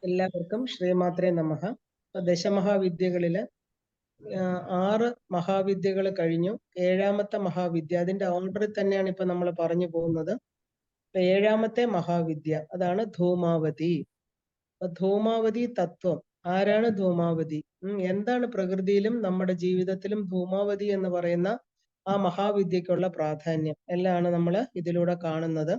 എല്ലാവർക്കും ശ്രീമാത്രേ നമഃ. ദശമഹാവിദ്യകളില് 6 മഹാവിദ്യകൾ കഴിഞ്ഞു. 7ാമത്തെ മഹാവിദ്യ, അതിന്റെ ഓർഡറിൽ തന്നെയാണ് ഇപ്പൊ നമ്മൾ പറഞ്ഞു പോകുന്നത്. 7ാമത്തെ മഹാവിദ്യ അതാണ് ധൂമാവതി. ധൂമാവതി തത്വം. ആരാണ് ധൂമാവതി? എന്താണ് പ്രകൃതിയിലും നമ്മുടെ ജീവിതത്തിലും ധൂമാവതി എന്ന് പറയുന്ന ആ മഹാവിദ്യക്കുള്ള പ്രാധാന്യം എല്ലാമാണ് നമ്മൾ ഇതിലൂടെ കാണുന്നത്.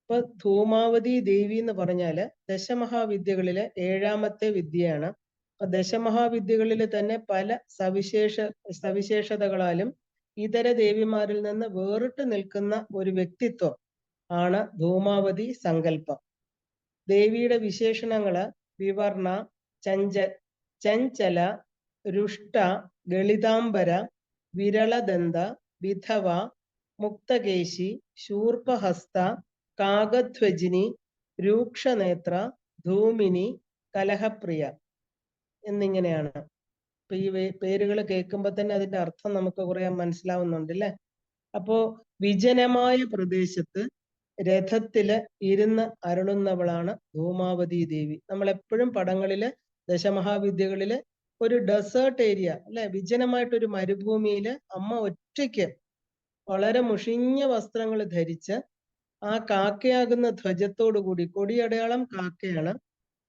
ഇപ്പൊ ധൂമാവതി ദേവി എന്ന് പറഞ്ഞാല് ദശമഹാവിദ്യകളിലെ 7ാമത്തെ വിദ്യയാണ്. അപ്പൊ ദശമഹാവിദ്യകളിൽ തന്നെ പല സവിശേഷതകളാലും ഇതര ദേവിമാരിൽ നിന്ന് വേറിട്ട് നിൽക്കുന്ന ഒരു വ്യക്തിത്വം ആണ് ധൂമാവതി സങ്കല്പം. ദേവിയുടെ വിശേഷണങ്ങള് വിവർണ, ചഞ്ചല, രുഷ്ട, ഗളിതാംബര, വിരളദന്ത, വിധവ, മുക്തകേശി, ശൂർപ്പഹസ്ത, കാകധ്വജിനി, രൂക്ഷനേത്ര, ധൂമിനി, കലഹപ്രിയ എന്നിങ്ങനെയാണ്. ഇപ്പൊ ഈ പേരുകൾ കേൾക്കുമ്പോ തന്നെ അതിന്റെ അർത്ഥം നമുക്ക് കുറെ മനസ്സിലാവുന്നുണ്ട് അല്ലെ. അപ്പോ വിജനമായ പ്രദേശത്ത് രഥത്തില് ഇരുന്ന് അരുളുന്നവളാണ് ധൂമാവതി ദേവി. നമ്മൾ എപ്പോഴും പടങ്ങളില് ദശമഹാവിദ്യകളില് ഒരു ഡെസേർട്ട് ഏരിയ അല്ലെ, വിജനമായിട്ടൊരു മരുഭൂമിയില് അമ്മ ഒറ്റയ്ക്ക് വളരെ മുഷിഞ്ഞ വസ്ത്രങ്ങൾ ധരിച്ച് ആ കാക്കയാകുന്ന ധ്വജത്തോടു കൂടി, കൊടിയടയാളം കാക്കയാണ്,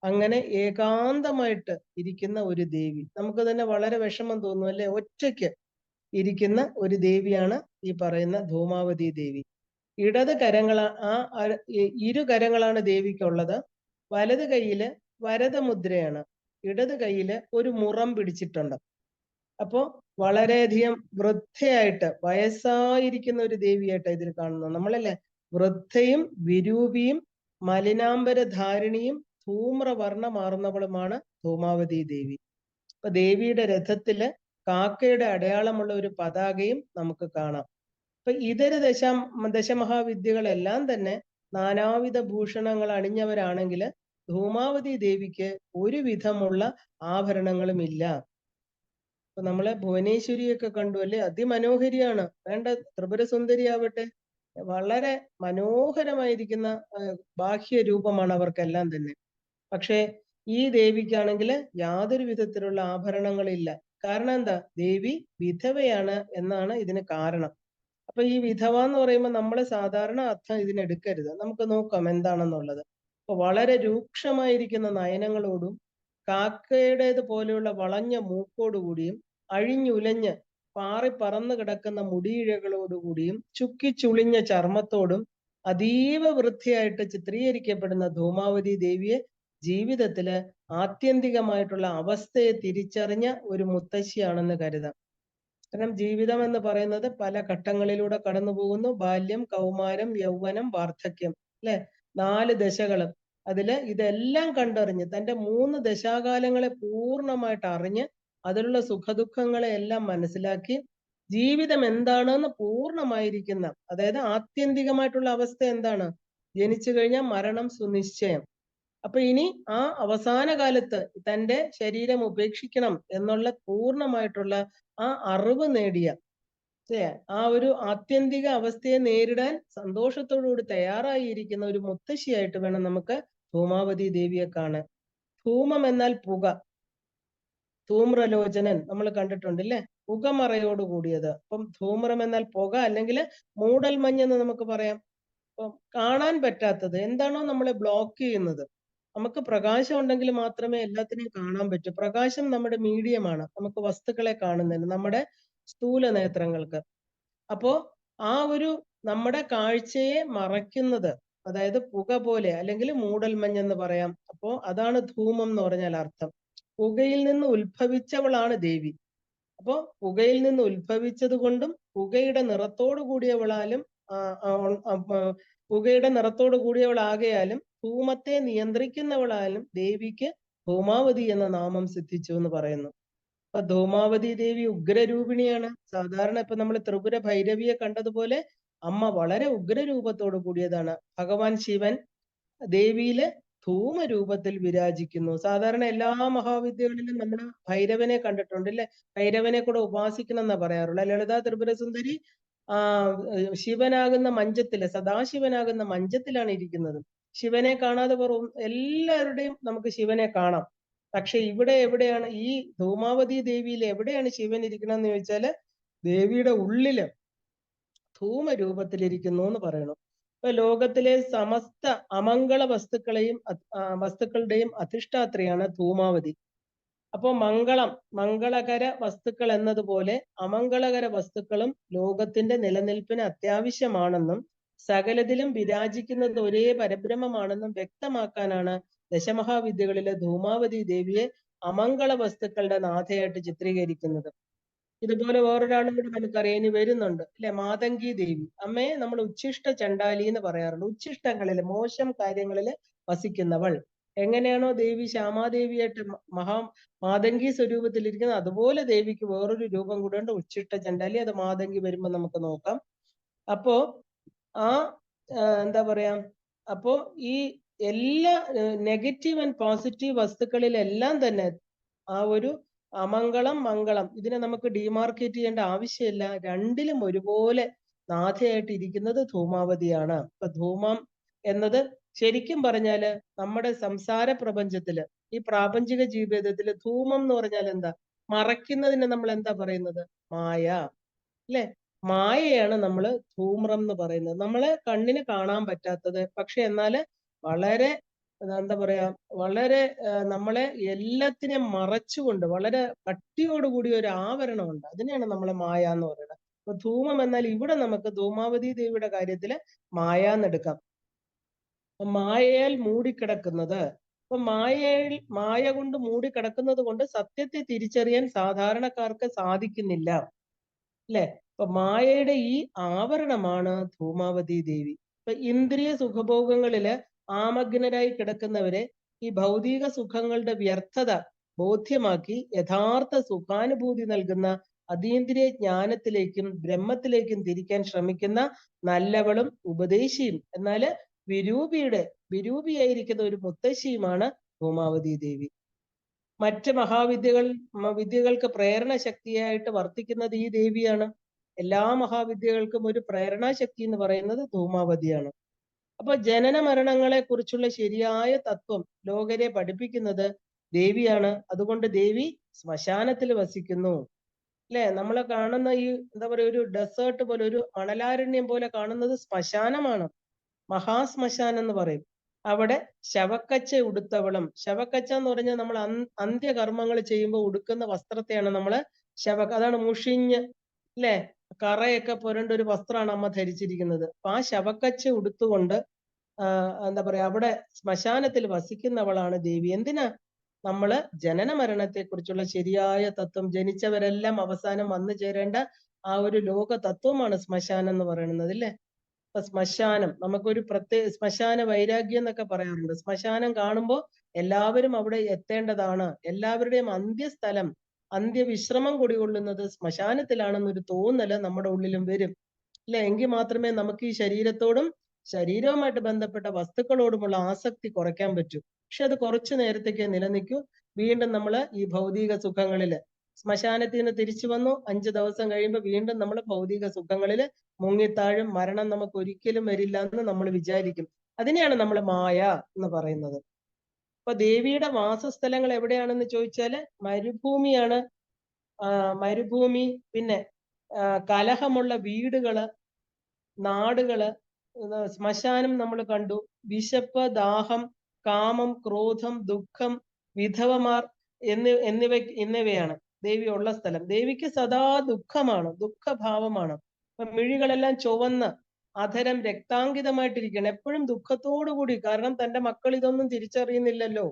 അങ്ങനെ ഏകാന്തമായിട്ട് ഇരിക്കുന്ന ഒരു ദേവി. നമുക്ക് തന്നെ വളരെ വിഷമം തോന്നും അല്ലെ, ഒറ്റയ്ക്ക് ഇരിക്കുന്ന ഒരു ദേവിയാണ് ഈ പറയുന്ന ധൂമാവതി ദേവി. ഇടത് ഇരു കരങ്ങളാണ് ദേവിക്കുള്ളത്. വലത് കൈയില് വരദമുദ്രയാണ്, ഇടത് കൈയില് ഒരു മുറം പിടിച്ചിട്ടുണ്ട്. അപ്പോ വളരെയധികം വൃദ്ധയായിട്ട് വയസ്സായിരിക്കുന്ന ഒരു ദേവിയായിട്ട് ഇതിൽ കാണുന്നത് നമ്മളല്ലേ. വൃദ്ധയും വിരൂപിയും മലിനാംബരധാരിണിയും ധൂമ്രവർണ്ണമാർന്നവളുമാണ് ധൂമാവതി ദേവി. അപ്പൊ ദേവിയുടെ രഥത്തില് കാക്കയുടെ അടയാളമുള്ള ഒരു പതാകയും നമുക്ക് കാണാം. അപ്പൊ ഇതര ദശമഹാവിദ്യകളെല്ലാം തന്നെ നാനാവിധ ഭൂഷണങ്ങൾ അണിഞ്ഞവരാണെങ്കിൽ ധൂമാവതി ദേവിക്ക് ഒരു വിധമുള്ള ആഭരണങ്ങളും ഇല്ല. ഇപ്പൊ നമ്മളെ ഭുവനേശ്വരിയൊക്കെ കണ്ടു അല്ലെ, അതിമനോഹരിയാണ്. വേണ്ട ത്രിപുരസുന്ദരി ആവട്ടെ, വളരെ മനോഹരമായിരിക്കുന്ന ബാഹ്യ രൂപമാണ് അവർക്കെല്ലാം തന്നെ. പക്ഷേ ഈ ദേവിക്കാണെങ്കിൽ യാതൊരു വിധത്തിലുള്ള ആഭരണങ്ങളില്ല. കാരണം എന്താ? ദേവി വിധവയാണ് എന്നാണ് ഇതിന് കാരണം. അപ്പൊ ഈ വിധവ എന്ന് പറയുമ്പോൾ നമ്മൾ സാധാരണ അർത്ഥം ഇതിനെടുക്കരുത്. നമുക്ക് നോക്കാം എന്താണെന്നുള്ളത്. അപ്പൊ വളരെ രൂക്ഷമായിരിക്കുന്ന നയനങ്ങളോടും കാക്കയുടേത് പോലെയുള്ള വളഞ്ഞ മൂക്കോടുകൂടിയും അഴിഞ്ഞുലഞ്ഞ് പാറിപ്പറന്നു കിടക്കുന്ന മുടിയിഴകളോടുകൂടിയും ചുക്കിച്ചുളിഞ്ഞ ചർമ്മത്തോടും അതീവ വൃത്തിയായിട്ട് ചിത്രീകരിക്കപ്പെടുന്ന ധൂമാവതി ദേവിയെ ജീവിതത്തില് ആത്യന്തികമായിട്ടുള്ള അവസ്ഥയെ തിരിച്ചറിഞ്ഞ ഒരു മുത്തശ്ശിയാണെന്ന് കരുതാം. കാരണം ജീവിതം എന്ന് പറയുന്നത് പല ഘട്ടങ്ങളിലൂടെ കടന്നു പോകുന്നു. ബാല്യം, കൗമാരം, യൗവനം, വാർദ്ധക്യം അല്ലെ, 4 ദശകളും. അതില് ഇതെല്ലാം കണ്ടറിഞ്ഞ് തന്റെ 3 ദശാകാലങ്ങളെ പൂർണ്ണമായിട്ട് അറിഞ്ഞ് അതിലുള്ള സുഖദുഃഖങ്ങളെ എല്ലാം മനസ്സിലാക്കി ജീവിതം എന്താണെന്ന് പൂർണ്ണമായിരിക്കുന്ന, അതായത് ആത്യന്തികമായിട്ടുള്ള അവസ്ഥ എന്താണ്? ജനിച്ചു കഴിഞ്ഞാൽ മരണം സുനിശ്ചയം. അപ്പൊ ഇനി ആ അവസാന കാലത്ത് തന്റെ ശരീരം ഉപേക്ഷിക്കണം എന്നുള്ള പൂർണ്ണമായിട്ടുള്ള ആ അറിവ് നേടിയ ആ ഒരു ആത്യന്തിക അവസ്ഥയെ നേരിടാൻ സന്തോഷത്തോടുകൂടി തയ്യാറായിരിക്കുന്ന ഒരു മുത്തശ്ശിയായിട്ട് വേണം നമുക്ക് ധൂമാവതി ദേവിയെ കാണാൻ. ധൂമം എന്നാൽ പുക. ധൂമ്രലോചനൻ നമ്മൾ കണ്ടിട്ടുണ്ടല്ലേ, പുകമറയോട് കൂടിയത്. അപ്പം ധൂമ്രം എന്നാൽ പുക, അല്ലെങ്കിൽ മൂടൽ മഞ്ഞെന്ന് നമുക്ക് പറയാം. അപ്പം കാണാൻ പറ്റാത്തത് എന്താണോ നമ്മളെ ബ്ലോക്ക് ചെയ്യുന്നത്. നമുക്ക് പ്രകാശം ഉണ്ടെങ്കിൽ മാത്രമേ എല്ലാത്തിനെയും കാണാൻ പറ്റൂ. പ്രകാശം നമ്മുടെ മീഡിയമാണ് നമുക്ക് വസ്തുക്കളെ കാണുന്നതിന്, നമ്മുടെ സ്ഥൂല നേത്രങ്ങൾക്ക്. അപ്പോ ആ ഒരു നമ്മുടെ കാഴ്ചയെ മറയ്ക്കുന്നത്, അതായത് പുക പോലെ അല്ലെങ്കിൽ മൂടൽമഞ്ഞെന്ന് പറയാം. അപ്പോ അതാണ് ധൂമം എന്ന് പറഞ്ഞാൽ അർത്ഥം. പുകയിൽ നിന്ന് ഉത്ഭവിച്ചവളാണ് ദേവി. അപ്പോ പുകയിൽ നിന്ന് ഉത്ഭവിച്ചത് കൊണ്ടും പുകയുടെ നിറത്തോടു കൂടിയവളാലും പുകയുടെ നിറത്തോടു കൂടിയവളാകയാലും ധൂമത്തെ നിയന്ത്രിക്കുന്നവളാലും ദേവിക്ക് ധൂമാവതി എന്ന നാമം സിദ്ധിച്ചു എന്ന് പറയുന്നു. അപ്പൊ ധൂമാവതി ദേവി ഉഗ്രരൂപിണിയാണ്. സാധാരണ ഇപ്പൊ നമ്മൾ ത്രിപുര ഭൈരവിയെ കണ്ടതുപോലെ അമ്മ വളരെ ഉഗ്രരൂപത്തോടു കൂടിയതാണ്. ഭഗവാൻ ശിവൻ ദേവിയില് ധൂമരൂപത്തിൽ വിരാജിക്കുന്നു. സാധാരണ എല്ലാ മഹാവിദ്യകളിലും നമ്മൾ ഭൈരവനെ കണ്ടിട്ടുണ്ട് അല്ലെ. ഭൈരവനെ കൂടെ ഉപാസിക്കണം എന്നാ പറയാറുള്ളത്. ലളിതാ ത്രിപുര സുന്ദരി ശിവനാകുന്ന മഞ്ചത്തില്, സദാശിവനാകുന്ന മഞ്ചത്തിലാണ് ഇരിക്കുന്നത്. ശിവനെ കാണാതെ എല്ലാവരുടെയും നമുക്ക് ശിവനെ കാണാം. പക്ഷെ ഇവിടെ എവിടെയാണ് ഈ ധൂമാവതി ദേവിയിൽ എവിടെയാണ് ശിവൻ ഇരിക്കണമെന്ന് ചോദിച്ചാല് ദേവിയുടെ ഉള്ളില് ധൂമ രൂപത്തിലിരിക്കുന്നു എന്ന് പറയണം. ഇപ്പൊ ലോകത്തിലെ സമസ്ത അമംഗള വസ്തുക്കളുടെയും അധിഷ്ഠാത്രിയാണ് ധൂമാവതി. അപ്പോ മംഗളകര വസ്തുക്കൾ എന്നതുപോലെ അമംഗളകര വസ്തുക്കളും ലോകത്തിന്റെ നിലനിൽപ്പിന് അത്യാവശ്യമാണെന്നും സകലത്തിലും വിരാജിക്കുന്നത് ഒരേ പരബ്രഹ്മമാണെന്നും വ്യക്തമാക്കാനാണ് ദശമഹാവിദ്യകളിലെ ധൂമാവതി ദേവിയെ അമംഗള വസ്തുക്കളുടെ നാഥയായിട്ട് ചിത്രീകരിക്കുന്നത്. ഇതുപോലെ വേറൊരാളും കൂടി നമുക്കറിയാം, ഇനി വരുന്നുണ്ട് അല്ലെ, മാതങ്കി ദേവി. അമ്മയെ നമ്മൾ ഉച്ഛിഷ്ട ചണ്ടാലി എന്ന് പറയാറുണ്ട്. ഉച്ഛിഷ്ടങ്ങളില് മോശം കാര്യങ്ങളില് വസിക്കുന്നവൾ. എങ്ങനെയാണോ ദേവി ശ്യാമാദേവിയായിട്ട് മാതങ്കി സ്വരൂപത്തിലിരിക്കുന്നത്, അതുപോലെ ദേവിക്ക് വേറൊരു രൂപം കൂടെ ഉണ്ട്, ഉച്ഛിഷ്ട ചണ്ടാലി. അത് മാതങ്കി വരുമ്പോ നമുക്ക് നോക്കാം. അപ്പോ ആ എന്താ പറയാ, അപ്പോ ഈ എല്ലാ നെഗറ്റീവ് ആൻഡ് പോസിറ്റീവ് വസ്തുക്കളിലെല്ലാം തന്നെ ആ ഒരു അമംഗളം മംഗളം ഇതിനെ നമുക്ക് ഡിമാർക്കേറ്റ് ചെയ്യേണ്ട ആവശ്യമില്ല. രണ്ടിലും ഒരുപോലെ നാഥയായിട്ട് ഇരിക്കുന്നത് ധൂമാവതിയാണ്. ഇപ്പൊ ധൂമം എന്നത് ശരിക്കും പറഞ്ഞാല് നമ്മുടെ സംസാര പ്രപഞ്ചത്തില്, ഈ പ്രാപഞ്ചിക ജീവിതത്തില് ധൂമം എന്ന് പറഞ്ഞാൽ എന്താ? മറയ്ക്കുന്നതിന് നമ്മൾ എന്താ പറയുന്നത്? മായ, അല്ലെ? മായയാണ് നമ്മള് ധൂമ്രം എന്ന് പറയുന്നത്. നമ്മളെ കണ്ണിന് കാണാൻ പറ്റാത്തത്, പക്ഷെ എന്നാല് വളരെ എന്താ പറയാ, വളരെ നമ്മളെ എല്ലാത്തിനെയും മറച്ചുകൊണ്ട് വളരെ കട്ടിയോടുകൂടി ഒരു ആവരണമുണ്ട്. അതിനെയാണ് നമ്മളെ മായ എന്ന് പറയുന്നത്. അപ്പൊ ധൂമം എന്നാൽ ഇവിടെ നമുക്ക് ധൂമാവതി ദേവിയുടെ കാര്യത്തില് മായ എന്നെടുക്കാം. മായയാൽ മൂടിക്കിടക്കുന്നത്. അപ്പൊ മായ കൊണ്ട് മൂടിക്കിടക്കുന്നത് കൊണ്ട് സത്യത്തെ തിരിച്ചറിയാൻ സാധാരണക്കാർക്ക് സാധിക്കുന്നില്ല, അല്ലെ? അപ്പൊ മായയുടെ ഈ ആവരണമാണ് ധൂമാവതി ദേവി. ഇപ്പൊ ഇന്ദ്രിയ സുഖഭോഗങ്ങളില് ആമഗ്നരായി കിടക്കുന്നവരെ ഈ ഭൗതിക സുഖങ്ങളുടെ വ്യർത്ഥത ബോധ്യമാക്കി യഥാർത്ഥ സുഖാനുഭൂതി നൽകുന്ന അതീന്ദ്രിയ ജ്ഞാനത്തിലേക്കും ബ്രഹ്മത്തിലേക്കും തിരിക്കാൻ ശ്രമിക്കുന്ന നല്ലവളും ഉപദേശിയും എന്നാല് വിരൂപിയായിരിക്കുന്ന ഒരു മുത്തശ്ശിയുമാണ് ധൂമാവതി ദേവി. മറ്റ് വിദ്യകൾക്ക് പ്രേരണ ശക്തിയായിട്ട് വർത്തിക്കുന്നത് ഈ ദേവിയാണ്. എല്ലാ മഹാവിദ്യകൾക്കും ഒരു പ്രേരണാശക്തി എന്ന് പറയുന്നത് ധൂമാവതിയാണ്. അപ്പൊ ജനന മരണങ്ങളെ കുറിച്ചുള്ള ശരിയായ തത്വം ലോകരെ പഠിപ്പിക്കുന്നത് ദേവിയാണ്. അതുകൊണ്ട് ദേവി ശ്മശാനത്തിൽ വസിക്കുന്നു, അല്ലെ? നമ്മളെ കാണുന്ന ഈ എന്താ പറയുക, ഒരു ഡെസേർട്ട് പോലെ, ഒരു മണലാരണ്യം പോലെ കാണുന്നത് ശ്മശാനമാണ്. മഹാശ്മശാനം എന്ന് പറയും. അവിടെ ശവക്കച്ച ഉടുത്തവളും, ശവക്കച്ച എന്ന് പറഞ്ഞാൽ നമ്മൾ അന്ത്യകർമ്മങ്ങൾ ചെയ്യുമ്പോൾ ഉടുക്കുന്ന വസ്ത്രത്തെയാണ് നമ്മള് അതാണ് മുഷിഞ്ഞ്, അല്ലെ, കറയൊക്കെ പുരണ്ട ഒരു വസ്ത്രമാണ് അമ്മ ധരിച്ചിരിക്കുന്നത്. അപ്പൊ ആ ശവക്കച്ച ഉടുത്തുകൊണ്ട് എന്താ പറയാ, അവിടെ ശ്മശാനത്തിൽ വസിക്കുന്നവളാണ് ദേവി. എന്തിനാ? നമ്മള് ജനന മരണത്തെ കുറിച്ചുള്ള ശരിയായ തത്വം, ജനിച്ചവരെല്ലാം അവസാനം വന്നു ചേരേണ്ട ആ ഒരു ലോക തത്വമാണ് ശ്മശാനം എന്ന് പറയുന്നത്, അല്ലേ? അപ്പൊ ശ്മശാനം നമുക്കൊരു ശ്മശാന വൈരാഗ്യം എന്നൊക്കെ പറയാറുണ്ട്. ശ്മശാനം കാണുമ്പോൾ എല്ലാവരും അവിടെ എത്തേണ്ടതാണ്, എല്ലാവരുടെയും അന്ത്യസ്ഥലം, അന്ത്യവിശ്രമം കുടികൊള്ളുന്നത് ശ്മശാനത്തിലാണെന്നൊരു തോന്നല് നമ്മുടെ ഉള്ളിലും വരും, അല്ലെ? എങ്കിൽ മാത്രമേ നമുക്ക് ഈ ശരീരവുമായിട്ട് ബന്ധപ്പെട്ട വസ്തുക്കളോടുമുള്ള ആസക്തി കുറയ്ക്കാൻ പറ്റൂ. പക്ഷെ അത് കുറച്ചു നേരത്തേക്ക് നിലനിൽക്കൂ. വീണ്ടും നമ്മൾ ഈ ഭൗതിക സുഖങ്ങളില്, ശ്മശാനത്തിൽ നിന്ന് തിരിച്ചു വന്നു 5 ദിവസം കഴിയുമ്പോൾ വീണ്ടും നമ്മൾ ഭൗതിക സുഖങ്ങളില് മുങ്ങിത്താഴും. മരണം നമുക്ക് ഒരിക്കലും വരില്ല എന്ന് നമ്മൾ വിചാരിക്കും. അതിനെയാണ് നമ്മൾ മായ എന്ന് പറയുന്നത്. അപ്പൊ ദേവിയുടെ വാസസ്ഥലങ്ങൾ എവിടെയാണെന്ന് ചോദിച്ചാല് മരുഭൂമിയാണ്. മരുഭൂമി, പിന്നെ കലഹമുള്ള വീടുകള്, നാടുകള്, ശ്മശാനം നമ്മൾ കണ്ടു, വിശപ്പ്, കാമം, ക്രോധം, ദുഃഖം, വിധവമാർ എന്നിവയാണ് ദേവി ഉള്ള സ്ഥലം. ദേവിക്ക് സദാ ദുഃഖമാണ്, ദുഃഖഭാവമാണ്. അപ്പൊ മിഴികളെല്ലാം ചുവന്ന് അധരം രക്താങ്കിതമായിട്ടിരിക്കണം, എപ്പോഴും ദുഃഖത്തോടുകൂടി. കാരണം തന്റെ മക്കൾ ഇതൊന്നും തിരിച്ചറിയുന്നില്ലല്ലോ,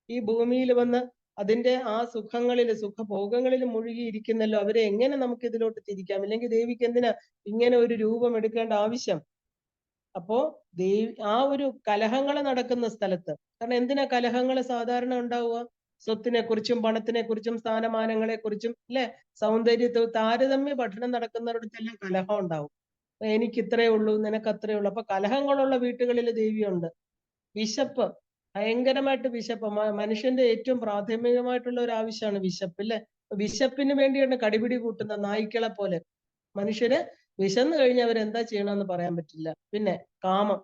ഈ ഭൂമിയിൽ വന്ന് അതിന്റെ ആ സുഖഭോഗങ്ങളിൽ മുഴുകിയിരിക്കുന്നല്ലോ. അവരെ എങ്ങനെ നമുക്ക് ഇതിലോട്ട് തിരിക്കാം? ഇല്ലെങ്കിൽ ദേവിക്ക് എന്തിനാ ഇങ്ങനെ ഒരു രൂപം എടുക്കേണ്ട ആവശ്യം? അപ്പോ ആ ഒരു കലഹങ്ങൾ നടക്കുന്ന സ്ഥലത്ത്, കാരണം എന്തിനാ കലഹങ്ങൾ സാധാരണ ഉണ്ടാവുക? സ്വത്തിനെ കുറിച്ചും പണത്തിനെ കുറിച്ചും സ്ഥാനമാനങ്ങളെ കുറിച്ചും, അല്ലെ? താരതമ്യ പഠനം നടക്കുന്നിടത്തെല്ലാം കലഹം ഉണ്ടാവും. എനിക്ക് ഇത്രയേ ഉള്ളൂ, നിനക്ക് അത്രയേ ഉള്ളൂ. അപ്പൊ കലഹങ്ങളുള്ള വീട്ടുകളിൽ ദേവിയുണ്ട്. വിശപ്പ്, ഭയങ്കരമായിട്ട് വിശപ്പ്, മനുഷ്യന്റെ ഏറ്റവും പ്രാഥമികമായിട്ടുള്ള ഒരു ആവശ്യമാണ് വിശപ്പ്, അല്ലെ? വിശപ്പിന് വേണ്ടിയാണ് കടിപിടി കൂട്ടുന്ന നായ്ക്കളെ പോലെ. മനുഷ്യര് വിശന്നു കഴിഞ്ഞാൽ അവരെന്താ ചെയ്യണമെന്ന് പറയാൻ പറ്റില്ല. പിന്നെ കാമം,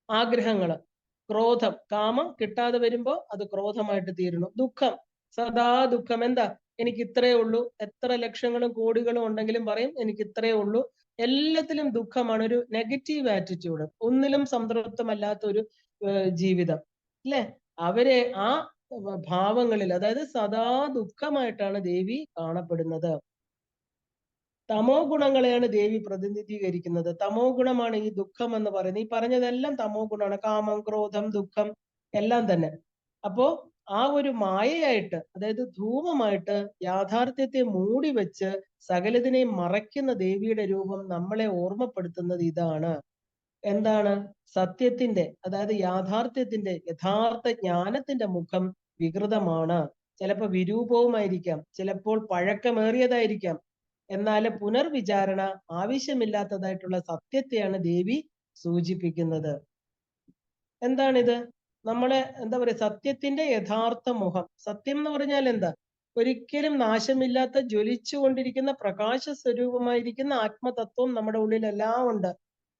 ആഗ്രഹങ്ങള്, ക്രോധം, കാമം കിട്ടാതെ വരുമ്പോ അത് ക്രോധമായിട്ട് തീരുന്നു. ദുഃഖം, സദാ ദുഃഖം. എന്താ? എനിക്ക് ഇത്രയേ ഉള്ളൂ. എത്ര ലക്ഷങ്ങളും കോടികളും ഉണ്ടെങ്കിലും പറയും എനിക്ക് ഇത്രയേ ഉള്ളൂ. എല്ലാത്തിലും ദുഃഖമാണ്. ഒരു നെഗറ്റീവ് ആറ്റിറ്റ്യൂഡ്, ഒന്നിലും സംതൃപ്തമല്ലാത്ത ഒരു ജീവിതം അല്ലെ? അവരെ ആ ഭാവങ്ങളിൽ, അതായത് സദാ ദുഃഖമായിട്ടാണ് ദേവി കാണപ്പെടുന്നത്. തമോ ഗുണങ്ങളെയാണ് ദേവി പ്രതിനിധീകരിക്കുന്നത്. തമോ ഗുണമാണ് ഈ ദുഃഖം എന്ന് പറയുന്നത്. ഈ പറഞ്ഞതെല്ലാം തമോ ഗുണമാണ്. കാമം, ക്രോധം, ദുഃഖം എല്ലാം തന്നെ. അപ്പോ ആ ഒരു മായയായിട്ട്, അതായത് ധൂമമായിട്ട് യാഥാർത്ഥ്യത്തെ മൂടി വെച്ച് സകലതിനെയും മറയ്ക്കുന്ന ദേവിയുടെ രൂപം നമ്മളെ ഓർമ്മപ്പെടുത്തുന്നത് ഇതാണ്. എന്താണ്? സത്യത്തിന്റെ, അതായത് യാഥാർത്ഥ്യത്തിന്റെ, യഥാർത്ഥ ജ്ഞാനത്തിന്റെ മുഖം വികൃതമാണ്. ചിലപ്പോൾ വിരൂപവുമായിരിക്കാം, ചിലപ്പോൾ പഴക്കമേറിയതായിരിക്കാം. എന്നാൽ പുനർവിചാരണ ആവശ്യമില്ലാത്തതായിട്ടുള്ള സത്യത്തെയാണ് ദേവി സൂചിപ്പിക്കുന്നത്. എന്താണിത്? നമ്മളെ എന്താ പറയുക, സത്യത്തിന്റെ യഥാർത്ഥ മുഖം. സത്യം എന്ന് പറഞ്ഞാൽ എന്താ? ഒരിക്കലും നാശമില്ലാത്ത ജ്വലിച്ചുകൊണ്ടിരിക്കുന്ന പ്രകാശ സ്വരൂപമായിരിക്കുന്ന ആത്മതത്വം നമ്മുടെ ഉള്ളിൽ എല്ലാം ഉണ്ട്.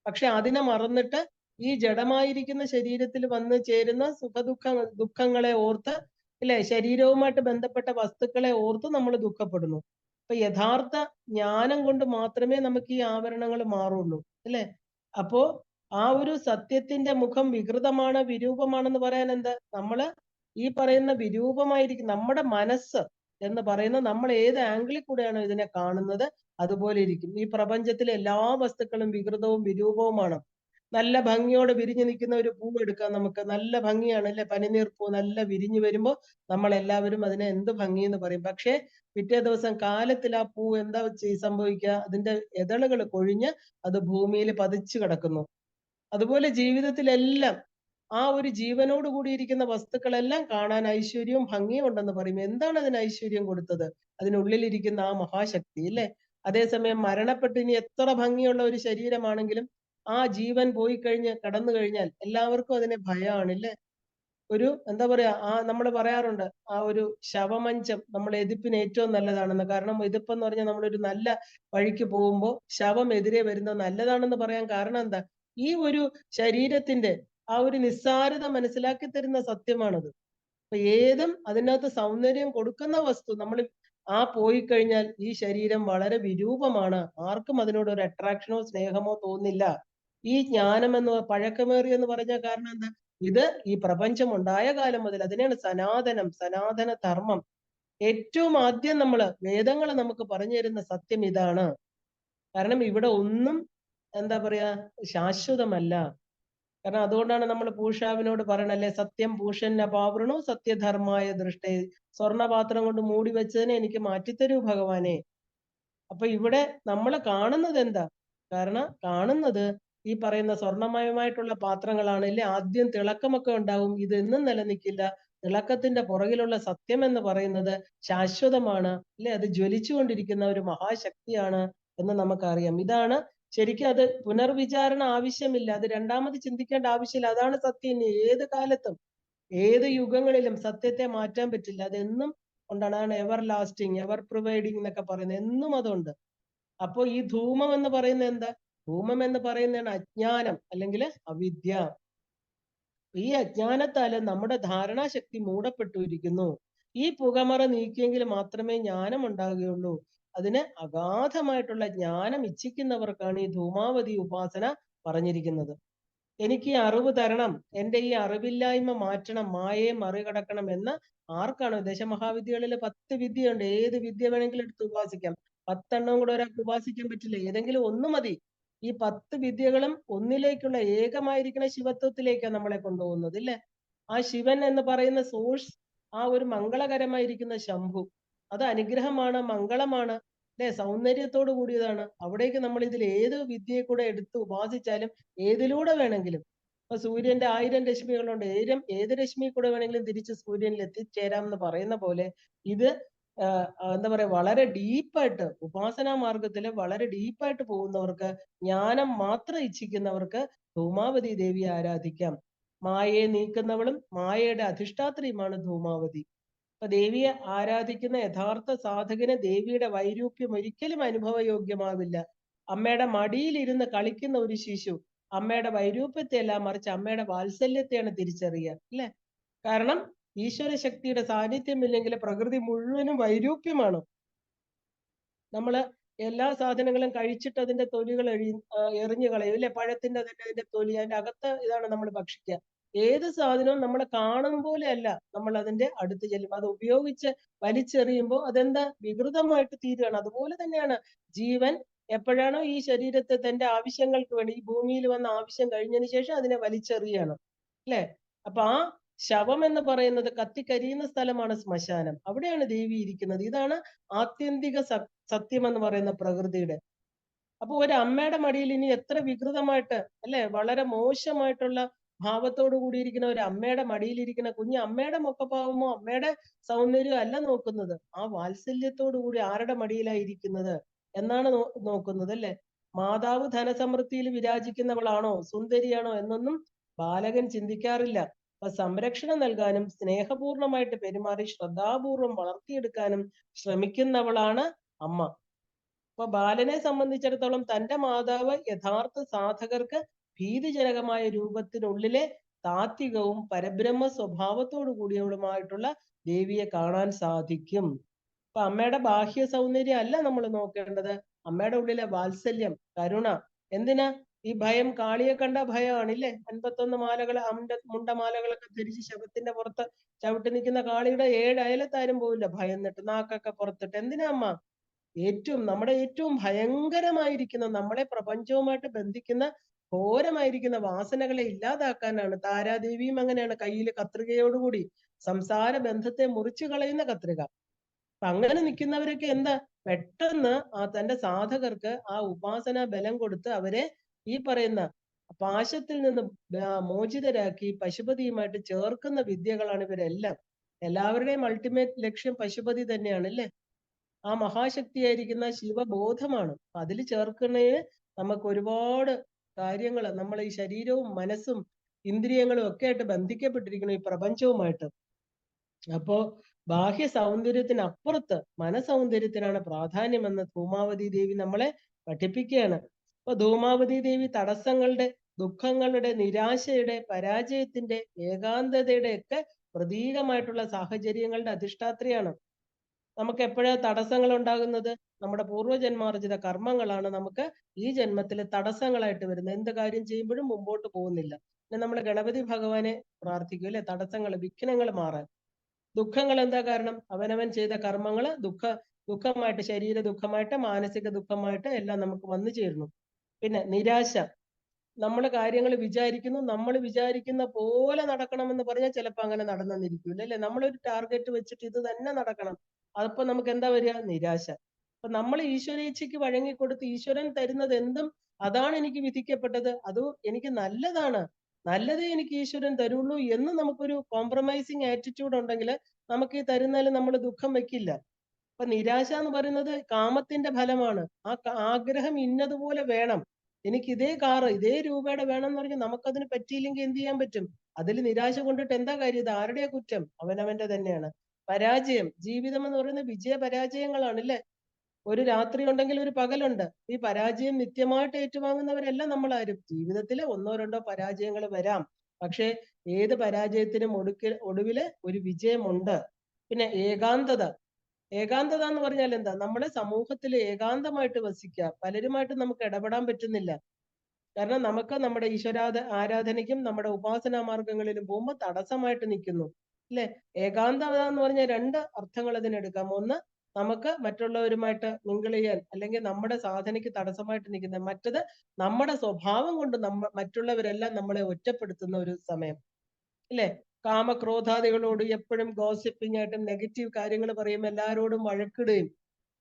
പക്ഷെ അതിനെ മറന്നിട്ട് ഈ ജഡമായിരിക്കുന്ന ശരീരത്തിൽ വന്ന് ചേരുന്ന ദുഃഖങ്ങളെ ഓർത്ത്, ഇല്ലേ, ശരീരവുമായിട്ട് ബന്ധപ്പെട്ട വസ്തുക്കളെ ഓർത്ത് നമ്മൾ ദുഃഖപ്പെടുന്നു. അപ്പൊ യഥാർത്ഥ ജ്ഞാനം കൊണ്ട് മാത്രമേ നമുക്ക് ഈ ആവരണങ്ങൾ മാറുള്ളൂ, അല്ലെ? അപ്പോ ആ ഒരു സത്യത്തിന്റെ മുഖം വികൃതമാണ്, വിരൂപമാണെന്ന് പറയാൻ എന്താ? നമ്മള് ഈ പറയുന്ന വിരൂപമായിരിക്കും നമ്മുടെ മനസ്സ് എന്ന് പറയുന്ന, നമ്മൾ ഏത് ആംഗിളിൽ കൂടെയാണോ ഇതിനെ കാണുന്നത് അതുപോലെ ഇരിക്കും. ഈ പ്രപഞ്ചത്തിലെ എല്ലാ വസ്തുക്കളും വികൃതവും വിരൂപവുമാണ്. നല്ല ഭംഗിയോടെ വിരിഞ്ഞു നിൽക്കുന്ന ഒരു പൂവ് എടുക്കാം നമുക്ക്. നല്ല ഭംഗിയാണ് അല്ലെ? പനിനീർ പൂ നല്ല വിരിഞ്ഞു വരുമ്പോ നമ്മൾ എല്ലാവരും അതിനെ എന്ത് ഭംഗി എന്ന് പറയും. പക്ഷെ പിറ്റേ ദിവസം കാലത്തിൽ ആ പൂ എന്താ സംഭവിക്കുക? അതിന്റെ ഇതളുകൾ കൊഴിഞ്ഞ് അത് ഭൂമിയിൽ പതിച്ചു കിടക്കുന്നു. അതുപോലെ ജീവിതത്തിലെല്ലാം ആ ഒരു ജീവനോട് കൂടിയിരിക്കുന്ന വസ്തുക്കളെല്ലാം കാണാൻ ഐശ്വര്യവും ഭംഗിയും ഉണ്ടെന്ന് പറയും. എന്താണ് അതിന് ഐശ്വര്യം കൊടുത്തത്? അതിനുള്ളിലിരിക്കുന്ന ആ മഹാശക്തി, അല്ലെ? അതേസമയം മരണപ്പെട്ട് ഇനി എത്ര ഭംഗിയുള്ള ഒരു ശരീരമാണെങ്കിലും ആ ജീവൻ പോയി കടന്നു കഴിഞ്ഞാൽ എല്ലാവർക്കും അതിനെ ഭയമാണ്, അല്ലെ? ഒരു എന്താ പറയാ, ആ നമ്മൾ പറയാറുണ്ട്, ആ ഒരു ശവമഞ്ചം നമ്മൾ എതിപ്പിന് ഏറ്റവും നല്ലതാണെന്ന്. കാരണം എതിപ്പെന്ന് പറഞ്ഞാൽ നമ്മളൊരു നല്ല വഴിക്ക് പോകുമ്പോൾ ശവം എതിരെ വരുന്നത് നല്ലതാണെന്ന് പറയാൻ കാരണം എന്താ? ഈ ഒരു ശരീരത്തിന്റെ ആ ഒരു നിസ്സാരത മനസ്സിലാക്കി തരുന്ന സത്യമാണത്. അപ്പൊ ഏതും അതിനകത്ത് സൗന്ദര്യം കൊടുക്കുന്ന വസ്തു നമ്മൾ ആ പോയി കഴിഞ്ഞാൽ ഈ ശരീരം വളരെ വിരൂപമാണ്. ആർക്കും അതിനോട് ഒരു അട്രാക്ഷനോ സ്നേഹമോ തോന്നില്ല. ഈ ജ്ഞാനം എന്ന് പഴക്കമേറിയെന്ന് പറഞ്ഞ കാരണം എന്താ? ഇത് ഈ പ്രപഞ്ചം ഉണ്ടായ കാലം മുതൽ, അതിനെയാണ് സനാതനം, സനാതന ധർമ്മം. ഏറ്റവും ആദ്യം വേദങ്ങൾ നമുക്ക് പറഞ്ഞു തരുന്ന സത്യം ഇതാണ്. കാരണം ഇവിടെ ഒന്നും എന്താ പറയാ ശാശ്വതമല്ല. കാരണം അതുകൊണ്ടാണ് നമ്മൾ പൂഷാവിനോട് പറയണല്ലേ, സത്യം പൂഷന്ന പാവൃണു സത്യധർമായ ദൃഷ്ടേ, സ്വർണപാത്രം കൊണ്ട് മൂടി വെച്ചതിനെ എനിക്ക് മാറ്റിത്തരൂ ഭഗവാനെ. അപ്പൊ ഇവിടെ നമ്മൾ കാണുന്നത് എന്താ? കാരണം കാണുന്നത് ഈ പറയുന്ന സ്വർണമയമായിട്ടുള്ള പാത്രങ്ങളാണ്, അല്ലെ? ആദ്യം തിളക്കമൊക്കെ ഉണ്ടാവും, ഇതെന്നും നിലനിൽക്കില്ല. തിളക്കത്തിന്റെ പുറകിലുള്ള സത്യം എന്ന് പറയുന്നത് ശാശ്വതമാണ്, അല്ലെ? അത് ജ്വലിച്ചുകൊണ്ടിരിക്കുന്ന ഒരു മഹാശക്തിയാണ് എന്ന് നമുക്കറിയാം. ഇതാണ് ശരിക്കും. അത് പുനർവിചാരണ ആവശ്യമില്ല, അത് രണ്ടാമത് ചിന്തിക്കേണ്ട ആവശ്യമില്ല. അതാണ് സത്യം. ഏത് കാലത്തും ഏത് യുഗങ്ങളിലും സത്യത്തെ മാറ്റാൻ പറ്റില്ല. അതെന്നും കൊണ്ടാണ്. അതാണ് എവർ ലാസ്റ്റിംഗ്, എവർ പ്രൊവൈഡിങ് എന്നൊക്കെ പറയുന്നത്. എന്നും അതുണ്ട്. അപ്പോ ഈ ധൂമം എന്ന് പറയുന്നത് എന്താ? ധൂമം എന്ന് പറയുന്നതാണ് അജ്ഞാനം അല്ലെങ്കിൽ അവിദ്യ. ഈ അജ്ഞാനത്താല് നമ്മുടെ ധാരണാശക്തി മൂടപ്പെട്ടിരിക്കുന്നു. ഈ പുകമറ നീക്കിയെങ്കിൽ മാത്രമേ ജ്ഞാനം ഉണ്ടാകുകയുള്ളൂ. അതിന് അഗാധമായിട്ടുള്ള ജ്ഞാനം ഇച്ഛിക്കുന്നവർക്കാണ് ഈ ധൂമാവതി ഉപാസന പറഞ്ഞിരിക്കുന്നത്. എനിക്ക് ഈ അറിവ് തരണം, എന്റെ ഈ അറിവില്ലായ്മ മാറ്റണം, മായയെ മറികടക്കണം എന്ന് ആർക്കാണ്? ദശമഹാവിദ്യകളിൽ 10 വിദ്യയുണ്ട്. ഏത് വിദ്യ വേണമെങ്കിലും എടുത്ത് ഉപാസിക്കാം. 10 കൂടെ ഒരാൾക്ക് ഉപാസിക്കാൻ പറ്റില്ല. ഏതെങ്കിലും ഒന്ന് മതി. ഈ 10 വിദ്യകളും ഒന്നിലേക്കുള്ള ഏകമായിരിക്കുന്ന ശിവത്വത്തിലേക്കാണ് നമ്മളെ കൊണ്ടുപോകുന്നത്, ഇല്ലേ? ആ ശിവൻ എന്ന് പറയുന്ന സോഴ്സ്, ആ ഒരു മംഗളകരമായിരിക്കുന്ന ശംഭു, അത് അനുഗ്രഹമാണ്, മംഗളമാണ്, അല്ലെ? സൗന്ദര്യത്തോട് കൂടിയതാണ്. അവിടേക്ക് നമ്മൾ ഇതിൽ ഏത് വിദ്യയെ കൂടെ എടുത്ത് ഉപാസിച്ചാലും ഏതിലൂടെ വേണമെങ്കിലും, ഇപ്പൊ സൂര്യന്റെ 1000 രശ്മികളുണ്ട്, ഏത് രശ്മി കൂടെ വേണമെങ്കിലും തിരിച്ച് സൂര്യനിൽ എത്തിച്ചേരാം എന്ന് പറയുന്ന പോലെ ഇത് എന്താ പറയാ, വളരെ ഡീപ്പായിട്ട് ഉപാസനാ മാർഗത്തില് വളരെ ഡീപ്പായിട്ട് പോകുന്നവർക്ക്, ജ്ഞാനം മാത്രം ഇച്ഛിക്കുന്നവർക്ക് ധൂമാവതി ദേവിയെ ആരാധിക്കാം. മായയെ നീക്കുന്നവളും മായയുടെ അധിഷ്ഠാത്രിയുമാണ് ധൂമാവതി. അപ്പൊ ദേവിയെ ആരാധിക്കുന്ന യഥാർത്ഥ സാധകന് ദേവിയുടെ വൈരൂപ്യം ഒരിക്കലും അനുഭവയോഗ്യമാവില്ല. അമ്മയുടെ മടിയിലിരുന്ന് കളിക്കുന്ന ഒരു ശിശു അമ്മയുടെ വൈരൂപ്യത്തെ അല്ല, മറിച്ച് അമ്മയുടെ വാത്സല്യത്തെയാണ് തിരിച്ചറിയുക, അല്ലെ? കാരണം ഈശ്വര ശക്തിയുടെ സാന്നിധ്യമില്ലെങ്കിൽ പ്രകൃതി മുഴുവനും വൈരൂപ്യമാണ്. നമ്മള് എല്ലാ സാധനങ്ങളും കഴിച്ചിട്ട് അതിന്റെ തൊലികൾ എറിഞ്ഞു കളയും, അല്ലെ? പഴത്തിന്റെ അതിന്റെ തൊലി, അതിന്റെ അകത്ത് ഇതാണ് നമ്മൾ ഭക്ഷിക്കുക. ഏത് സാധനവും നമ്മൾ കാണും പോലെ അല്ല നമ്മൾ അതിന്റെ അടുത്ത് ചെല്ലും. അത് ഉപയോഗിച്ച് വലിച്ചെറിയുമ്പോൾ അതെന്താ വികൃതമായിട്ട് തീരുകയാണ്. അതുപോലെ തന്നെയാണ് ജീവൻ. എപ്പോഴാണോ ഈ ശരീരത്തെ തന്റെ ആവശ്യങ്ങൾക്ക് വേണ്ടി ഈ ഭൂമിയിൽ വന്ന ആവശ്യം കഴിഞ്ഞതിന് ശേഷം അതിനെ വലിച്ചെറിയണം, അല്ലെ? അപ്പൊ ആ ശവം എന്ന് പറയുന്നത് കത്തിക്കരിയുന്ന സ്ഥലമാണ് ശ്മശാനം. അവിടെയാണ് ദേവി ഇരിക്കുന്നത്. ഇതാണ് ആത്യന്തിക സത്യം എന്ന് പറയുന്ന പ്രകൃതിയുടെ. അപ്പൊ ഒരു അമ്മയുടെ മടിയിൽ ഇനി എത്ര വികൃതമായിട്ട്, അല്ലെ, വളരെ മോശമായിട്ടുള്ള ഭാവത്തോട് കൂടിയിരിക്കുന്ന ഒരു അമ്മയുടെ മടിയിലിരിക്കുന്ന കുഞ്ഞ് അമ്മയുടെ മുഖഭാവമോ അമ്മയുടെ സൗന്ദര്യമോ അല്ല നോക്കുന്നത്, ആ വാത്സല്യത്തോടു കൂടി ആരുടെ മടിയിലായിരിക്കുന്നത് എന്നാണ് നോക്കുന്നത്, അല്ലെ? മാതാവ് ധനസമൃദ്ധിയിൽ വിരാജിക്കുന്നവളാണോ, സുന്ദരിയാണോ എന്നൊന്നും ബാലകൻ ചിന്തിക്കാറില്ല. അപ്പൊ സംരക്ഷണം നൽകാനും സ്നേഹപൂർണമായിട്ട് പെരുമാറി ശ്രദ്ധാപൂർവം വളർത്തിയെടുക്കാനും ശ്രമിക്കുന്നവളാണ് അമ്മ. അപ്പൊ ബാലനെ സംബന്ധിച്ചിടത്തോളം തന്റെ മാതാവ് യഥാർത്ഥ സാധകർക്ക് ഭീതിജനകമായ രൂപത്തിനുള്ളിലെ താത്വികവും പരബ്രഹ്മ സ്വഭാവത്തോടു കൂടിയവളുമായിട്ടുള്ള ദേവിയെ കാണാൻ സാധിക്കും. അപ്പൊ അമ്മയുടെ ബാഹ്യ സൗന്ദര്യം അല്ല നമ്മൾ നോക്കേണ്ടത്, അമ്മയുടെ ഉള്ളിലെ വാത്സല്യം, കരുണ. എന്തിനാ ഈ ഭയം? കാളിയെ കണ്ട ഭയമാണില്ലേ? 51 മാലകൾ, മുണ്ടമാലകളൊക്കെ ധരിച്ച് ശവത്തിന്റെ പുറത്ത് ചവിട്ടി നിൽക്കുന്ന കാളിയുടെ 7 അയലത്താരും പോവില്ല ഭയന്നിട്ട്, നാക്കൊക്കെ പുറത്തിട്ട്. എന്തിനാ അമ്മ? നമ്മുടെ ഏറ്റവും ഭയങ്കരമായിരിക്കുന്ന, നമ്മളെ പ്രപഞ്ചവുമായിട്ട് ബന്ധിക്കുന്ന ഘോരമായിരിക്കുന്ന വാസനകളെ ഇല്ലാതാക്കാനാണ്. താരാദേവിയും അങ്ങനെയാണ്, കയ്യിൽ കത്രികയോടുകൂടി സംസാര ബന്ധത്തെ മുറിച്ചു കളയുന്ന കത്രിക. അങ്ങനെ നിൽക്കുന്നവരൊക്കെ എന്താ പെട്ടെന്ന് തന്റെ സാധകർക്ക് ആ ഉപാസന ബലം കൊടുത്ത് അവരെ ഈ പറയുന്ന പാശത്തിൽ നിന്ന് മോചിതരാക്കി പശുപതിയുമായിട്ട് ചേർക്കുന്ന വിദ്യകളാണ് ഇവരെല്ലാം. എല്ലാവരുടെയും അൾട്ടിമേറ്റ് ലക്ഷ്യം പശുപതി തന്നെയാണ്, അല്ലേ? ആ മഹാശക്തിയായിരിക്കുന്ന ശിവബോധമാണ്. അതിൽ ചേർക്കുന്നതിന് നമുക്ക് ഒരുപാട് കാര്യങ്ങൾ, നമ്മൾ ഈ ശരീരവും മനസ്സും ഇന്ദ്രിയങ്ങളും ഒക്കെ ആയിട്ട് ബന്ധിക്കപ്പെട്ടിരിക്കുന്നു ഈ പ്രപഞ്ചവുമായിട്ട്. അപ്പോ ബാഹ്യ സൗന്ദര്യത്തിനപ്പുറത്ത് മനസൗന്ദര്യത്തിനാണ് പ്രാധാന്യമെന്ന് ധൂമാവതി ദേവി നമ്മളെ പഠിപ്പിക്കുകയാണ്. അപ്പൊ ധൂമാവതി ദേവി തടസ്സങ്ങളുടെ, ദുഃഖങ്ങളുടെ, നിരാശയുടെ, പരാജയത്തിന്റെ, ഏകാന്തതയുടെ ഒക്കെ പ്രതീകമായിട്ടുള്ള സാഹചര്യങ്ങളുടെ അധിഷ്ഠാത്രിയാണ്. നമുക്ക് എപ്പോഴാ തടസ്സങ്ങൾ ഉണ്ടാകുന്നത്? നമ്മുടെ പൂർവ്വജന്മാർജിത കർമ്മങ്ങളാണ് നമുക്ക് ഈ ജന്മത്തിൽ തടസ്സങ്ങളായിട്ട് വരുന്നത്. എന്ത് കാര്യം ചെയ്യുമ്പോഴും മുമ്പോട്ട് പോകുന്നില്ല. പിന്നെ നമ്മൾ ഗണപതി ഭഗവാനെ പ്രാർത്ഥിക്കും, അല്ലെ? തടസ്സങ്ങൾ, വിഘ്നങ്ങൾ മാറാൻ. ദുഃഖങ്ങൾ എന്താ കാരണം? അവനവൻ ചെയ്ത കർമ്മങ്ങൾ ദുഃഖമായിട്ട്, ശരീര ദുഃഖമായിട്ട്, മാനസിക ദുഃഖമായിട്ട് എല്ലാം നമുക്ക് വന്നു ചേരുന്നു. പിന്നെ നിരാശ. നമ്മൾ കാര്യങ്ങൾ വിചാരിക്കുന്നു, നമ്മൾ വിചാരിക്കുന്ന പോലെ നടക്കണമെന്ന് പറഞ്ഞാൽ ചിലപ്പോൾ അങ്ങനെ നടന്നെന്നിരിക്കില്ല, അല്ലെ? നമ്മളൊരു ടാർഗറ്റ് വെച്ചിട്ട് ഇത് തന്നെ നടക്കണം, അതപ്പോ നമുക്ക് എന്താ വരിക? നിരാശ. അപ്പൊ നമ്മൾ ഈശ്വരേച്ഛയ്ക്ക് വഴങ്ങിക്കൊടുത്ത് ഈശ്വരൻ തരുന്നത് എന്തും അതാണ് എനിക്ക് വിധിക്കപ്പെട്ടത്, അത് എനിക്ക് നല്ലതാണ്, നല്ലതേ എനിക്ക് ഈശ്വരൻ തരുള്ളൂ എന്ന് നമുക്കൊരു കോംപ്രമൈസിങ് ആറ്റിറ്റ്യൂഡ് ഉണ്ടെങ്കിൽ നമുക്ക് ഈ തരുന്നതിൽ നമ്മൾ ദുഃഖം വെക്കില്ല. അപ്പൊ നിരാശ എന്ന് പറയുന്നത് കാമത്തിന്റെ ഫലമാണ്. ആ ആഗ്രഹം ഇന്നതുപോലെ വേണം, എനിക്ക് ഇതേ കാറ് ഇതേ രൂപയുടെ വേണം എന്ന് പറഞ്ഞാൽ നമുക്കതിന് പറ്റിയില്ലെങ്കിൽ എന്ത് ചെയ്യാൻ പറ്റും? അതിൽ നിരാശ കൊണ്ടിട്ട് എന്താ കാര്യം? ഇത് ആരുടെയാ കുറ്റം? അവനവന്റെ തന്നെയാണ്. പരാജയം. ജീവിതം എന്ന് പറയുന്നത് വിജയ പരാജയങ്ങളാണ്, അല്ലേ? ഒരു രാത്രി ഉണ്ടെങ്കിൽ ഒരു പകലുണ്ട്. ഈ പരാജയം നിത്യമായിട്ട് ഏറ്റുവാങ്ങുന്നവരല്ല നമ്മളാരും. ജീവിതത്തിൽ ഒന്നോ രണ്ടോ പരാജയങ്ങൾ വരാം, പക്ഷേ ഏത് പരാജയത്തിനും ഒടുവില് ഒരു വിജയമുണ്ട്. പിന്നെ ഏകാന്തത. ഏകാന്തത എന്ന് പറഞ്ഞാൽ എന്താ? നമ്മുടെ സമൂഹത്തിൽ ഏകാന്തമായിട്ട് വസിക്കുക. പലരുമായിട്ട് നമുക്ക് ഇടപെടാൻ പറ്റുന്നില്ല. കാരണം നമുക്ക് നമ്മുടെ ആരാധനയ്ക്കും നമ്മുടെ ഉപാസനാ മാർഗങ്ങളിലും പോകുമ്പോൾ തടസ്സമായിട്ട് നിൽക്കുന്നു, അല്ലെ? ഏകാന്തത എന്ന് പറഞ്ഞാൽ 2 അർത്ഥങ്ങൾ അതിനെടുക്കാം. ഒന്ന്, നമുക്ക് മറ്റുള്ളവരുമായിട്ട് മിങ്കിൾ ചെയ്യാൻ, അല്ലെങ്കിൽ നമ്മുടെ സാധനയ്ക്ക് തടസ്സമായിട്ട് നിൽക്കുന്നത്. മറ്റത്, നമ്മുടെ സ്വഭാവം കൊണ്ട് മറ്റുള്ളവരെല്ലാം നമ്മളെ ഒറ്റപ്പെടുത്തുന്ന ഒരു സമയം, അല്ലെ? കാമക്രോധാദികളോട് എപ്പോഴും ഗോസിപ്പിംഗ് ആയിട്ടും നെഗറ്റീവ് കാര്യങ്ങൾ പറയും, എല്ലാവരോടും വഴക്കിടുകയും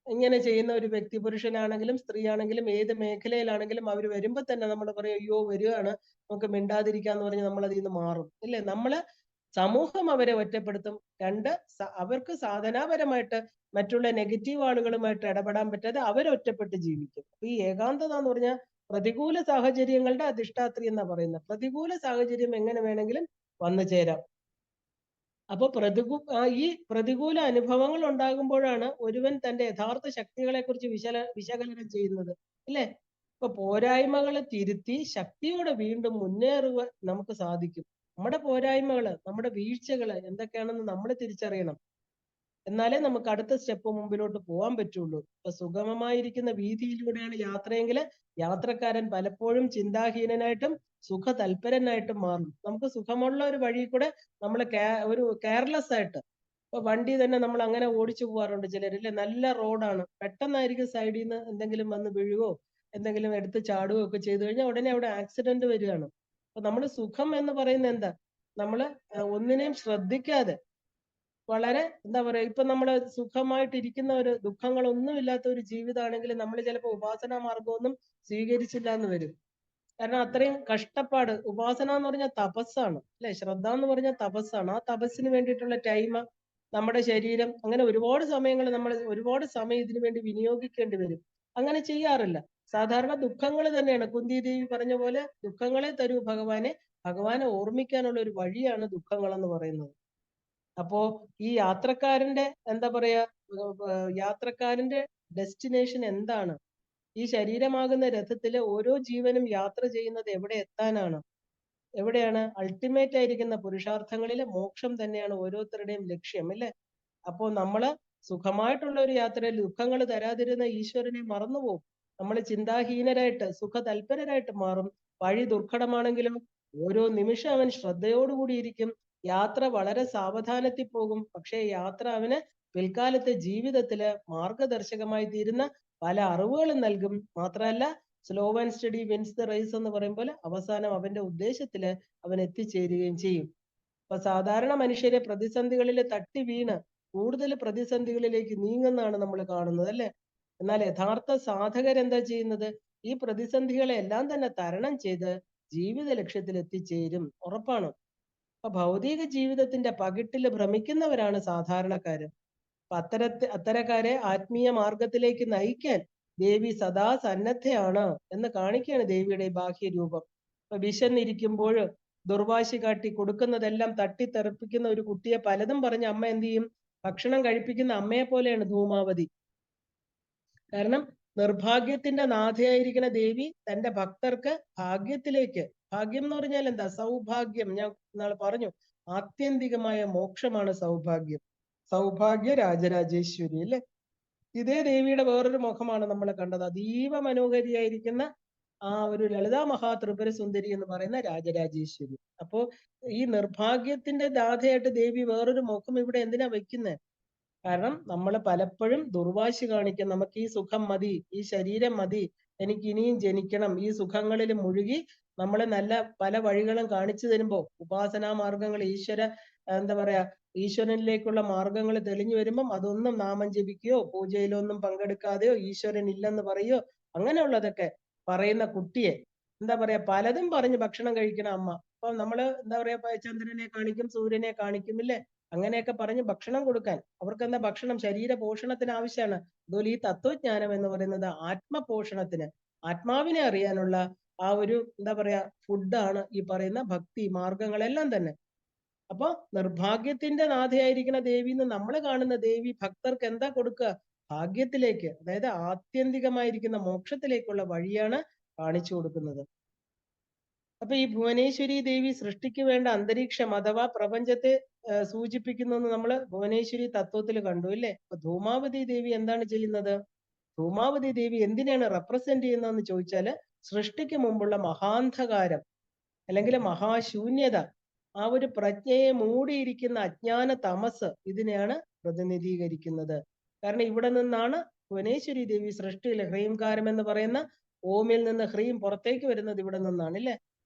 ഇങ്ങനെ ചെയ്യുന്ന ഒരു വ്യക്തി, പുരുഷനാണെങ്കിലും സ്ത്രീ ആണെങ്കിലും ഏത് മേഖലയിലാണെങ്കിലും അവർ വരുമ്പോ തന്നെ നമ്മൾ പറയും, അയ്യോ വരികയാണ്, നമുക്ക് മിണ്ടാതിരിക്കാന്ന് പറഞ്ഞ് നമ്മൾ അതിൽ നിന്ന് മാറും, ഇല്ലേ? നമ്മള് സമൂഹം അവരെ ഒറ്റപ്പെടുത്തും. 2, അവർക്ക് സാധനാപരമായിട്ട് മറ്റുള്ള നെഗറ്റീവ് ആളുകളുമായിട്ട് ഇടപെടാൻ പറ്റാതെ അവരൊറ്റപ്പെട്ട് ജീവിക്കും. ഈ ഏകാന്തത എന്ന് പറഞ്ഞാൽ പ്രതികൂല സാഹചര്യങ്ങളുടെ അധിഷ്ഠാത്രി എന്നാ പറയുന്നത്. പ്രതികൂല സാഹചര്യം എങ്ങനെ വേണമെങ്കിലും വന്നു ചേരാം. അപ്പൊ ഈ പ്രതികൂല അനുഭവങ്ങൾ ഉണ്ടാകുമ്പോഴാണ് ഒരുവൻ തന്റെ യഥാർത്ഥ ശക്തികളെ കുറിച്ച് വിശകലനം ചെയ്യുന്നത്, അല്ലേ? അപ്പൊ പോരായ്മകളെ തിരുത്തി ശക്തിയോടെ വീണ്ടും മുന്നേറുക നമുക്ക് സാധിക്കും. നമ്മുടെ പോരായ്മകള്, നമ്മുടെ വീഴ്ചകള് എന്തൊക്കെയാണെന്ന് നമ്മൾ തിരിച്ചറിയണം. എന്നാലേ നമുക്ക് അടുത്ത സ്റ്റെപ്പ് മുമ്പിലോട്ട് പോകാൻ പറ്റുള്ളൂ. ഇപ്പൊ സുഗമമായിരിക്കുന്ന വീതിയിലൂടെയാണ് യാത്രയെങ്കിൽ യാത്രക്കാരൻ പലപ്പോഴും ചിന്താഹീനനായിട്ടും സുഖ തൽപരനായിട്ടും മാറും. നമുക്ക് സുഖമുള്ള ഒരു വഴി കൂടെ നമ്മൾ ഒരു കെയർലെസ് ആയിട്ട്, ഇപ്പൊ വണ്ടി തന്നെ നമ്മൾ അങ്ങനെ ഓടിച്ചു പോകാറുണ്ട് ചിലരില്ലേ. നല്ല റോഡാണ്, പെട്ടെന്നായിരിക്കും സൈഡിൽ നിന്ന് എന്തെങ്കിലും വന്ന് വീഴുവോ എന്തെങ്കിലും എടുത്ത് ചാടുകയോ ഒക്കെ ചെയ്തു കഴിഞ്ഞാൽ ഉടനെ അവിടെ ആക്സിഡന്റ് വരികയാണ്. അപ്പൊ നമ്മൾ സുഖം എന്ന് പറയുന്നത് എന്താ, നമ്മള് ഒന്നിനെയും ശ്രദ്ധിക്കാതെ വളരെ എന്താ പറയാ, ഇപ്പൊ നമ്മള് സുഖമായിട്ടിരിക്കുന്ന ഒരു ദുഃഖങ്ങളൊന്നും ഇല്ലാത്ത ഒരു ജീവിതമാണെങ്കിൽ നമ്മൾ ചിലപ്പോൾ ഉപാസനാ മാർഗമൊന്നും സ്വീകരിച്ചില്ല എന്ന് വരും. കാരണം അത്രയും കഷ്ടപ്പാട്. ഉപാസന എന്ന് പറഞ്ഞാൽ തപസ്സാണ് അല്ലെ, ശ്രദ്ധ എന്ന് പറഞ്ഞാൽ തപസ്സാണ്. ആ തപസ്സിന് വേണ്ടിയിട്ടുള്ള ടൈം, നമ്മുടെ ശരീരം, അങ്ങനെ ഒരുപാട് സമയങ്ങൾ നമ്മൾ ഒരുപാട് സമയം ഇതിനു വേണ്ടി വിനിയോഗിക്കേണ്ടി വരും. അങ്ങനെ ചെയ്യാറില്ല. സാധാരണ ദുഃഖങ്ങൾ തന്നെയാണ്. കുന്തി ദേവി പറഞ്ഞ പോലെ ദുഃഖങ്ങളെ തരൂ ഭഗവാനെ, ഭഗവാനെ ഓർമ്മിക്കാനുള്ള ഒരു വഴിയാണ് ദുഃഖങ്ങൾ എന്ന് പറയുന്നത്. അപ്പോ ഈ യാത്രക്കാരന്റെ എന്താ പറയാ, യാത്രക്കാരന്റെ ഡെസ്റ്റിനേഷൻ എന്താണ്? ഈ ശരീരമാകുന്ന രഥത്തിലെ ഓരോ ജീവനും യാത്ര ചെയ്യുന്നത് എവിടെ എത്താനാണ്? എവിടെയാണ്? അൾട്ടിമേറ്റ് ആയിരിക്കുന്ന പുരുഷാർത്ഥങ്ങളിലെ മോക്ഷം തന്നെയാണ് ഓരോരുത്തരുടെയും ലക്ഷ്യം അല്ലെ. അപ്പോ നമ്മള് സുഖമായിട്ടുള്ള ഒരു യാത്രയിൽ ദുഃഖങ്ങൾ തരാതിരുന്ന ഈശ്വരനെ മറന്നുപോകും. നമ്മൾ ചിന്താഹീനരായിട്ട് സുഖ തൽപരരായിട്ട് മാറും. വഴി ദുർഘടമാണെങ്കിലും ഓരോ നിമിഷം അവൻ ശ്രദ്ധയോടുകൂടി ഇരിക്കും. യാത്ര വളരെ സാവധാനത്തിൽ പോകും. പക്ഷേ യാത്ര അവന് പിൽക്കാലത്തെ ജീവിതത്തില് മാർഗദർശകമായി തീരുന്ന പല അറിവുകളും നൽകും. മാത്രമല്ല, slow and steady wins the race എന്ന് പറയും പോലെ അവസാനം അവന്റെ ഉദ്ദേശത്തില് അവൻ എത്തിച്ചേരുകയും ചെയ്യും. അപ്പൊ സാധാരണ മനുഷ്യരെ പ്രതിസന്ധികളിൽ തട്ടി വീണ് കൂടുതൽ പ്രതിസന്ധികളിലേക്ക് നീങ്ങുന്നതാണ് നമ്മൾ കാണുന്നത് അല്ലെ. എന്നാൽ യഥാർത്ഥ സാധകരെന്താ ചെയ്യുന്നത്? ഈ പ്രതിസന്ധികളെ എല്ലാം തന്നെ തരണം ചെയ്ത് ജീവിത ലക്ഷ്യത്തിൽ എത്തിച്ചേരും, ഉറപ്പാണ്. അപ്പൊ ഭൗതിക ജീവിതത്തിന്റെ പകിട്ടില് ഭ്രമിക്കുന്നവരാണ് സാധാരണക്കാര്. അപ്പൊ അത്തരക്കാരെ ആത്മീയ മാർഗത്തിലേക്ക് നയിക്കാൻ ദേവി സദാ സന്നദ്ധയാണ് എന്ന് കാണിക്കുകയാണ് ദേവിയുടെ ബാഹ്യ രൂപം. അപ്പൊ വിശന്നിരിക്കുമ്പോൾ ദുർവാശി കാട്ടി കൊടുക്കുന്നതെല്ലാം തട്ടിത്തെറിപ്പിക്കുന്ന ഒരു കുട്ടിയെ പലതും പറഞ്ഞ് അമ്മ എന്ത് ചെയ്യും? ഭക്ഷണം കഴിപ്പിക്കുന്ന അമ്മയെ പോലെയാണ് ധൂമാവതി. കാരണം നിർഭാഗ്യത്തിന്റെ നാഥയായിരിക്കുന്ന ദേവി തന്റെ ഭക്തർക്ക് ഭാഗ്യത്തിലേക്ക്, ഭാഗ്യം എന്ന് പറഞ്ഞാൽ എന്താ? സൗഭാഗ്യം. ഞാൻ നാളെ പറഞ്ഞു, ആത്യന്തികമായ മോക്ഷമാണ് സൗഭാഗ്യം. സൗഭാഗ്യ രാജരാജേശ്വരി അല്ലെ. ഇതേ ദേവിയുടെ വേറൊരു മുഖമാണ് നമ്മൾ കണ്ടത്. അതീവ മനോഹരിയായിരിക്കുന്ന ആ ഒരു ലളിതാ മഹാത്രിപുര സുന്ദരി എന്ന് പറയുന്ന രാജരാജേശ്വരി. അപ്പോ ഈ നിർഭാഗ്യത്തിന്റെ ദാതയായിട്ട് ദേവി വേറൊരു മുഖം ഇവിടെ എന്തിനാ വെക്കുന്നത്? കാരണം നമ്മൾ പലപ്പോഴും ദുർവാശി കാണിക്കും. നമുക്ക് ഈ സുഖം മതി, ഈ ശരീരം മതി, എനിക്ക് ഇനിയും ജനിക്കണം, ഈ സുഖങ്ങളിൽ മുഴുകി നമ്മളെ നല്ല പല വഴികളും കാണിച്ചു തരുമ്പോ, ഉപാസനാ മാർഗങ്ങൾ, എന്താ പറയാ, ഈശ്വരനിലേക്കുള്ള മാർഗങ്ങൾ തെളിഞ്ഞു വരുമ്പം അതൊന്നും നാമം ജപിക്കുകയോ പൂജയിലൊന്നും പങ്കെടുക്കാതെയോ ഈശ്വരൻ ഇല്ലെന്ന് പറയോ അങ്ങനെയുള്ളതൊക്കെ പറയുന്ന കുട്ടിയെ എന്താ പറയാ, പലതും പറഞ്ഞ് ഭക്ഷണം കഴിക്കണ അമ്മ. അപ്പൊ നമ്മള് എന്താ പറയാ, ചന്ദ്രനെ കാണിക്കും, സൂര്യനെ കാണിക്കും ഇല്ലേ, അങ്ങനെയൊക്കെ പറഞ്ഞ് ഭക്ഷണം കൊടുക്കാൻ. അവർക്ക് എന്താ ഭക്ഷണം? ശരീര പോഷണത്തിന് ആവശ്യമാണ്. അതുപോലെ ഈ തത്വജ്ഞാനം എന്ന് പറയുന്നത് ആത്മപോഷണത്തിന്, ആത്മാവിനെ അറിയാനുള്ള ആ ഒരു എന്താ പറയാ ഫുഡാണ് ഈ പറയുന്ന ഭക്തി മാർഗങ്ങളെല്ലാം തന്നെ. അപ്പൊ നിർഭാഗ്യത്തിന്റെ നാഥയായിരിക്കുന്ന ദേവി എന്ന് നമ്മൾ കാണുന്ന ദേവി ഭക്തർക്ക് എന്താ കൊടുക്കുക? ഭാഗ്യത്തിലേക്ക്, അതായത് ആത്യന്തികമായിരിക്കുന്ന മോക്ഷത്തിലേക്കുള്ള വഴിയാണ് കാണിച്ചു കൊടുക്കുന്നത്. അപ്പൊ ഈ ഭുവനേശ്വരി ദേവി സൃഷ്ടിക്ക് വേണ്ട അന്തരീക്ഷം അഥവാ പ്രപഞ്ചത്തെ സൂചിപ്പിക്കുന്നു എന്ന് നമ്മൾ ഭുവനേശ്വരി തത്വത്തിൽ കണ്ടു അല്ലേ. അപ്പൊ ധൂമാവതി ദേവി എന്താണ് ചെയ്യുന്നത്? ധൂമാവതി ദേവി എന്തിനാണ് റെപ്രസെന്റ് ചെയ്യുന്നതെന്ന് ചോദിച്ചാല്, സൃഷ്ടിക്ക് മുമ്പുള്ള മഹാന്ധകാരം അല്ലെങ്കിൽ മഹാശൂന്യത, ആ ഒരു പ്രജ്ഞയെ മൂടിയിരിക്കുന്ന അജ്ഞാന തമസ്, ഇതിനെയാണ് പ്രതിനിധീകരിക്കുന്നത്. കാരണം ഇവിടെ നിന്നാണ് ഭുവനേശ്വരി ദേവി സൃഷ്ടിയിലെ ഹ്രീംകാരം എന്ന് പറയുന്ന ഓമിൽ നിന്ന് ഹ്രീം പുറത്തേക്ക് വരുന്നത് ഇവിടെ നിന്നാണ് അല്ലെ.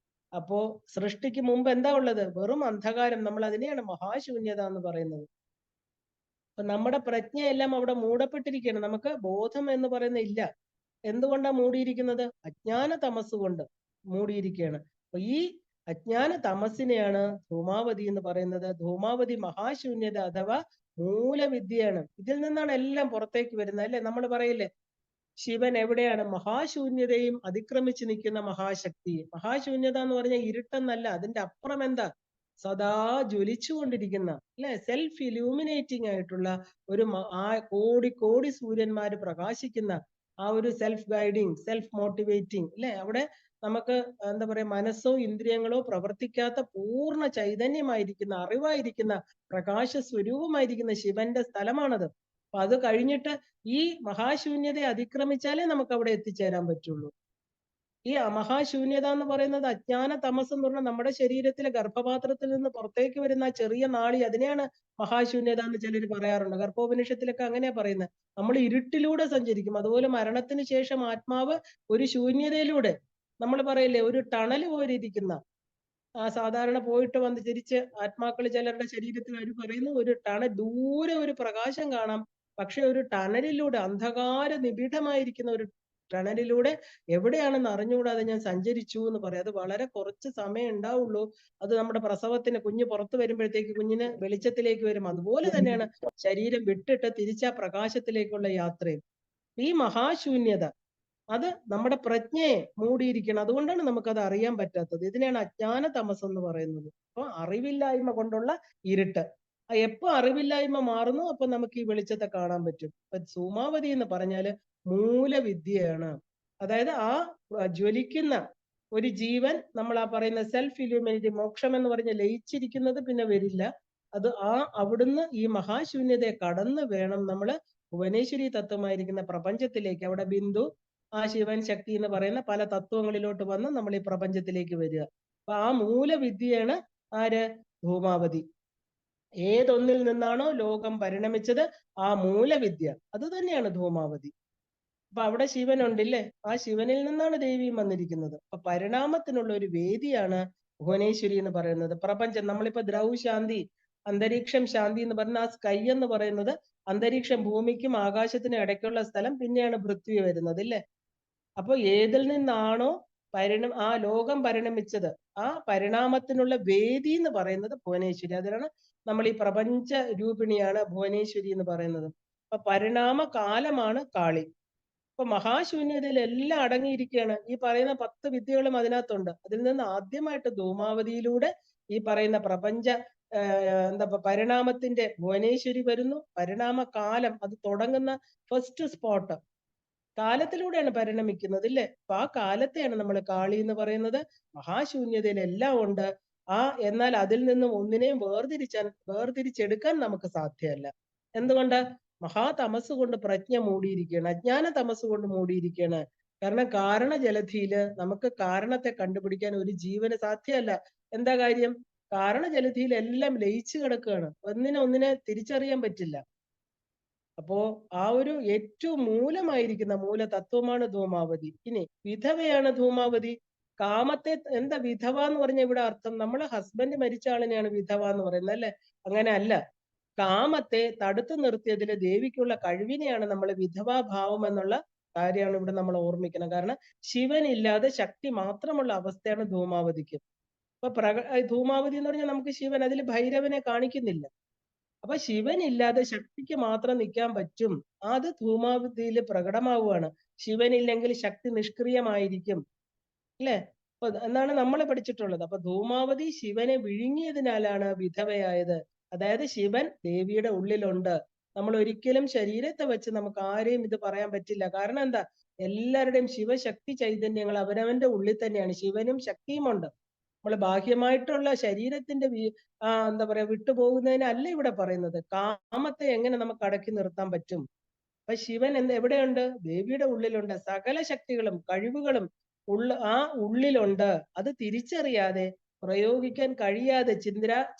അപ്പോ സൃഷ്ടിക്ക് മുമ്പ് എന്താ ഉള്ളത്? വെറും അന്ധകാരം. നമ്മൾ അതിനെയാണ് മഹാശൂന്യത എന്ന് പറയുന്നത്. അപ്പൊ നമ്മുടെ പ്രജ്ഞയെല്ലാം അവിടെ മൂടപ്പെട്ടിരിക്കുകയാണ്. നമുക്ക് ബോധം എന്ന് പറയുന്ന ഇല്ല. എന്തുകൊണ്ടാ മൂടിയിരിക്കുന്നത്? അജ്ഞാന തമസ് കൊണ്ട് മൂടിയിരിക്കുകയാണ്. അപ്പൊ ഈ അജ്ഞാന തമസിനെയാണ് ധൂമാവതി എന്ന് പറയുന്നത്. ധൂമാവതി മഹാശൂന്യത അഥവാ മൂലവിദ്യയാണ്. ഇതിൽ നിന്നാണ് എല്ലാം പുറത്തേക്ക് വരുന്നത് അല്ലെ. നമ്മൾ പറയില്ലേ, ശിവൻ എവിടെയാണ്? മഹാശൂന്യതയും അതിക്രമിച്ച് നിൽക്കുന്ന മഹാശക്തി. മഹാശൂന്യത എന്ന് പറഞ്ഞാൽ ഇരുട്ടെന്നല്ല, അതിന്റെ അപ്പുറം എന്താ? സദാ ജ്വലിച്ചുകൊണ്ടിരിക്കുന്ന അല്ലെ, സെൽഫ് ഇലൂമിനേറ്റിംഗ് ആയിട്ടുള്ള ഒരു കോടി കോടി സൂര്യന്മാര് പ്രകാശിക്കുന്ന ആ ഒരു സെൽഫ് ഗൈഡിങ്, സെൽഫ് മോട്ടിവേറ്റിംഗ് അല്ലെ? അവിടെ നമുക്ക് എന്താ പറയാ, മനസ്സോ ഇന്ദ്രിയങ്ങളോ പ്രവർത്തിക്കാത്ത പൂർണ്ണ ചൈതന്യമായിരിക്കുന്ന, അറിവായിരിക്കുന്ന, പ്രകാശ സ്വരൂപമായിരിക്കുന്ന ശിവന്റെ സ്ഥലമാണത്. അപ്പൊ അത് കഴിഞ്ഞിട്ട് ഈ മഹാശൂന്യതയെ അതിക്രമിച്ചാലേ നമുക്ക് അവിടെ എത്തിച്ചേരാൻ പറ്റുള്ളൂ. ഈ മഹാശൂന്യത എന്ന് പറയുന്നത് അജ്ഞാന തമസ് എന്ന് പറഞ്ഞാൽ നമ്മുടെ ശരീരത്തിലെ ഗർഭപാത്രത്തിൽ നിന്ന് പുറത്തേക്ക് വരുന്ന ആ ചെറിയ നാളി, അതിനെയാണ് മഹാശൂന്യത എന്ന് ചിലർ പറയാറുണ്ട്. ഗർഭോപനിഷത്തിലൊക്കെ അങ്ങനെയാ പറയുന്നത്. നമ്മൾ ഇരുട്ടിലൂടെ സഞ്ചരിക്കും. അതുപോലെ മരണത്തിന് ശേഷം ആത്മാവ് ഒരു ശൂന്യതയിലൂടെ, നമ്മൾ പറയില്ലേ, ഒരു ടണൽ പോലെ ഇരിക്കുന്ന, സാധാരണ പോയിട്ട് വന്ന് തിരിച്ച് ആത്മാക്കൾ ചിലരുടെ ശരീരത്തിൽ അവർ പറയുന്നു, ഒരു ടണൽ ദൂരെ ഒരു പ്രകാശം കാണാം, പക്ഷെ ഒരു ടണലിലൂടെ, അന്ധകാര നിബിഡമായിരിക്കുന്ന ഒരു ടണലിലൂടെ എവിടെയാണെന്ന് അറിഞ്ഞുകൂടാതെ ഞാൻ സഞ്ചരിച്ചു എന്ന് പറയാം. അത് വളരെ കുറച്ച് സമയം ഉണ്ടാവുള്ളൂ. അത് നമ്മുടെ പ്രസവത്തിന് കുഞ്ഞ് പുറത്തു വരുമ്പോഴത്തേക്ക് കുഞ്ഞിന് വെളിച്ചത്തിലേക്ക് വരും. അതുപോലെ തന്നെയാണ് ശരീരം വിട്ടിട്ട് തിരിച്ച പ്രകാശത്തിലേക്കുള്ള യാത്രയും. ഈ മഹാശൂന്യത അത് നമ്മുടെ പ്രജ്ഞയെ മൂടിയിരിക്കണം. അതുകൊണ്ടാണ് നമുക്കത് അറിയാൻ പറ്റാത്തത്. ഇതിനെയാണ് അജ്ഞാന തമസ് എന്ന് പറയുന്നത്. അപ്പൊ അറിവില്ലായ്മ കൊണ്ടുള്ള ഇരുട്ട്. എപ്പോ അറിവില്ലായ്മ മാറുന്നു അപ്പൊ നമുക്ക് ഈ വെളിച്ചത്തെ കാണാൻ പറ്റും. അപ്പൊ സൂമാവതി എന്ന് പറഞ്ഞാല് മൂലവിദ്യയാണ്. അതായത് ആ ജ്വലിക്കുന്ന ഒരു ജീവൻ, നമ്മൾ ആ പറയുന്ന സെൽഫ് ഇല്യൂമിനിറ്റി, മോക്ഷം എന്ന് പറഞ്ഞ് ലയിച്ചിരിക്കുന്നത് പിന്നെ വരില്ല. അത് അവിടുന്ന് ഈ മഹാശൂന്യതയെ കടന്ന് വേണം നമ്മള് ഭുവനേശ്വരി തത്വമായിരിക്കുന്ന പ്രപഞ്ചത്തിലേക്ക്, അവിടെ ബിന്ദു, ആ ശിവൻ ശക്തി എന്ന് പറയുന്ന പല തത്വങ്ങളിലോട്ട് വന്ന് നമ്മൾ ഈ പ്രപഞ്ചത്തിലേക്ക് വരിക. അപ്പൊ ആ മൂലവിദ്യയാണ് ആര്? ധൂമാവതി. ഏതൊന്നിൽ നിന്നാണോ ലോകം പരിണമിച്ചത്, ആ മൂലവിദ്യ അത് തന്നെയാണ് ധൂമാവതി. അപ്പൊ അവിടെ ശിവൻ ഉണ്ടല്ലേ, ആ ശിവനിൽ നിന്നാണ് ദേവിയും വന്നിരിക്കുന്നത്. അപ്പൊ പരിണാമത്തിനുള്ള ഒരു വേദിയാണ് ഭുവനേശ്വരി എന്ന് പറയുന്നത്. പ്രപഞ്ചം, നമ്മളിപ്പോ ദ്രവ് ശാന്തി, അന്തരീക്ഷം ശാന്തി എന്ന് പറഞ്ഞ ആ സ്കൈ എന്ന് പറയുന്നത് അന്തരീക്ഷം, ഭൂമിക്കും ആകാശത്തിനും ഇടയ്ക്കുള്ള സ്ഥലം, പിന്നെയാണ് പൃഥ്വി വരുന്നത് അല്ലേ? അപ്പൊ ഏതിൽ നിന്നാണോ ആ ലോകം പരിണമിച്ചത്, ആ പരിണാമത്തിനുള്ള വേദി എന്ന് പറയുന്നത് ഭുവനേശ്വരി. അതിനാണ് നമ്മൾ ഈ പ്രപഞ്ച രൂപിണിയാണ് ഭുവനേശ്വരി എന്ന് പറയുന്നത്. അപ്പൊ പരിണാമ കാലമാണ് കാളി. ഇപ്പൊ മഹാശൂന്യതയിൽ എല്ലാം അടങ്ങിയിരിക്കുകയാണ്. ഈ പറയുന്ന 10 വിദ്യകളും അതിനകത്തുണ്ട്. അതിൽ നിന്ന് ആദ്യമായിട്ട് ധൂമാവതിയിലൂടെ ഈ പറയുന്ന പ്രപഞ്ച പരിണാമത്തിന്റെ ഭുവനേശ്വരി വരുന്നു. പരിണാമ കാലം അത് തുടങ്ങുന്ന ഫസ്റ്റ് സ്പോട്ട് കാലത്തിലൂടെയാണ് പരിണമിക്കുന്നത് ഇല്ലേ? അപ്പൊ ആ കാലത്തെയാണ് നമ്മൾ കാളി എന്ന് പറയുന്നത്. മഹാശൂന്യതയിൽ എല്ലാം ഉണ്ട്. എന്നാൽ അതിൽ നിന്നും ഒന്നിനെയും വേർതിരിച്ചെടുക്കാൻ നമുക്ക് സാധ്യമല്ല. എന്തുകൊണ്ട്? മഹാതമസ് കൊണ്ട് പ്രജ്ഞ മൂടിയിരിക്കുകയാണ്, അജ്ഞാന തമസ് കൊണ്ട് മൂടിയിരിക്കുകയാണ്. കാരണം കാരണ ജലധിയില് നമുക്ക് കാരണത്തെ കണ്ടുപിടിക്കാൻ ഒരു ജീവന് സാധ്യമല്ല. എന്താ കാര്യം? കാരണ ജലധിയിൽ എല്ലാം ലയിച്ചു കിടക്കുകയാണ്. ഒന്നിനെ തിരിച്ചറിയാൻ പറ്റില്ല. അപ്പോ ആ ഒരു ഏറ്റവും മൂലമായിരിക്കുന്ന മൂലതത്വമാണ് ധൂമാവതി. ഇനി വിധവയാണ് ധൂമാവതി. കാമത്തെ, എന്താ വിധവ എന്ന് പറഞ്ഞ ഇവിടെ അർത്ഥം? നമ്മളെ ഹസ്ബൻഡ് മരിച്ച ആളിനെയാണ് വിധവ എന്ന് പറയുന്നത് അല്ലെ? അങ്ങനെ അല്ല. കാമത്തെ തടുത്തു നിർത്തിയതില് ദേവിക്കുള്ള കഴിവിനെയാണ് നമ്മൾ വിധവാഭാവം എന്നുള്ള കാര്യമാണ് ഇവിടെ നമ്മൾ ഓർമ്മിക്കണം. കാരണം ശിവനില്ലാതെ ശക്തി മാത്രമുള്ള അവസ്ഥയാണ് ധൂമാവതിക്ക്. അപ്പൊ ധൂമാവതി എന്ന് പറഞ്ഞാൽ നമുക്ക് ശിവൻ, അതിൽ ഭൈരവനെ കാണിക്കുന്നില്ല. അപ്പൊ ശിവൻ ഇല്ലാതെ ശക്തിക്ക് മാത്രം നിൽക്കാൻ പറ്റും. അത് ധൂമാവതിയിൽ പ്രകടമാവുകയാണ്. ശിവനില്ലെങ്കിൽ ശക്തി നിഷ്ക്രിയമായിരിക്കും അല്ലെ? അപ്പൊ എന്നാണ് നമ്മൾ പഠിച്ചിട്ടുള്ളത്. അപ്പൊ ധൂമാവതി ശിവനെ വിഴുങ്ങിയതിനാലാണ് വിധവയായത്. അതായത് ശിവൻ ദേവിയുടെ ഉള്ളിലുണ്ട്. നമ്മൾ ഒരിക്കലും ശരീരത്തെ വെച്ച് നമുക്ക് ആരെയും ഇത് പറയാൻ പറ്റില്ല. കാരണം എന്താ? എല്ലാവരുടെയും ശിവശക്തി ചൈതന്യങ്ങൾ അവനവന്റെ ഉള്ളിൽ തന്നെയാണ്. ശിവനും ശക്തിയും ഉണ്ട്. നമ്മൾ ബാഹ്യമായിട്ടുള്ള ശരീരത്തിന്റെ എന്താ പറയാ, വിട്ടുപോകുന്നതിനല്ല ഇവിടെ പറയുന്നത്. കാമത്തെ എങ്ങനെ നമുക്ക് അടക്കി നിർത്താൻ പറ്റും? അപ്പൊ ശിവൻ എവിടെയുണ്ട്? ദേവിയുടെ ഉള്ളിലുണ്ട്. സകല ശക്തികളും കഴിവുകളും ഉള്ളിലുണ്ട്. അത് തിരിച്ചറിയാതെ, പ്രയോഗിക്കാൻ കഴിയാതെ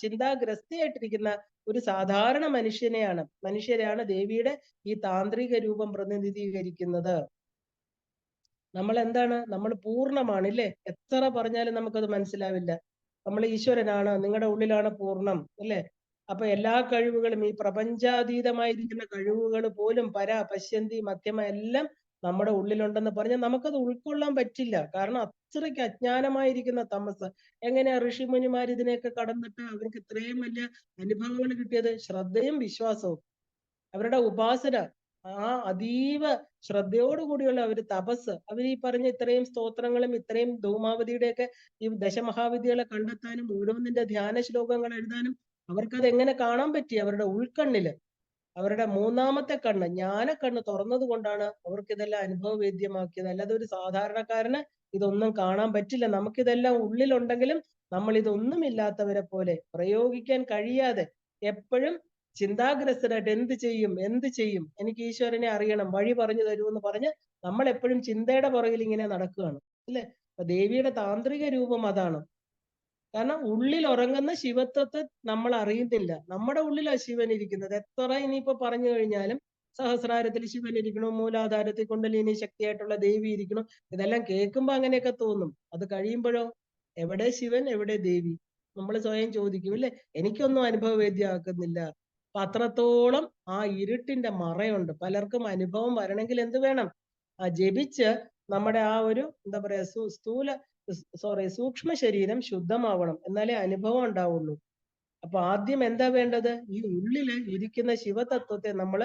ചിന്താഗ്രസ്തയായിട്ടിരിക്കുന്ന ഒരു സാധാരണ മനുഷ്യരെയാണ് ദേവിയുടെ ഈ താന്ത്രിക രൂപം പ്രതിനിധീകരിക്കുന്നത്. നമ്മൾ എന്താണ്? നമ്മൾ പൂർണ്ണമാണ് ഇല്ലേ? എത്ര പറഞ്ഞാലും നമുക്കത് മനസ്സിലാവില്ല. നമ്മൾ ഈശ്വരനാണ്, നിങ്ങളുടെ ഉള്ളിലാണ് പൂർണ്ണം അല്ലേ? അപ്പൊ എല്ലാ കഴിവുകളും, ഈ പ്രപഞ്ചാതീതമായിരിക്കുന്ന കഴിവുകൾ പോലും, പശ്യന്തി, മധ്യമ എല്ലാം നമ്മുടെ ഉള്ളിലുണ്ടെന്ന് പറഞ്ഞാൽ നമുക്കത് ഉൾക്കൊള്ളാൻ പറ്റില്ല. കാരണം അത്രയ്ക്ക് അജ്ഞാനമായിരിക്കുന്ന തമസ്. എങ്ങനെയാ ഋഷിമുനിമാർ ഇതിനെയൊക്കെ കടന്നിട്ട് അവർക്ക് ഇത്രയും വലിയ അനുഭവങ്ങൾ കിട്ടിയത്? ശ്രദ്ധയും വിശ്വാസവും, അവരുടെ ഉപാസന, അതീവ ശ്രദ്ധയോടുകൂടിയുള്ള ഒരു തപസ്. അവർ ഈ പറഞ്ഞ ഇത്രയും സ്തോത്രങ്ങളും ഇത്രയും ധൂമാവതിയുടെയൊക്കെ ഈ ദശമഹാവിദ്യകളെ കണ്ടെത്താനും ഓരോന്നിന്റെ ധ്യാന ശ്ലോകങ്ങൾ എഴുതാനും അവർക്കത് എങ്ങനെ കാണാൻ പറ്റി? അവരുടെ ഉൾക്കണ്ണില്. അവരുടെ മൂന്നാമത്തെ കണ്ണ്, ജ്ഞാനക്കണ്ണ് തുറന്നത് കൊണ്ടാണ് അവർക്ക് ഇതെല്ലാം അനുഭവവേദ്യമാക്കിയത്. അല്ലാതെ ഒരു സാധാരണക്കാരന് ഇതൊന്നും കാണാൻ പറ്റില്ല. നമുക്കിതെല്ലാം ഉള്ളിലുണ്ടെങ്കിലും നമ്മൾ ഇതൊന്നുമില്ലാത്തവരെ പോലെ പ്രയോഗിക്കാൻ കഴിയാതെ എപ്പോഴും ചിന്താഗ്രസ്തരായിട്ട് എന്ത് ചെയ്യും, എനിക്ക് ഈശ്വരനെ അറിയണം, വഴി പറഞ്ഞു തരുമെന്ന് പറഞ്ഞ് നമ്മൾ എപ്പോഴും ചിന്തയുടെ പുറകിൽ ഇങ്ങനെ നടക്കുകയാണ്, അല്ലെ? അപ്പൊ ദേവിയുടെ താന്ത്രിക രൂപം അതാണ്. കാരണം ഉള്ളിൽ ഉറങ്ങുന്ന ശിവത്വത്തെ നമ്മൾ അറിയുന്നില്ല. നമ്മുടെ ഉള്ളിലാണ് ശിവൻ ഇരിക്കുന്നത്. എത്ര ഇനിയിപ്പോ പറഞ്ഞു കഴിഞ്ഞാലും സഹസ്രാരത്തിൽ ശിവൻ ഇരിക്കണു, മൂലാധാരത്തിൽ കുണ്ടലിനി ശക്തിയായിട്ടുള്ള ദേവി ഇരിക്കണു, ഇതെല്ലാം കേൾക്കുമ്പോ അങ്ങനെയൊക്കെ തോന്നും. അത് കഴിയുമ്പോഴോ എവിടെ ശിവൻ എവിടെ ദേവി? നമ്മൾ സ്വയം ചോദിക്കും, അല്ലെ? എനിക്കൊന്നും അനുഭവവേദ്യമാക്കുന്നില്ല. അപ്പൊ അത്രത്തോളം ആ ഇരുട്ടിന്റെ മറയുണ്ട്. പലർക്കും അനുഭവം വരണമെങ്കിൽ എന്ത് വേണം? ജപിച്ച് നമ്മുടെ ആ ഒരു എന്താ പറയാ സൂക്ഷ്മ ശരീരം ശുദ്ധമാവണം, എന്നാലേ അനുഭവം ഉണ്ടാവുള്ളൂ. അപ്പൊ ആദ്യം എന്താ വേണ്ടത്? ഈ ഉള്ളില് ഇരിക്കുന്ന ശിവതത്വത്തെ നമ്മൾ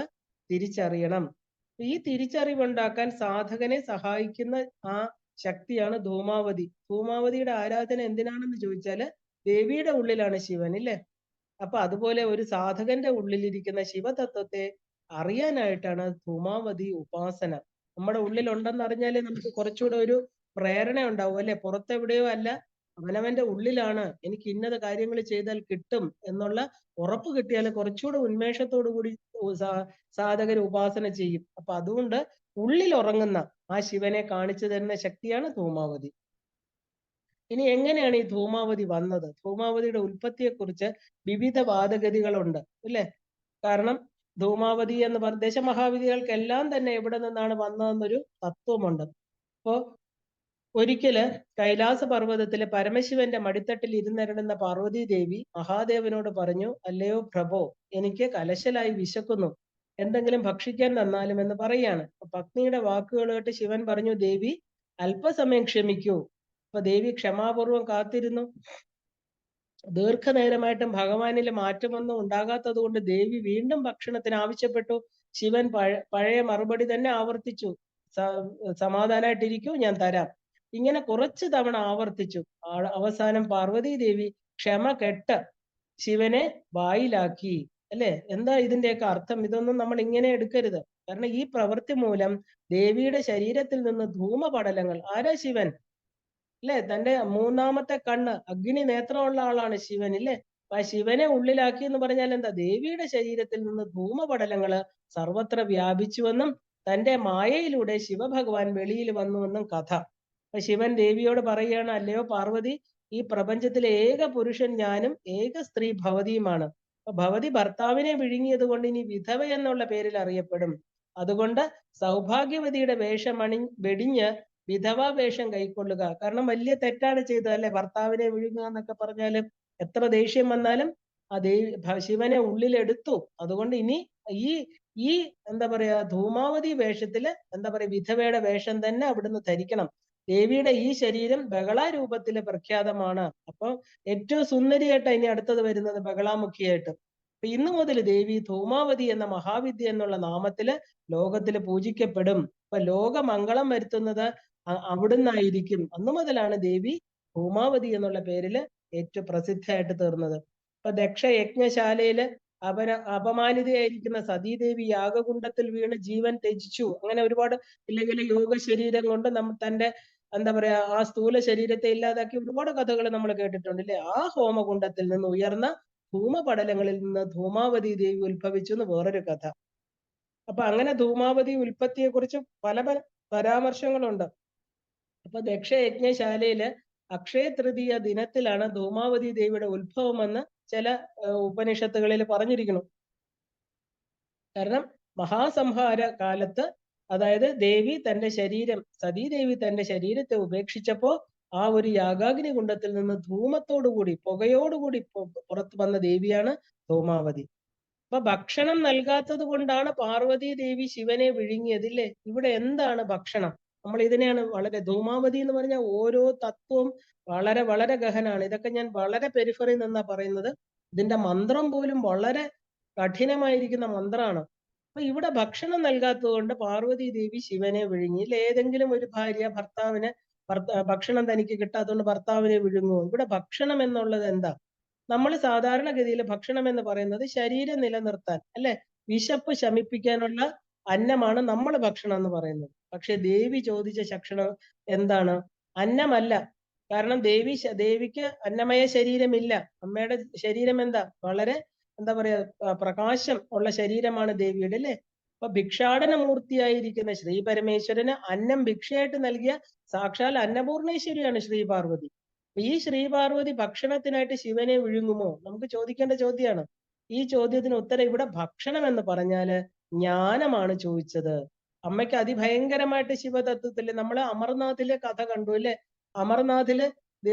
തിരിച്ചറിയണം. ഈ തിരിച്ചറിവുണ്ടാക്കാൻ സാധകനെ സഹായിക്കുന്ന ആ ശക്തിയാണ് ധൂമാവതി. ധൂമാവതിയുടെ ആരാധന എന്തിനാണെന്ന് ചോദിച്ചാല് ദേവിയുടെ ഉള്ളിലാണ് ശിവൻ, ഇല്ലേ? അപ്പൊ അതുപോലെ ഒരു സാധകന്റെ ഉള്ളിലിരിക്കുന്ന ശിവതത്വത്തെ അറിയാനായിട്ടാണ് ധൂമാവതി ഉപാസന. നമ്മുടെ ഉള്ളിൽ ഉണ്ടെന്ന് അറിഞ്ഞാലേ നമുക്ക് കുറച്ചുകൂടെ ഒരു പ്രേരണ ഉണ്ടാവും, അല്ലെ? പുറത്തെവിടെയോ അല്ല, അവനവന്റെ ഉള്ളിലാണ് എനിക്ക് ഇന്നത് കാര്യങ്ങൾ ചെയ്താൽ കിട്ടും എന്നുള്ള ഉറപ്പ് കിട്ടിയാൽ കുറച്ചുകൂടെ ഉന്മേഷത്തോടു കൂടി സാധകർ ഉപാസന ചെയ്യും. അപ്പൊ അതുകൊണ്ട് ഉള്ളിൽ ഉറങ്ങുന്ന ആ ശിവനെ കാണിച്ചു തരുന്ന ശക്തിയാണ് ധൂമാവതി. ഇനി എങ്ങനെയാണ് ഈ ധൂമാവതി വന്നത്? ധൂമാവതിയുടെ ഉൽപ്പത്തിയെ കുറിച്ച് വിവിധ വാദഗതികളുണ്ട്, അല്ലെ? കാരണം ധൂമാവതി എന്ന് പറഞ്ഞ ദശമഹാവിധികൾക്കെല്ലാം തന്നെ എവിടെ നിന്നാണ് വന്നതെന്നൊരു തത്വമുണ്ട്. അപ്പോ ഒരിക്കല് കൈലാസ പർവ്വതത്തിലെ പരമശിവന്റെ മടിത്തട്ടിൽ ഇരുന്നരടുന്ന പാർവതി ദേവി മഹാദേവനോട് പറഞ്ഞു, അല്ലയോ പ്രഭോ, എനിക്ക് കലശലായി വിശക്കുന്നു, എന്തെങ്കിലും ഭക്ഷിക്കാൻ തന്നാലും എന്ന് പറയാണ്. പത്നിയുടെ വാക്കുകൾ കേട്ട് ശിവൻ പറഞ്ഞു, ദേവി അല്പസമയം ക്ഷമിക്കൂ. അപ്പൊ ദേവി ക്ഷമാപൂർവം കാത്തിരുന്നു. ദീർഘനേരമായിട്ടും ഭഗവാനിൽ മാറ്റമൊന്നും ഉണ്ടാകാത്തത് കൊണ്ട് ദേവി വീണ്ടും ഭക്ഷണത്തിന് ആവശ്യപ്പെട്ടു. ശിവൻ പഴയ മറുപടി തന്നെ ആവർത്തിച്ചു, സമാധാനായിട്ടിരിക്കൂ, ഞാൻ തരാം. ഇങ്ങനെ കുറച്ചു തവണ ആവർത്തിച്ചു. അവസാനം പാർവതി ദേവി ക്ഷമ കെട്ട് ശിവനെ വായിലാക്കി, അല്ലെ? എന്താ ഇതിന്റെയൊക്കെ അർത്ഥം? ഇതൊന്നും നമ്മൾ ഇങ്ങനെ എടുക്കരുത്. കാരണം ഈ പ്രവൃത്തി മൂലം ദേവിയുടെ ശരീരത്തിൽ നിന്ന് ധൂമപടലങ്ങൾ, ആരാ? ശിവൻ, അല്ലെ? തന്റെ മൂന്നാമത്തെ കണ്ണ്, അഗ്നി നേത്രമുള്ള ആളാണ് ശിവൻ, ഇല്ലേ? ആ ശിവനെ ഉള്ളിലാക്കി എന്ന് പറഞ്ഞാൽ എന്താ? ദേവിയുടെ ശരീരത്തിൽ നിന്ന് ധൂമപടലങ്ങള് സർവത്ര വ്യാപിച്ചുവെന്നും തന്റെ മായയിലൂടെ ശിവഭഗവാൻ വെളിയിൽ വന്നുവെന്നും കഥ. അപ്പൊ ശിവൻ ദേവിയോട് പറയുകയാണ്, അല്ലയോ പാർവതി, ഈ പ്രപഞ്ചത്തിലെ ഏക പുരുഷൻ ഞാനും ഏക സ്ത്രീ ഭവതിയുമാണ്. അപ്പൊ ഭവതി ഭർത്താവിനെ വിഴുങ്ങിയത് കൊണ്ട് ഇനി വിധവ എന്നുള്ള പേരിൽ അറിയപ്പെടും. അതുകൊണ്ട് സൗഭാഗ്യവതിയുടെ വെടിഞ്ഞ് വിധവാ വേഷം കൈക്കൊള്ളുക. കാരണം വലിയ തെറ്റാണ് ചെയ്തത്, അല്ലെ? ഭർത്താവിനെ വിഴുങ്ങുക എന്നൊക്കെ പറഞ്ഞാല് എത്ര ദേഷ്യം വന്നാലും ആ ശിവനെ ഉള്ളിലെടുത്തു. അതുകൊണ്ട് ഇനി ഈ ഈ എന്താ പറയാ ധൂമാവതി വേഷത്തില് എന്താ പറയാ വിധവയുടെ വേഷം തന്നെ അവിടുന്ന് ധരിക്കണം. ദേവിയുടെ ഈ ശരീരം ബഹളാരൂപത്തില് പ്രഖ്യാതമാണ്. അപ്പൊ ഏറ്റവും സുന്ദരിയായിട്ട് ഇനി അടുത്തത് വരുന്നത് ബഹളാമുഖിയായിട്ട്. അപ്പൊ ഇന്നു മുതൽ ദേവി ധൂമാവതി എന്ന മഹാവിദ്യ എന്നുള്ള നാമത്തില് ലോകത്തില് പൂജിക്കപ്പെടും. അപ്പൊ ലോകമംഗളം വരുത്തുന്നത് അവിടുന്നായിരിക്കും. അന്നു മുതലാണ് ദേവി ധൂമാവതി എന്നുള്ള പേരില് ഏറ്റവും പ്രസിദ്ധയായിട്ട് തീർന്നത്. ഇപ്പൊ ദക്ഷ യജ്ഞശാലയില് അപമാനിതയായിരിക്കുന്ന സതീദേവി യാഗകുണ്ടത്തിൽ വീണ് ജീവൻ ത്യജിച്ചു. അങ്ങനെ ഒരുപാട് ഇല്ലെങ്കിൽ യോഗ ശരീരം കൊണ്ട് തന്റെ എന്താ പറയാ ആ സ്ഥൂല ശരീരത്തെ ഇല്ലാതാക്കി ഒരുപാട് കഥകൾ നമ്മൾ കേട്ടിട്ടുണ്ട്, അല്ലെ? ആ ഹോമകുണ്ടത്തിൽ നിന്ന് ഉയർന്ന ധൂമപടലങ്ങളിൽ നിന്ന് ധൂമാവതി ദേവി ഉത്ഭവിച്ചു എന്ന് വേറൊരു കഥ. അപ്പൊ അങ്ങനെ ധൂമാവതി ഉൽപ്പത്തിയെ കുറിച്ച് പല പരാമർശങ്ങളുണ്ട്. അപ്പൊ ദക്ഷയജ്ഞശാലയില് അക്ഷയ തൃതീയ ദിനത്തിലാണ് ധൂമാവതി ദേവിയുടെ ഉത്ഭവമെന്ന് ചില ഉപനിഷത്തുകളിൽ പറഞ്ഞിരിക്കുന്നു. കാരണം മഹാസംഹാര കാലത്ത്, അതായത് ദേവി തന്റെ ശരീരം, സതീദേവി തന്റെ ശരീരത്തെ ഉപേക്ഷിച്ചപ്പോ ആ ഒരു യാഗാഗ്നി കുണ്ടത്തിൽ നിന്ന് ധൂമത്തോടുകൂടി, പുകയോടുകൂടി പുറത്തു വന്ന ദേവിയാണ് ധൂമാവതി. അപ്പൊ ഭക്ഷണം നൽകാത്തത് കൊണ്ടാണ് പാർവതി ദേവി ശിവനെ വിഴുങ്ങിയത്, ഇല്ലേ? ഇവിടെ എന്താണ് ഭക്ഷണം? നമ്മൾ ഇതിനെയാണ് ധൂമാവതി എന്ന് പറഞ്ഞാൽ ഓരോ തത്വവും വളരെ വളരെ ഗഹനാണ്. ഇതൊക്കെ ഞാൻ വളരെ പെരിഫറിൽ നിന്നാ പറയുന്നത്. ഇതിന്റെ മന്ത്രം പോലും വളരെ കഠിനമായിരിക്കുന്ന മന്ത്രമാണ്. അപ്പൊ ഇവിടെ ഭക്ഷണം നൽകാത്തത് കൊണ്ട് പാർവതി ദേവി ശിവനെ വിഴുങ്ങി. ഇല്ല, ഏതെങ്കിലും ഒരു ഭാര്യ ഭർത്താവിന് ഭക്ഷണം തനിക്ക് കിട്ടാത്തതുകൊണ്ട് ഭർത്താവിനെ വിഴുങ്ങുമോ? ഇവിടെ ഭക്ഷണം എന്നുള്ളത് എന്താ? നമ്മൾ സാധാരണഗതിയിൽ ഭക്ഷണം എന്ന് പറയുന്നത് ശരീരം നിലനിർത്താൻ, അല്ലെ? വിശപ്പ് ശമിപ്പിക്കാനുള്ള അന്നമാണ് നമ്മൾ ഭക്ഷണം എന്ന് പറയുന്നത്. പക്ഷെ ദേവി ചോദിച്ച ഭക്ഷണം എന്താണ്? അന്നമല്ല. കാരണം ദേവിക്ക് അന്നമയ ശരീരമില്ല. അമ്മയുടെ ശരീരം എന്താ? വളരെ എന്താ പറയാ പ്രകാശം ഉള്ള ശരീരമാണ് ദേവിയുടെ, അല്ലേ? അപ്പൊ ഭിക്ഷാടന മൂർത്തിയായിരിക്കുന്ന ശ്രീ പരമേശ്വരന് അന്നം ഭിക്ഷയായിട്ട് നൽകിയ സാക്ഷാൽ അന്നപൂർണേശ്വരിയാണ് ശ്രീ പാർവതി. ഈ ശ്രീ പാർവതി ഭക്ഷണത്തിനായിട്ട് ശിവനെ വിഴുങ്ങുമോ? നമുക്ക് ചോദിക്കേണ്ട ചോദ്യമാണ്. ഈ ചോദ്യത്തിന് ഉത്തരം ഇവിടെ ഭക്ഷണം എന്ന് പറഞ്ഞാല് ജ്ഞാനമാണ് ചോദിച്ചത്. അമ്മയ്ക്ക് അതിഭയങ്കരമായിട്ട് ശിവതത്വത്തില് നമ്മള് അമർനാഥിലെ കഥ കണ്ടു, അല്ലെ? അമർനാഥില്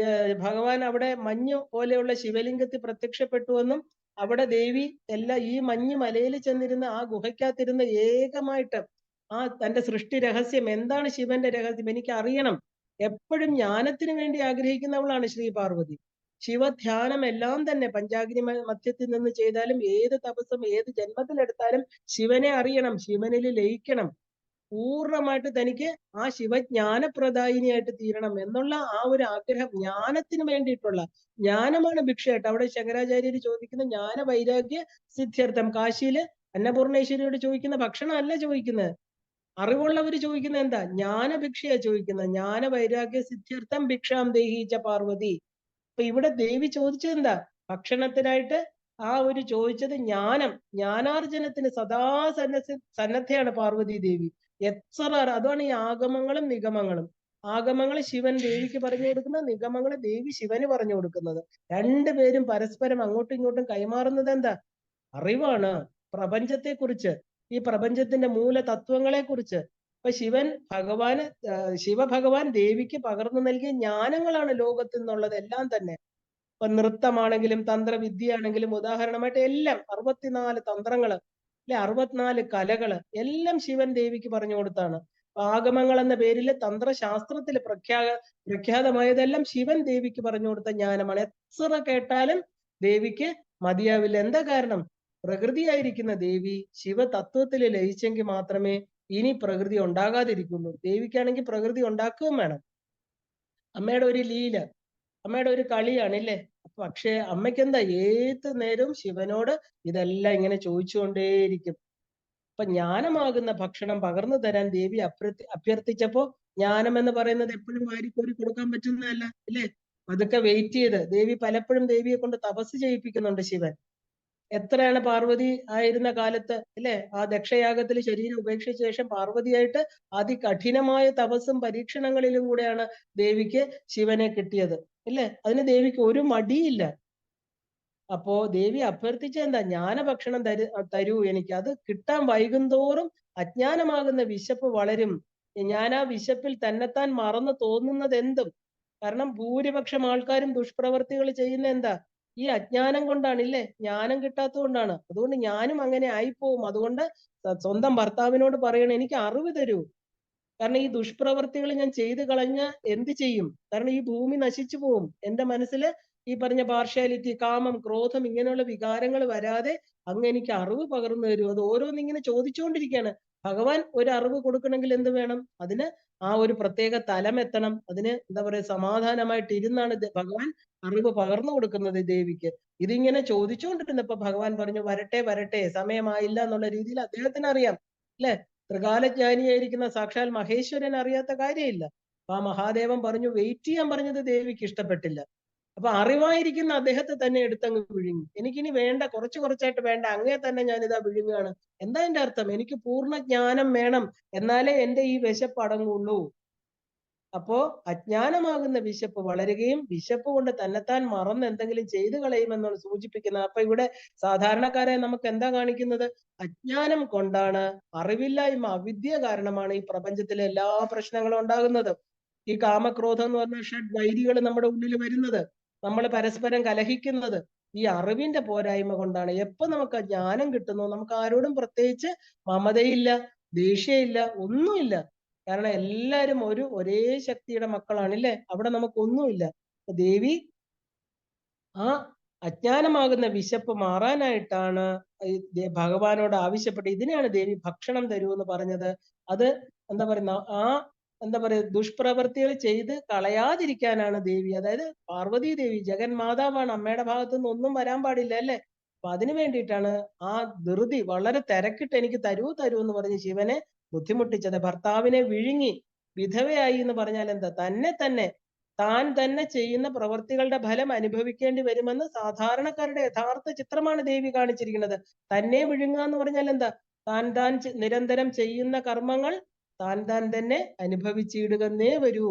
ഭഗവാൻ അവിടെ മഞ്ഞു പോലെയുള്ള ശിവലിംഗത്തിൽ പ്രത്യക്ഷപ്പെട്ടുവെന്നും അവിടെ ദേവി ഈ മഞ്ഞ് മലയിൽ ചെന്നിരുന്ന ആ ഗുഹയ്ക്കകത്തിരുന്ന് ഏകമായിട്ട് തന്റെ സൃഷ്ടി രഹസ്യം എന്താണ്, ശിവന്റെ രഹസ്യം എനിക്ക് അറിയണം, എപ്പോഴും ജ്ഞാനത്തിന് വേണ്ടി ആഗ്രഹിക്കുന്നവളാണ് ശ്രീ പാർവതി. ശിവധ്യാനം എല്ലാം തന്നെ പഞ്ചാഗ്നി മധ്യത്തിൽ നിന്ന് ചെയ്താലും ഏത് തപസ്സും ഏത് ജന്മത്തിലെടുത്താലും ശിവനെ അറിയണം, ശിവനിൽ ലയിക്കണം, പൂർണ്ണമായിട്ട് തനിക്ക് ആ ശിവജ്ഞാനപ്രദായിനിയായിട്ട് തീരണം എന്നുള്ള ആ ഒരു ആഗ്രഹം, ജ്ഞാനത്തിന് വേണ്ടിയിട്ടുള്ള ജ്ഞാനമാണ് ഭിക്ഷയായിട്ട്. അവിടെ ശങ്കരാചാര്യര് ചോദിക്കുന്ന ജ്ഞാന വൈരാഗ്യ സിദ്ധ്യർത്ഥം. കാശിയില് അന്നപൂർണേശ്വരിയോട് ചോദിക്കുന്ന ഭക്ഷണം അല്ല ചോദിക്കുന്നത്. അറിവുള്ളവര് ചോദിക്കുന്നത് എന്താ? ജ്ഞാനഭിക്ഷയാ ചോദിക്കുന്നത്. ജ്ഞാന വൈരാഗ്യ സിദ്ധ്യർത്ഥം ഭിക്ഷാം ദേഹീച്ച പാർവതി. അപ്പൊ ഇവിടെ ദേവി ചോദിച്ചത് എന്താ? ഭക്ഷണത്തിനായിട്ട് ചോദിച്ചത് ജ്ഞാനം, ജ്ഞാനാർജനത്തിന് സദാ സന്നദ്ധയാണ് പാർവതി ദേവി. എത്ര അതാണ് ഈ ആഗമങ്ങളും നിഗമങ്ങളും. ആഗമങ്ങൾ ശിവൻ ദേവിക്ക് പറഞ്ഞു കൊടുക്കുന്നത്, നിഗമങ്ങൾ ദേവി ശിവന് പറഞ്ഞു കൊടുക്കുന്നത്. രണ്ടുപേരും പരസ്പരം അങ്ങോട്ടും ഇങ്ങോട്ടും കൈമാറുന്നത് എന്താ? അറിവാണ്, പ്രപഞ്ചത്തെ കുറിച്ച്, ഈ പ്രപഞ്ചത്തിന്റെ മൂല തത്വങ്ങളെ കുറിച്ച്. അപ്പൊ ശിവഭഗവാൻ ദേവിക്ക് പകർന്നു നൽകിയ ജ്ഞാനങ്ങളാണ് ലോകത്തിൽ നിന്നുള്ളത് എല്ലാം തന്നെ. ഇപ്പൊ നൃത്തമാണെങ്കിലും തന്ത്രവിദ്യയാണെങ്കിലും ഉദാഹരണമായിട്ട് എല്ലാം 64 തന്ത്രങ്ങള്, അല്ലെ, 64 കലകള് എല്ലാം ശിവൻ ദേവിക്ക് പറഞ്ഞു കൊടുത്താണ്. ആഗമങ്ങൾ എന്ന പേരിൽ തന്ത്രശാസ്ത്രത്തിൽ പ്രഖ്യാതമായതെല്ലാം ശിവൻ ദേവിക്ക് പറഞ്ഞു കൊടുത്ത ജ്ഞാനമാണ്. എത്ര കേട്ടാലും ദേവിക്ക് മതിയാവില്ല. എന്താ കാരണം? പ്രകൃതിയായിരിക്കുന്ന ദേവി ശിവതത്വത്തിൽ ലയിച്ചെങ്കിൽ മാത്രമേ ഇനി പ്രകൃതി ഉണ്ടാകാതിരിക്കുള്ളൂ. ദേവിക്കാണെങ്കിൽ പ്രകൃതി ഉണ്ടാക്കുകയും വേണം. അമ്മയുടെ ഒരു ലീല, അമ്മയുടെ ഒരു കളിയാണല്ലേ. പക്ഷെ അമ്മയ്ക്ക് എന്താ? ഏത് നേരവും ശിവനോട് ഇതെല്ലാം ഇങ്ങനെ ചോദിച്ചുകൊണ്ടേയിരിക്കും. അപ്പൊ ജ്ഞാനമാകുന്ന ഭക്ഷണം പകർന്നു തരാൻ ദേവി അഭ്യർത്ഥിച്ചപ്പോ, ജ്ഞാനം എന്ന് പറയുന്നത് എപ്പോഴും വാരിക്കോരി കൊടുക്കാൻ പറ്റുന്നതല്ല, അല്ലേ? അതൊക്കെ വെയിറ്റ് ചെയ്ത് ദേവി പലപ്പോഴും ദേവിയെ കൊണ്ട് തപസ് ചെയ്യിപ്പിക്കുന്നുണ്ട് ശിവൻ. എത്രയാണ് പാർവതി ആയിരുന്ന കാലത്ത്, അല്ലെ, ആ ദക്ഷയാഗത്തിൽ ശരീരം ഉപേക്ഷിച്ച ശേഷം പാർവതിയായിട്ട് അതികഠിനമായ തപസ്സും പരീക്ഷണങ്ങളിലും കൂടെയാണ് ദേവിക്ക് ശിവനെ കിട്ടിയത്, അല്ലെ? അതിന് ദേവിക്ക് ഒരു മടിയില്ല. അപ്പോ ദേവി അഭ്യർത്ഥിച്ച എന്താ? ജ്ഞാനഭക്ഷണം തരൂ എനിക്ക്. അത് കിട്ടാൻ വൈകുന്തോറും അജ്ഞാനമാകുന്ന വിശപ്പ് വളരും. ഞാൻ ആ വിശപ്പിൽ തന്നെത്താൻ മറന്നു തോന്നുന്നത് എന്തും. കാരണം ഭൂരിപക്ഷം ആൾക്കാരും ദുഷ്പ്രവർത്തികൾ ചെയ്യുന്ന എന്താ? ഈ അജ്ഞാനം കൊണ്ടാണ്, ഇല്ലേ? ജ്ഞാനം കിട്ടാത്തത് കൊണ്ടാണ്. അതുകൊണ്ട് ഞാനും അങ്ങനെ ആയിപ്പോവും. അതുകൊണ്ട് സ്വന്തം ഭർത്താവിനോട് പറയണം, എനിക്ക് അറിവ് തരൂ. കാരണം ഈ ദുഷ്പ്രവർത്തികൾ ഞാൻ ചെയ്തു കളഞ്ഞ എന്ത് ചെയ്യും? കാരണം ഈ ഭൂമി നശിച്ചു പോവും. എന്റെ മനസ്സില് ഈ പറഞ്ഞ പാർഷ്യാലിറ്റി, കാമം, ക്രോധം ഇങ്ങനെയുള്ള വികാരങ്ങൾ വരാതെ അങ്ങ് എനിക്ക് അറിവ് പകർന്നു തരൂ. അത് ഓരോന്നിങ്ങനെ ചോദിച്ചുകൊണ്ടിരിക്കുകയാണ്. ഭഗവാൻ ഒരു അറിവ് കൊടുക്കണമെങ്കിൽ എന്ത് വേണം? അതിന് ആ ഒരു പ്രത്യേക തലം എത്തണം. അതിന് എന്താ പറയുക, സമാധാനമായിട്ട് ഇരുന്നാണ് ഭഗവാൻ അറിവ് പകർന്നു കൊടുക്കുന്നത് ദേവിക്ക്. ഇതിങ്ങനെ ചോദിച്ചുകൊണ്ടിരുന്നപ്പോ ഭഗവാൻ പറഞ്ഞു, വരട്ടെ വരട്ടെ, സമയമായില്ല എന്നുള്ള രീതിയിൽ അദ്ദേഹത്തിന് അറിയാം, അല്ലെ? ത്രികാലജ്ഞാനിയായിരിക്കുന്ന സാക്ഷാൽ മഹേശ്വരൻ അറിയാത്ത കാര്യമില്ല. അപ്പൊ ആ മഹാദേവൻ പറഞ്ഞു, വെയിറ്റ് ചെയ്യാൻ പറഞ്ഞത് ദേവിക്ക് ഇഷ്ടപ്പെട്ടില്ല. അപ്പൊ അറിവായിരിക്കുന്ന അദ്ദേഹത്തെ തന്നെ എടുത്തങ്ങ് വിഴുങ്ങി. എനിക്കിനി വേണ്ട, കുറച്ചായിട്ട് വേണ്ട, അങ്ങേ തന്നെ ഞാനിതാ വിഴുങ്ങുകയാണ്. എന്താ എന്റെ അർത്ഥം? എനിക്ക് പൂർണ്ണ ജ്ഞാനം വേണം, എന്നാലേ എന്റെ ഈ വിശപ്പ് അടങ്ങുള്ളൂ. അപ്പോ അജ്ഞാനമാകുന്ന വിശപ്പ് വളരുകയും വിശപ്പ് കൊണ്ട് തന്നെത്താൻ മറന്ന് എന്തെങ്കിലും ചെയ്തു കളയുമെന്നാണ് സൂചിപ്പിക്കുന്നത്. അപ്പൊ ഇവിടെ സാധാരണക്കാരെ നമുക്ക് എന്താ കാണിക്കുന്നത്? അജ്ഞാനം കൊണ്ടാണ്, അറിവില്ലായ്മ, അവിദ്യ കാരണമാണ് ഈ പ്രപഞ്ചത്തിലെ എല്ലാ പ്രശ്നങ്ങളും ഉണ്ടാകുന്നത്. ഈ കാമക്രോധം എന്ന് പറഞ്ഞ ഷഡ് വൈരികൾ നമ്മുടെ ഉള്ളിൽ വരുന്നത്, നമ്മൾ പരസ്പരം കലഹിക്കുന്നത് ഈ അറിവിന്റെ പോരായ്മ കൊണ്ടാണ്. എപ്പോ നമുക്ക് ജ്ഞാനം കിട്ടുന്നു, നമുക്ക് ആരോടും പ്രത്യേകിച്ച് മമതയില്ല, ദേഷ്യമില്ല, ഒന്നുമില്ല. കാരണം എല്ലാരും ഒരേ ശക്തിയുടെ മക്കളാണ്, ഇല്ലേ? അവിടെ നമുക്കൊന്നുമില്ല. ദേവി ആ അജ്ഞാനമാകുന്ന വിശപ്പ് മാറാനായിട്ടാണ് ഭഗവാനോട് ആവശ്യപ്പെട്ട്, ഇതിനെയാണ് ദേവി ഭക്ഷണം തരൂ എന്ന് പറഞ്ഞത്. അത് എന്താ പറയുന്ന എന്താ പറയുക, ദുഷ്പ്രവൃത്തികൾ ചെയ്ത് കളയാതിരിക്കാനാണ് ദേവി, അതായത് പാർവതി ദേവി ജഗന്മാതാവാണ്. അമ്മയുടെ ഭാഗത്തു നിന്ന് ഒന്നും വരാൻ പാടില്ല, അല്ലെ? അപ്പൊ അതിനു വേണ്ടിയിട്ടാണ് ആ ധൃതി വളരെ തിരക്കിട്ട് എനിക്ക് തരൂ എന്ന് പറഞ്ഞ് ശിവനെ ബുദ്ധിമുട്ടിച്ചത്. ഭർത്താവിനെ വിഴുങ്ങി വിധവയായി എന്ന് പറഞ്ഞാൽ എന്താ? താൻ തന്നെ ചെയ്യുന്ന പ്രവൃത്തികളുടെ ഫലം അനുഭവിക്കേണ്ടി വരുമെന്ന് സാധാരണക്കാരുടെ യഥാർത്ഥ ചിത്രമാണ് ദേവി കാണിച്ചിരിക്കുന്നത്. തന്നെ വിഴുങ്ങുക എന്ന് പറഞ്ഞാൽ എന്താ? താൻ നിരന്തരം ചെയ്യുന്ന കർമ്മങ്ങൾ താൻ തന്നെ അനുഭവിച്ചിടുകന്നേ വരൂ.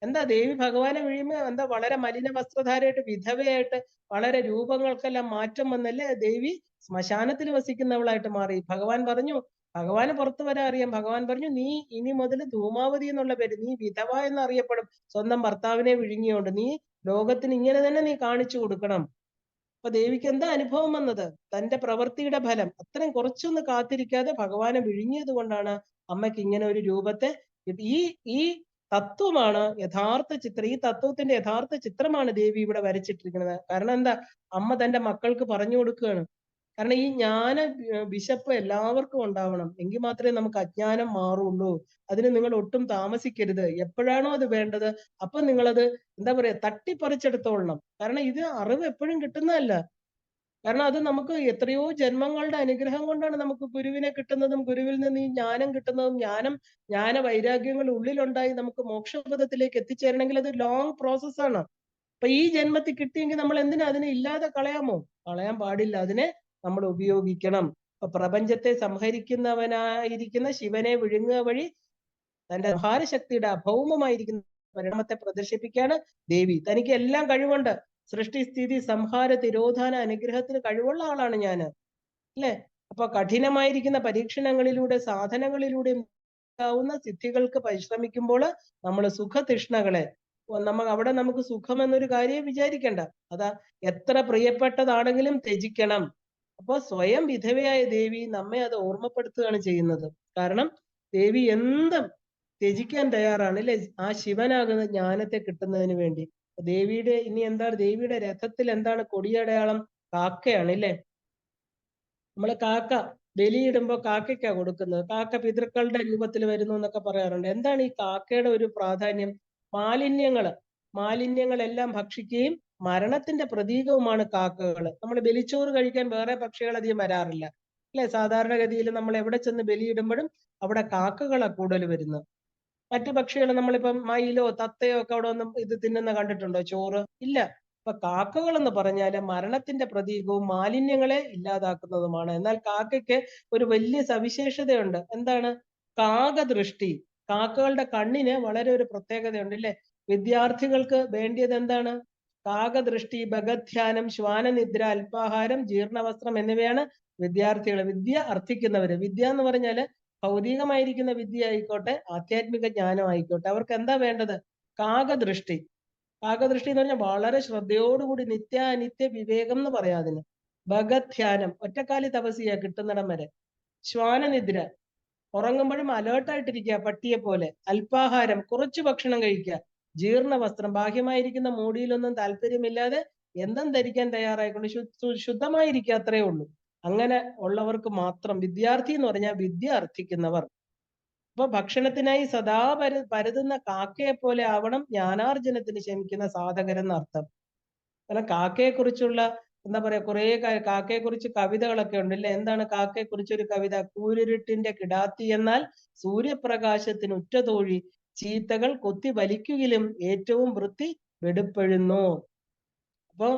എന്താ ദേവി ഭഗവാനെ വിഴുങ്ങുക? എന്താ വളരെ മലിന വസ്ത്രധാരയായിട്ട് വിധവയായിട്ട് വളരെ രൂപങ്ങൾക്കെല്ലാം മാറ്റം വന്നല്ലേ ദേവി ശ്മശാനത്തിൽ വസിക്കുന്നവളായിട്ട് മാറി. ഭഗവാന് പുറത്തു വരാൻ അറിയാം. ഭഗവാൻ പറഞ്ഞു, നീ ഇനി മുതൽ ധൂമാവതി എന്നുള്ള പേര്, നീ വിധവ എന്ന് അറിയപ്പെടും. സ്വന്തം ഭർത്താവിനെ വിഴുങ്ങിയോണ്ട് നീ ലോകത്തിന് ഇങ്ങനെ തന്നെ നീ കാണിച്ചു കൊടുക്കണം. അപ്പൊ ദേവിക്ക് എന്താ അനുഭവം വന്നത്? തന്റെ പ്രവൃത്തിയുടെ ഫലം അത്രയും കുറച്ചൊന്ന് കാത്തിരിക്കാതെ ഭഗവാനെ വിഴുങ്ങിയത് കൊണ്ടാണ് അമ്മയ്ക്ക് ഇങ്ങനെ ഒരു രൂപത്തെ ഈ ഈ തത്വമാണ് യഥാർത്ഥ ചിത്രം. ഈ തത്വത്തിന്റെ യഥാർത്ഥ ചിത്രമാണ് ദേവി ഇവിടെ വരച്ചിട്ടിരിക്കുന്നത്. കാരണം എന്താ? അമ്മ തന്റെ മക്കൾക്ക് പറഞ്ഞു കൊടുക്കുകയാണ്. കാരണം ഈ വിശപ്പ് എല്ലാവർക്കും ഉണ്ടാവണം. എങ്കിൽ മാത്രമേ നമുക്ക് അജ്ഞാനം മാറുള്ളൂ. അതിന് നിങ്ങൾ ഒട്ടും താമസിക്കരുത്. എപ്പോഴാണോ അത് വേണ്ടത് അപ്പൊ നിങ്ങളത് എന്താ പറയാ തട്ടിപ്പറിച്ചെടുത്തോളണം. കാരണം ഇത് അറിവ് എപ്പോഴും കിട്ടുന്നതല്ല. കാരണം അത് നമുക്ക് എത്രയോ ജന്മങ്ങളുടെ അനുഗ്രഹം കൊണ്ടാണ് നമുക്ക് ഗുരുവിനെ കിട്ടുന്നതും ഗുരുവിൽ നിന്ന് ഈ ജ്ഞാനം കിട്ടുന്നതും. ജ്ഞാന വൈരാഗ്യങ്ങൾ ഉള്ളിലുണ്ടായി നമുക്ക് മോക്ഷപദത്തിലേക്ക് എത്തിച്ചേരണമെങ്കിൽ അത് ലോങ് പ്രോസസ്സാണ്. അപ്പൊ ഈ ജന്മത്തിൽ കിട്ടിയെങ്കിൽ നമ്മൾ എന്തിനാ അതിനെ ഇല്ലാതെ കളയാമോ? കളയാൻ പാടില്ല. അതിനെ നമ്മൾ ഉപയോഗിക്കണം. അപ്പൊ പ്രപഞ്ചത്തെ സംഹരിക്കുന്നവനായിരിക്കുന്ന ശിവനെ വിഴുങ്ങുക വഴി തന്റെ സംഹാരശക്തിയുടെ അഭൗമമായിരിക്കുന്ന പരിണാമത്തെ പ്രദർശിപ്പിക്കാണ് ദേവി. തനിക്ക് എല്ലാം കഴിവുണ്ട്. സൃഷ്ടി, സ്ഥിതി, സംഹാര, തിരോധാന, അനുഗ്രഹത്തിന് കഴിവുള്ള ആളാണ് ഞാന്, അല്ലെ? അപ്പൊ കഠിനമായിരിക്കുന്ന പരീക്ഷണങ്ങളിലൂടെ സാധനങ്ങളിലൂടെ ാവുന്ന സിദ്ധികൾക്ക് പരിശ്രമിക്കുമ്പോൾ നമ്മൾ സുഖതൃഷ്ണകളെ അവിടെ നമുക്ക് സുഖം എന്നൊരു കാര്യം വിചാരിക്കണ്ട. അതാ എത്ര പ്രിയപ്പെട്ടതാണെങ്കിലും ത്യജിക്കണം. അപ്പൊ സ്വയം വിധവയായ ദേവി നമ്മെ അത് ഓർമ്മപ്പെടുത്തുകയാണ് ചെയ്യുന്നത്. കാരണം ദേവി എന്തും ത്യജിക്കാൻ തയ്യാറാണ്, അല്ലെ? ആ ശിവനാകുന്ന ജ്ഞാനത്തെ കിട്ടുന്നതിന് വേണ്ടി. ദേവിയുടെ ഇനി എന്താണ്? ദേവിയുടെ രഥത്തിൽ എന്താണ് കൊടിയടയാളം? കാക്കയാണ്, അല്ലെ? നമ്മള് കാക്ക ബലിയിടുമ്പോ കാക്കയ്ക്കാ കൊടുക്കുന്നത്. കാക്ക പിതൃക്കളുടെ രൂപത്തിൽ വരുന്നു എന്നൊക്കെ പറയാറുണ്ട്. എന്താണ് ഈ കാക്കയുടെ ഒരു പ്രാധാന്യം? മാലിന്യങ്ങളെല്ലാം ഭക്ഷിക്കുകയും മരണത്തിന്റെ പ്രതീകവുമാണ് കാക്കകൾ. നമ്മൾ ബലിച്ചോറ് കഴിക്കാൻ വേറെ പക്ഷികൾ അധികം വരാറില്ല, അല്ലെ? സാധാരണഗതിയിൽ നമ്മൾ എവിടെ ചെന്ന് ബലിയിടുമ്പോഴും അവിടെ കാക്കകളാ കൂടുതൽ വരുന്നത്. മറ്റു പക്ഷികൾ നമ്മളിപ്പം മയിലോ തത്തയോ ഒക്കെ അവിടെ ഒന്നും ഇത് തിന്നുന്ന കണ്ടിട്ടുണ്ടോ ചോറ്? ഇല്ല. അപ്പൊ കാക്കകൾ എന്ന് പറഞ്ഞാല് മരണത്തിന്റെ പ്രതീകവും മാലിന്യങ്ങളെ ഇല്ലാതാക്കുന്നതുമാണ്. എന്നാൽ കാക്കയ്ക്ക് ഒരു വലിയ സവിശേഷതയുണ്ട്. എന്താണ്? കാകദൃഷ്ടി. കാക്കകളുടെ കണ്ണിന് വളരെ ഒരു പ്രത്യേകതയുണ്ട്, അല്ലെ? വിദ്യാർത്ഥികൾക്ക് വേണ്ടിയത് എന്താണ്? കാകദൃഷ്ടി, ഭഗധ്യാനം, ശ്വാനനിദ്ര, അല്പാഹാരം, ജീർണവസ്ത്രം എന്നിവയാണ് വിദ്യ അർത്ഥിക്കുന്നവര്. വിദ്യ എന്ന് പറഞ്ഞാല് ഭൗതികമായിരിക്കുന്ന വിദ്യ ആയിക്കോട്ടെ, ആധ്യാത്മിക ജ്ഞാനം ആയിക്കോട്ടെ, അവർക്ക് എന്താ വേണ്ടത്? കാകദൃഷ്ടി. കാകദൃഷ്ടി എന്ന് പറഞ്ഞാൽ വളരെ ശ്രദ്ധയോടുകൂടി നിത്യാനിത്യ വിവേകം എന്ന് പറയാം അതിന്. ഭഗധ്യാനം, ഒറ്റക്കാലി തപസ്യ കിട്ടുന്നിടം വരെ. ശ്വാനനിദ്ര, ഉറങ്ങുമ്പോഴും അലേർട്ടായിട്ടിരിക്കുക പട്ടിയെ പോലെ. അല്പാഹാരം, കുറച്ച് ഭക്ഷണം കഴിക്കുക. ജീർണവസ്ത്രം, ബാഹ്യമായിരിക്കുന്ന മൂടിയിലൊന്നും താല്പര്യമില്ലാതെ എന്തും ധരിക്കാൻ തയ്യാറായിക്കൊണ്ട് ശുദ്ധമായിരിക്കുക, അത്രയേ ഉള്ളൂ. അങ്ങനെ ഉള്ളവർക്ക് മാത്രം വിദ്യാർത്ഥി എന്ന് പറഞ്ഞാൽ വിദ്യ അർത്ഥിക്കുന്നവർ. അപ്പൊ ഭക്ഷണത്തിനായി സദാ പരതുന്ന കാക്കയെ പോലെ ആവണം ജ്ഞാനാർജനത്തിന് ക്ഷമിക്കുന്ന സാധകരെന്ന് അർത്ഥം. കാരണം കാക്കയെ കുറിച്ചുള്ള എന്താ പറയാ കുറെ കാക്കയെ കുറിച്ച് കവിതകളൊക്കെ ഉണ്ട്, അല്ലെ? എന്താണ് കാക്കയെ കുറിച്ചൊരു കവിത? കൂരിരുട്ടിന്റെ കിടാത്തി എന്നാൽ സൂര്യപ്രകാശത്തിന് ഉറ്റതോഴി, ചീത്തകൾ കൊത്തി വലിക്കുകിലും ഏറ്റവും വൃത്തി വെടുപ്പെഴുന്നു. അപ്പൊ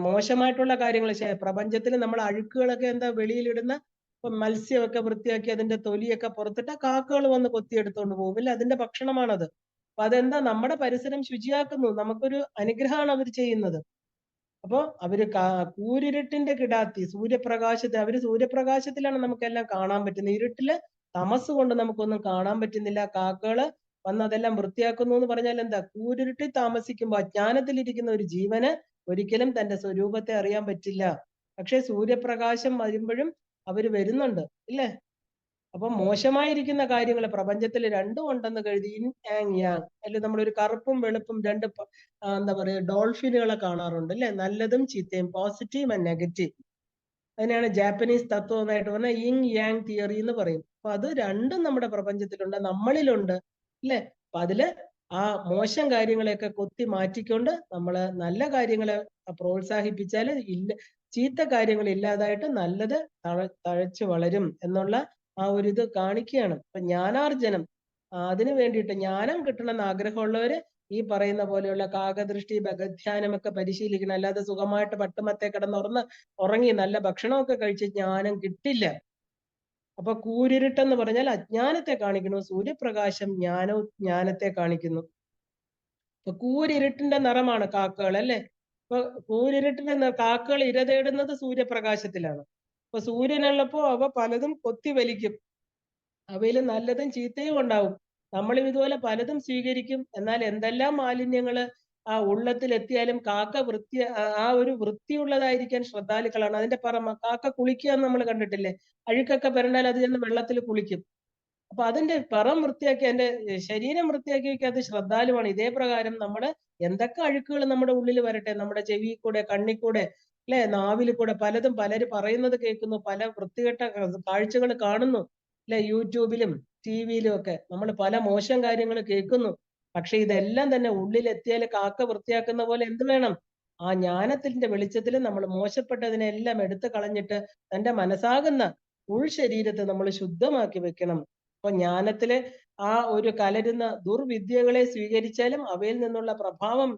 മോശമായിട്ടുള്ള കാര്യങ്ങൾ പ്രപഞ്ചത്തിൽ നമ്മൾ അഴുക്കുകളൊക്കെ എന്താ വെളിയിലിടുന്ന, ഇപ്പൊ മത്സ്യമൊക്കെ വൃത്തിയാക്കി അതിന്റെ തൊലിയൊക്കെ പുറത്തിട്ട കാക്കകൾ വന്ന് കൊത്തിയെടുത്തോണ്ട് പോകും, ഇല്ല? അതിന്റെ ഭക്ഷണമാണത്. അപ്പൊ അതെന്താ? നമ്മുടെ പരിസരം ശുചിയാക്കുന്നു, നമുക്കൊരു അനുഗ്രഹമാണ് അവർ ചെയ്യുന്നത്. അപ്പൊ അവര് കൂരിരുട്ടിന്റെ കിടാത്തി, സൂര്യപ്രകാശത്തിലാണ് നമുക്കെല്ലാം കാണാൻ പറ്റുന്നത്. ഇരുട്ടില് തമസ് കൊണ്ട് നമുക്കൊന്നും കാണാൻ പറ്റുന്നില്ല. കാക്കകള് വന്ന് അതെല്ലാം വൃത്തിയാക്കുന്നു എന്ന് പറഞ്ഞാൽ എന്താ? കൂരിരുട്ടിൽ താമസിക്കുമ്പോൾ അജ്ഞാനത്തിലിരിക്കുന്ന ഒരു ജീവന് ഒരിക്കലും തന്റെ സ്വരൂപത്തെ അറിയാൻ പറ്റില്ല. പക്ഷെ സൂര്യപ്രകാശം വരുമ്പോഴും അവര് വരുന്നുണ്ട്, ഇല്ലേ? അപ്പൊ മോശമായിരിക്കുന്ന കാര്യങ്ങൾ പ്രപഞ്ചത്തിൽ രണ്ടും ഉണ്ടെന്ന് കരുതി ഇൻ ആൻഡ് യാങ്, അല്ലെ? നമ്മളൊരു കറുപ്പും വെളുപ്പും രണ്ട് എന്താ പറയാ ഡോൾഫിനുകളെ കാണാറുണ്ട്, അല്ലെ? നല്ലതും ചീത്തയും, പോസിറ്റീവ് ആൻഡ് നെഗറ്റീവ്. അതിനാണ് ജാപ്പനീസ് തത്വമായിട്ട് പറഞ്ഞ ഇൻ യാങ് തിയറി എന്ന് പറയും. അപ്പൊ അത് രണ്ടും നമ്മുടെ പ്രപഞ്ചത്തിലുണ്ട്, നമ്മളിലുണ്ട്, അല്ലെ? അപ്പൊ അതില് ആ മോശം കാര്യങ്ങളെയൊക്കെ കൊത്തി മാറ്റിക്കൊണ്ട് നമ്മള് നല്ല കാര്യങ്ങളെ പ്രോത്സാഹിപ്പിച്ചാല് ചീത്ത കാര്യങ്ങൾ ഇല്ലാതായിട്ട് നല്ലത് തഴച്ചു വളരും എന്നുള്ള ആ ഒരു ഇത് കാണിക്കുകയാണ്. അപ്പൊ ജ്ഞാനാർജനം അതിനു വേണ്ടിയിട്ട് ജ്ഞാനം കിട്ടണമെന്ന് ആഗ്രഹമുള്ളവര് ഈ പറയുന്ന പോലെയുള്ള കാകദൃഷ്ടി ഭഗധ്യാനം ഒക്കെ പരിശീലിക്കണം. അല്ലാതെ സുഖമായിട്ട് പട്ടുമത്തെ കിടന്നുറന്ന് ഉറങ്ങി നല്ല ഭക്ഷണമൊക്കെ കഴിച്ച് ജ്ഞാനം കിട്ടില്ല. അപ്പൊ കൂരിരുട്ടെന്ന് പറഞ്ഞാൽ അജ്ഞാനത്തെ കാണിക്കുന്നു, സൂര്യപ്രകാശം ജ്ഞാനത്തെ കാണിക്കുന്നു. അപ്പൊ കൂരിരുട്ടിന്റെ നിറമാണ് കാക്കകൾ അല്ലെ. അപ്പൊ കൂരിരുട്ടിന്റെ കാക്കകൾ ഇര തേടുന്നത് സൂര്യപ്രകാശത്തിലാണ്. അപ്പൊ സൂര്യനുള്ളപ്പോ അവ പലതും കൊത്തി വലിക്കും. അവയിൽ നല്ലതും ചീത്തയും ഉണ്ടാവും. നമ്മളും ഇതുപോലെ പലതും സ്വീകരിക്കും. എന്നാൽ എന്തെല്ലാം മാലിന്യങ്ങള് ആ ഉള്ളത്തിൽ എത്തിയാലും കാക്ക ആ ഒരു വൃത്തിയുള്ളതായിരിക്കാൻ ശ്രദ്ധാലുക്കളാണ്. അതിന്റെ കാക്ക കുളിക്കുക എന്ന് നമ്മൾ കണ്ടിട്ടില്ലേ? അഴുക്കൊക്കെ പെരണ്ടാൽ അത് ചെന്ന് വെള്ളത്തിൽ കുളിക്കും. അപ്പൊ അതിന്റെ പുറം വൃത്തിയാക്കി അതിന്റെ ശരീരം വൃത്തിയാക്കി വെക്കാൻ അത് ശ്രദ്ധാലുവാണ്. ഇതേ പ്രകാരം നമ്മള് എന്തൊക്കെ അഴുക്കുകൾ നമ്മുടെ ഉള്ളിൽ വരട്ടെ, നമ്മുടെ ചെവി കൂടെ, കണ്ണിൽ കൂടെ, അല്ലെ, നാവിൽ കൂടെ പലതും പലര് പറയുന്നത് കേൾക്കുന്നു, പല വൃത്തികെട്ട കാഴ്ചകൾ കാണുന്നു, അല്ലെ, യൂട്യൂബിലും ടിവിയിലും ഒക്കെ നമ്മൾ പല മോശം കാര്യങ്ങൾ കേൾക്കുന്നു. പക്ഷെ ഇതെല്ലാം തന്നെ ഉള്ളിലെത്തിയാൽ കാക്ക വൃത്തിയാക്കുന്ന പോലെ എന്ത് വേണം? ആ ജ്ഞാനത്തിന്റെ വെളിച്ചത്തിൽ നമ്മൾ മോശപ്പെട്ടതിനെല്ലാം എടുത്തു കളഞ്ഞിട്ട് തന്റെ മനസ്സാകുന്ന ഉൾശരീരത്തെ നമ്മൾ ശുദ്ധമാക്കി വെക്കണം. അപ്പൊ ജ്ഞാനത്തില് ആ ഒരു കലരുന്ന ദുർവിദ്യകളെ സ്വീകരിച്ചാലും അവയിൽ നിന്നുള്ള പ്രഭാവം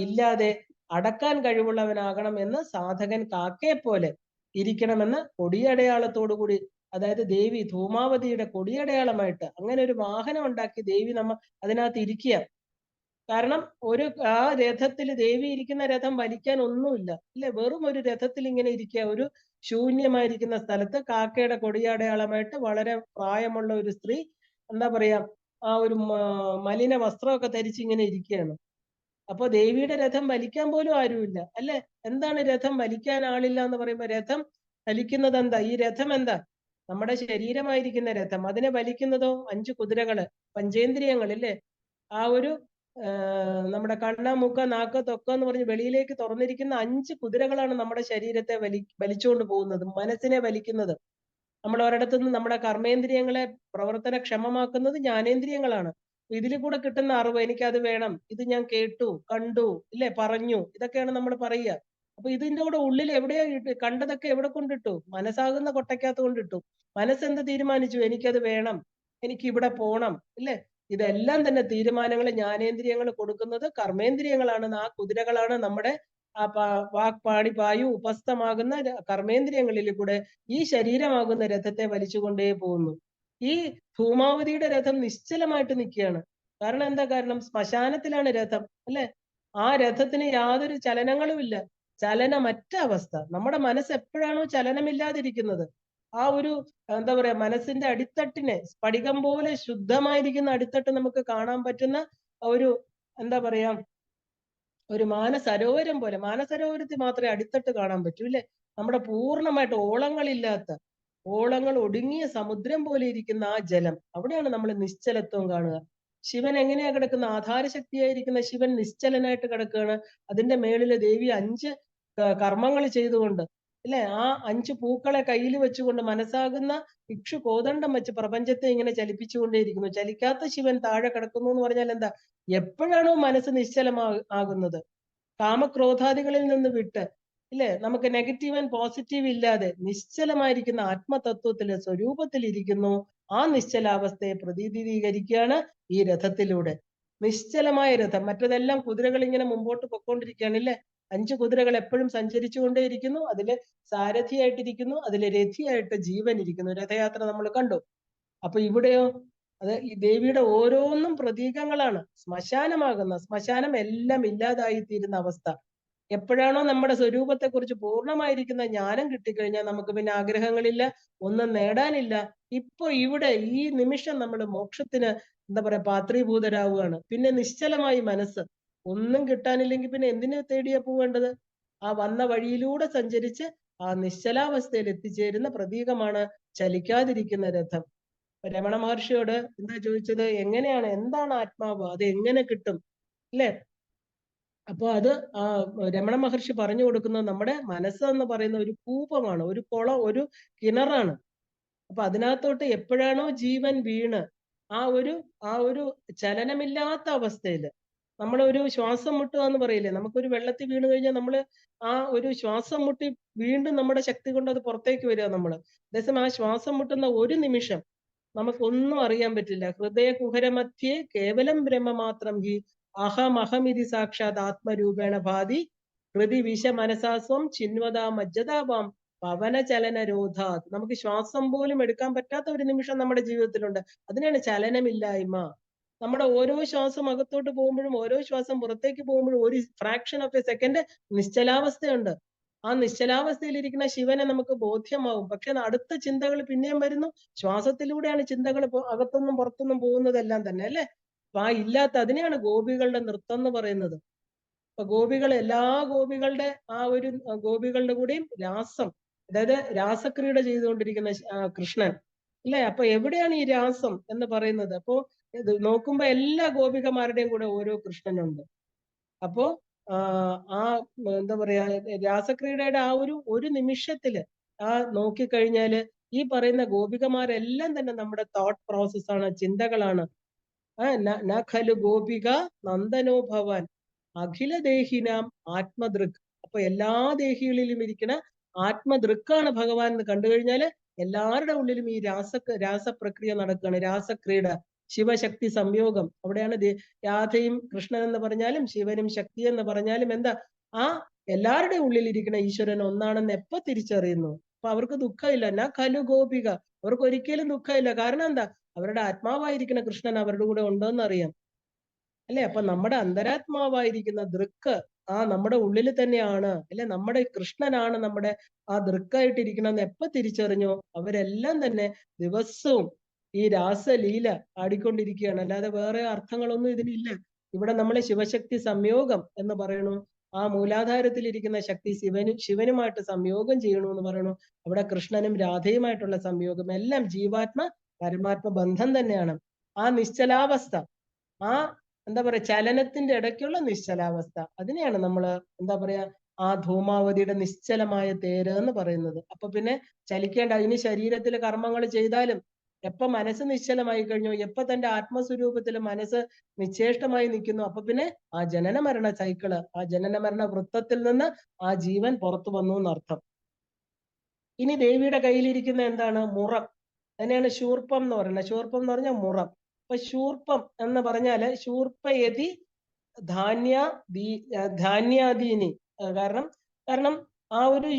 ഇല്ലാതെ അടക്കാൻ കഴിവുള്ളവനാകണം എന്ന് സാധകൻ കാക്കയെ പോലെ ഇരിക്കണമെന്ന് കൊടിയടയാളത്തോടു കൂടി, അതായത് ദേവി ധൂമാവതിയുടെ കൊടിയടയാളമായിട്ട് അങ്ങനെ ഒരു വാഹനം ഉണ്ടാക്കി ദേവി അതിനകത്ത് ഇരിക്കുക. കാരണം ആ രഥത്തിൽ ദേവി ഇരിക്കുന്ന രഥം വലിക്കാൻ ഒന്നുമില്ല, അല്ലെ, വെറും ഒരു രഥത്തിൽ ഇങ്ങനെ ഇരിക്കുക. ഒരു ശൂന്യമായിരിക്കുന്ന സ്ഥലത്ത് കാക്കയുടെ കൊടിയടയാളമായിട്ട് വളരെ പ്രായമുള്ള ഒരു സ്ത്രീ, എന്താ പറയാ, ആ ഒരു മലിന വസ്ത്രമൊക്കെ ധരിച്ച് ഇങ്ങനെ ഇരിക്കുകയാണ്. അപ്പൊ ദേവിയുടെ രഥം വലിക്കാൻ പോലും ആരുമില്ല, അല്ലെ. എന്താണ് രഥം വലിക്കാൻ ആളില്ല എന്ന് പറയുമ്പോ രഥം വലിക്കുന്നത് എന്താ? ഈ രഥം എന്താ? നമ്മുടെ ശരീരമായിരിക്കുന്ന രഥം. അതിനെ വലിക്കുന്നതോ 5 കുതിരകള്, പഞ്ചേന്ദ്രിയങ്ങൾ, അല്ലേ. ആ ഒരു നമ്മുടെ കണ്ണ്, മൂക്ക്, നാക്ക്, ത്വക്ക് എന്ന് പറഞ്ഞ് വെളിയിലേക്ക് തുറന്നിരിക്കുന്ന 5 കുതിരകളാണ് നമ്മുടെ ശരീരത്തെ വലിച്ചുകൊണ്ട് പോകുന്നത്, മനസ്സിനെ വലിക്കുന്നത്. നമ്മൾ ഒരിടത്തു നിന്ന് നമ്മുടെ കർമ്മേന്ദ്രിയങ്ങളെ പ്രവർത്തനക്ഷമമാക്കുന്നത് ജ്ഞാനേന്ദ്രിയങ്ങളാണ്. ഇതിൽ കൂടെ കിട്ടുന്ന അറിവ്, എനിക്കത് വേണം, ഇത് ഞാൻ കേട്ടു, കണ്ടു, ഇല്ലേ, പറഞ്ഞു, ഇതൊക്കെയാണ് നമ്മൾ പറയുക. അപ്പൊ ഇതിന്റെ കൂടെ ഉള്ളിൽ എവിടെയാ കണ്ടതൊക്കെ എവിടെ കൊണ്ടിട്ടു? മനസ്സാകുന്ന കൊട്ടയ്ക്കകത്ത് കൊണ്ടിട്ടു. മനസ്സെന്ത് തീരുമാനിച്ചു? എനിക്കത് വേണം, എനിക്ക് ഇവിടെ പോണം, ഇല്ലേ. ഇതെല്ലാം തന്നെ തീരുമാനങ്ങൾ ജ്ഞാനേന്ദ്രിയങ്ങൾ കൊടുക്കുന്നത് കർമ്മേന്ദ്രിയങ്ങളാണ്. ആ കുതിരകളാണ് നമ്മുടെ വാക്പാണി പായു ഉപസ്ഥമാകുന്ന കർമ്മേന്ദ്രിയങ്ങളിൽ കൂടെ ഈ ശരീരമാകുന്ന രഥത്തെ വലിച്ചുകൊണ്ടേ പോകുന്നു. ഈ ധൂമാവതിയുടെ രഥം നിശ്ചലമായിട്ട് നിൽക്കുകയാണ്. കാരണം എന്താ? കാരണം ശ്മശാനത്തിലാണ് രഥം, അല്ലെ. ആ രഥത്തിന് യാതൊരു ചലനങ്ങളും ഇല്ല, ചലനമറ്റ അവസ്ഥ. നമ്മുടെ മനസ്സ് എപ്പോഴാണോ ചലനമില്ലാതിരിക്കുന്നത്, ആ ഒരു എന്താ പറയാ, മനസ്സിന്റെ അടിത്തട്ടിനെ സ്ഫടികം പോലെ ശുദ്ധമായിരിക്കുന്ന അടിത്തട്ട് നമുക്ക് കാണാൻ പറ്റുന്ന ഒരു, എന്താ പറയാ, ഒരു മാനസരോവരം പോലെ. മാനസരോവരത്തിൽ മാത്രമേ അടിത്തട്ട് കാണാൻ പറ്റൂ, അല്ലെ. നമ്മുടെ പൂർണ്ണമായിട്ട് ഓളങ്ങളില്ലാത്ത, ഓളങ്ങൾ ഒടുങ്ങിയ സമുദ്രം പോലെ ഇരിക്കുന്ന ആ ജലം, അവിടെയാണ് നമ്മൾ നിശ്ചലത്വം കാണുക. ശിവൻ എങ്ങനെയാ കിടക്കുന്ന? ആധാരശക്തിയായിരിക്കുന്ന ശിവൻ നിശ്ചലനായിട്ട് കിടക്കുകയാണ്. അതിന്റെ മേളില് ദേവി 5 കർമ്മങ്ങൾ ചെയ്തുകൊണ്ട്, അല്ലെ, ആ 5 പൂക്കളെ കയ്യിൽ വെച്ചുകൊണ്ട് മനസ്സാകുന്ന ഇക്ഷു കോദണ്ഡം വെച്ച് പ്രപഞ്ചത്തെ ഇങ്ങനെ ചലിപ്പിച്ചുകൊണ്ടേയിരിക്കുന്നു. ചലിക്കാത്ത ശിവൻ താഴെ കിടക്കുന്നു എന്ന് പറഞ്ഞാൽ എന്താ? എപ്പോഴാണോ മനസ്സ് നിശ്ചലമാകുന്നത്, കാമക്രോധാദികളിൽ നിന്ന് വിട്ട്, ഇല്ലേ, നമുക്ക് നെഗറ്റീവ് ആൻഡ് പോസിറ്റീവ് ഇല്ലാതെ നിശ്ചലമായിരിക്കുന്ന ആത്മതത്വത്തില് സ്വരൂപത്തിൽ ഇരിക്കുന്നു. ആ നിശ്ചലാവസ്ഥയെ പ്രതിനിധീകരിക്കുകയാണ് ഈ രഥത്തിലൂടെ. നിശ്ചലമായ രഥം. മറ്റതെല്ലാം കുതിരകൾ ഇങ്ങനെ മുമ്പോട്ട് പൊക്കോണ്ടിരിക്കുകയാണ്, ഇല്ലേ. 5 കുതിരകൾ എപ്പോഴും സഞ്ചരിച്ചുകൊണ്ടേയിരിക്കുന്നു. അതില് സാരഥിയായിട്ടിരിക്കുന്നു, അതില് രഥിയായിട്ട് ജീവൻ ഇരിക്കുന്നു. രഥയാത്ര നമ്മൾ കണ്ടു. അപ്പൊ ഇവിടെയോ അത് ഈ ദേവിയുടെ ഓരോന്നും പ്രതീകങ്ങളാണ്. ശ്മശാനം എല്ലാം ഇല്ലാതായിത്തീരുന്ന അവസ്ഥ. എപ്പോഴാണോ നമ്മുടെ സ്വരൂപത്തെ കുറിച്ച് പൂർണ്ണമായിരിക്കുന്ന ജ്ഞാനം കിട്ടിക്കഴിഞ്ഞാൽ നമുക്ക് പിന്നെ ആഗ്രഹങ്ങളില്ല, ഒന്നും നേടാനില്ല. ഇപ്പൊ ഇവിടെ ഈ നിമിഷം നമ്മൾ മോക്ഷത്തിന്, എന്താ പറയാ, പാത്രീഭൂതരാവുകയാണ്. പിന്നെ നിശ്ചലമായി മനസ്സ്, ഒന്നും കിട്ടാനില്ലെങ്കിൽ പിന്നെ എന്തിനു തേടിയാ പോവേണ്ടത്? ആ വന്ന വഴിയിലൂടെ സഞ്ചരിച്ച് ആ നിശ്ചലാവസ്ഥയിൽ എത്തിച്ചേരുന്ന പ്രതീകമാണ് ചലിക്കാതിരിക്കുന്ന രഥം. രമണ മഹർഷിയോട് എന്താ ചോദിച്ചത്? എങ്ങനെയാണ്, എന്താണ് ആത്മാവ്, അത് എങ്ങനെ കിട്ടും, അല്ലെ. അപ്പൊ അത് രമണ മഹർഷി പറഞ്ഞു കൊടുക്കുന്നത് നമ്മുടെ മനസ്സ് എന്ന് പറയുന്ന ഒരു കൂപമാണ്, ഒരു കുളം, ഒരു കിണറാണ്. അപ്പൊ അതിനകത്തോട്ട് എപ്പോഴാണോ ജീവൻ വീണ് ആ ഒരു ചലനമില്ലാത്ത അവസ്ഥയിൽ നമ്മളൊരു ശ്വാസം മുട്ടുക എന്ന് പറയില്ലേ, നമുക്കൊരു വെള്ളത്തിൽ വീണ് കഴിഞ്ഞാൽ നമ്മള് ആ ഒരു ശ്വാസം മുട്ടി വീണ്ടും നമ്മുടെ ശക്തി കൊണ്ട് അത് പുറത്തേക്ക് വരിക നമ്മള്. അതേസമയം ആ ശ്വാസം മുട്ടുന്ന ഒരു നിമിഷം നമുക്കൊന്നും അറിയാൻ പറ്റില്ല. ഹൃദയ കുഹരമധ്യേ കേവലം ബ്രഹ്മമാത്രം ഹി അഹമഹമിതി സാക്ഷാത് ആത്മരൂപേണ ഭാതി ഹൃദി വിശ മനസാസ്വം ചിന്വതാ മജ്ജതാപാം പവന ചലന രോധാത്. നമുക്ക് ശ്വാസം പോലും എടുക്കാൻ പറ്റാത്ത ഒരു നിമിഷം നമ്മുടെ ജീവിതത്തിലുണ്ട്. അതിനാണ് ചലനമില്ലായ്മ. നമ്മുടെ ഓരോ ശ്വാസം അകത്തോട്ട് പോകുമ്പോഴും ഓരോ ശ്വാസം പുറത്തേക്ക് പോകുമ്പോഴും ഒരു ഫ്രാക്ഷൻ ഓഫ് എ സെക്കൻഡ് നിശ്ചലാവസ്ഥയുണ്ട്. ആ നിശ്ചലാവസ്ഥയിലിരിക്കുന്ന ശിവനെ നമുക്ക് ബോധ്യമാവും. പക്ഷെ അടുത്ത ചിന്തകൾ പിന്നെയും വരുന്നു. ശ്വാസത്തിലൂടെയാണ് ചിന്തകൾ അകത്തുനിന്നും പുറത്തുനിന്നും പോകുന്നതെല്ലാം തന്നെ, അല്ലെ? അപ്പൊ ആ ഇല്ലാത്ത അതിനെയാണ് ഗോപികളുടെ നൃത്തം എന്ന് പറയുന്നത്. അപ്പൊ ഗോപികൾ എല്ലാ ഗോപികളുടെ ആ ഒരു ഗോപികളുടെ കൂടെയും രാസം, അതായത് രാസക്രീഡ ചെയ്തുകൊണ്ടിരിക്കുന്ന കൃഷ്ണൻ, അല്ലെ? അപ്പൊ എവിടെയാണ് ഈ രാസം എന്ന് പറയുന്നത്? അപ്പോ ഇത് നോക്കുമ്പോ എല്ലാ ഗോപികമാരുടെയും കൂടെ ഓരോ കൃഷ്ണനുണ്ട്. അപ്പോ ആ എന്താ പറയാ, രാസക്രീഡയുടെ ആ ഒരു നിമിഷത്തില് നോക്കിക്കഴിഞ്ഞാല് ഈ പറയുന്ന ഗോപികമാരെല്ലാം തന്നെ നമ്മുടെ തോട്ട് പ്രോസസ്സാണ്, ചിന്തകളാണ്. ന ഖലു ഗോപിക നന്ദനോ ഭവാൻ അഖില ദേഹിനാം ആത്മദൃക്. അപ്പൊ എല്ലാ ദേഹികളിലും ഇരിക്കുന്ന ആത്മദൃക്കാണ് ഭഗവാൻ എന്ന് കണ്ടു കഴിഞ്ഞാല് എല്ലാവരുടെ ഉള്ളിലും ഈ രാസപ്രക്രിയ നടക്കുകയാണ്, രാസക്രീഡ, ശിവശക്തി സംയോഗം. അവിടെയാണ് രാധയും കൃഷ്ണൻ എന്ന് പറഞ്ഞാലും ശിവനും ശക്തി എന്ന് പറഞ്ഞാലും എന്താ, ആ എല്ലാവരുടെ ഉള്ളിൽ ഇരിക്കുന്ന ഈശ്വരൻ ഒന്നാണെന്ന് എപ്പോ തിരിച്ചറിയുന്നു, അപ്പൊ അവർക്ക് ദുഃഖമില്ല. ന ഖലു ഗോപിക, അവർക്ക് ഒരിക്കലും ദുഃഖമില്ല. കാരണം എന്താ, അവരുടെ ആത്മാവായിരിക്കുന്ന കൃഷ്ണൻ അവരുടെ കൂടെ ഉണ്ടോന്ന് അറിയാം, അല്ലെ? അപ്പൊ നമ്മുടെ അന്തരാത്മാവായിരിക്കുന്ന ദൃക്ക് നമ്മുടെ ഉള്ളിൽ തന്നെയാണ്, അല്ലെ? നമ്മുടെ കൃഷ്ണനാണ് നമ്മുടെ ആ ദൃക്കായിട്ടിരിക്കണമെന്ന് എപ്പോ തിരിച്ചറിഞ്ഞോ അവരെല്ലാം തന്നെ ദിവസവും ഈ രാസലീല ആടിക്കൊണ്ടിരിക്കുകയാണ്. അല്ലാതെ വേറെ അർത്ഥങ്ങളൊന്നും ഇതിനില്ല. ഇവിടെ നമ്മളെ ശിവശക്തി സംയോഗം എന്ന് പറയണു. ആ മൂലാധാരത്തിലിരിക്കുന്ന ശക്തി ശിവനുമായിട്ട് സംയോഗം ചെയ്യണു എന്ന് പറയണു. അവിടെ കൃഷ്ണനും രാധയുമായിട്ടുള്ള സംയോഗം, എല്ലാം ജീവാത്മ പരമാത്മ ബന്ധം തന്നെയാണ്. ആ നിശ്ചലാവസ്ഥ, ആ എന്താ പറയാ, ചലനത്തിന്റെ ഇടയ്ക്കുള്ള നിശ്ചലാവസ്ഥ, അതിനെയാണ് നമ്മൾ എന്താ പറയാ, ആ ധൂമാവതിയുടെ നിശ്ചലമായ തേര് എന്ന് പറയുന്നത്. അപ്പൊ പിന്നെ ചലിക്കേണ്ട, ഇനി ശരീരത്തിലെ കർമ്മങ്ങൾ ചെയ്താലും എപ്പോ മനസ്സ് നിശ്ചലമായി കഴിഞ്ഞു, എപ്പോ തന്റെ ആത്മസ്വരൂപത്തിൽ മനസ്സ് നിശ്ചേഷ്ടമായി നിൽക്കുന്നു, അപ്പൊ പിന്നെ ആ ജനന മരണ സൈക്കിള്, ആ ജനന മരണ വൃത്തത്തിൽ നിന്ന് ആ ജീവൻ പുറത്തു വന്നു എന്നർത്ഥം. ഇനി ദേവിയുടെ കയ്യിലിരിക്കുന്ന എന്താണ്? മുറം. അതിനെയാണ് ശൂർപ്പം എന്ന് പറയുന്നത്. ശൂർപ്പം എന്ന് പറഞ്ഞാൽ മുറം. അപ്പൊ ശൂർപ്പം എന്ന് പറഞ്ഞാല് ശൂർപ്പയതി ധാന്യാദീനി. കാരണം കാരണം ആ ഒരു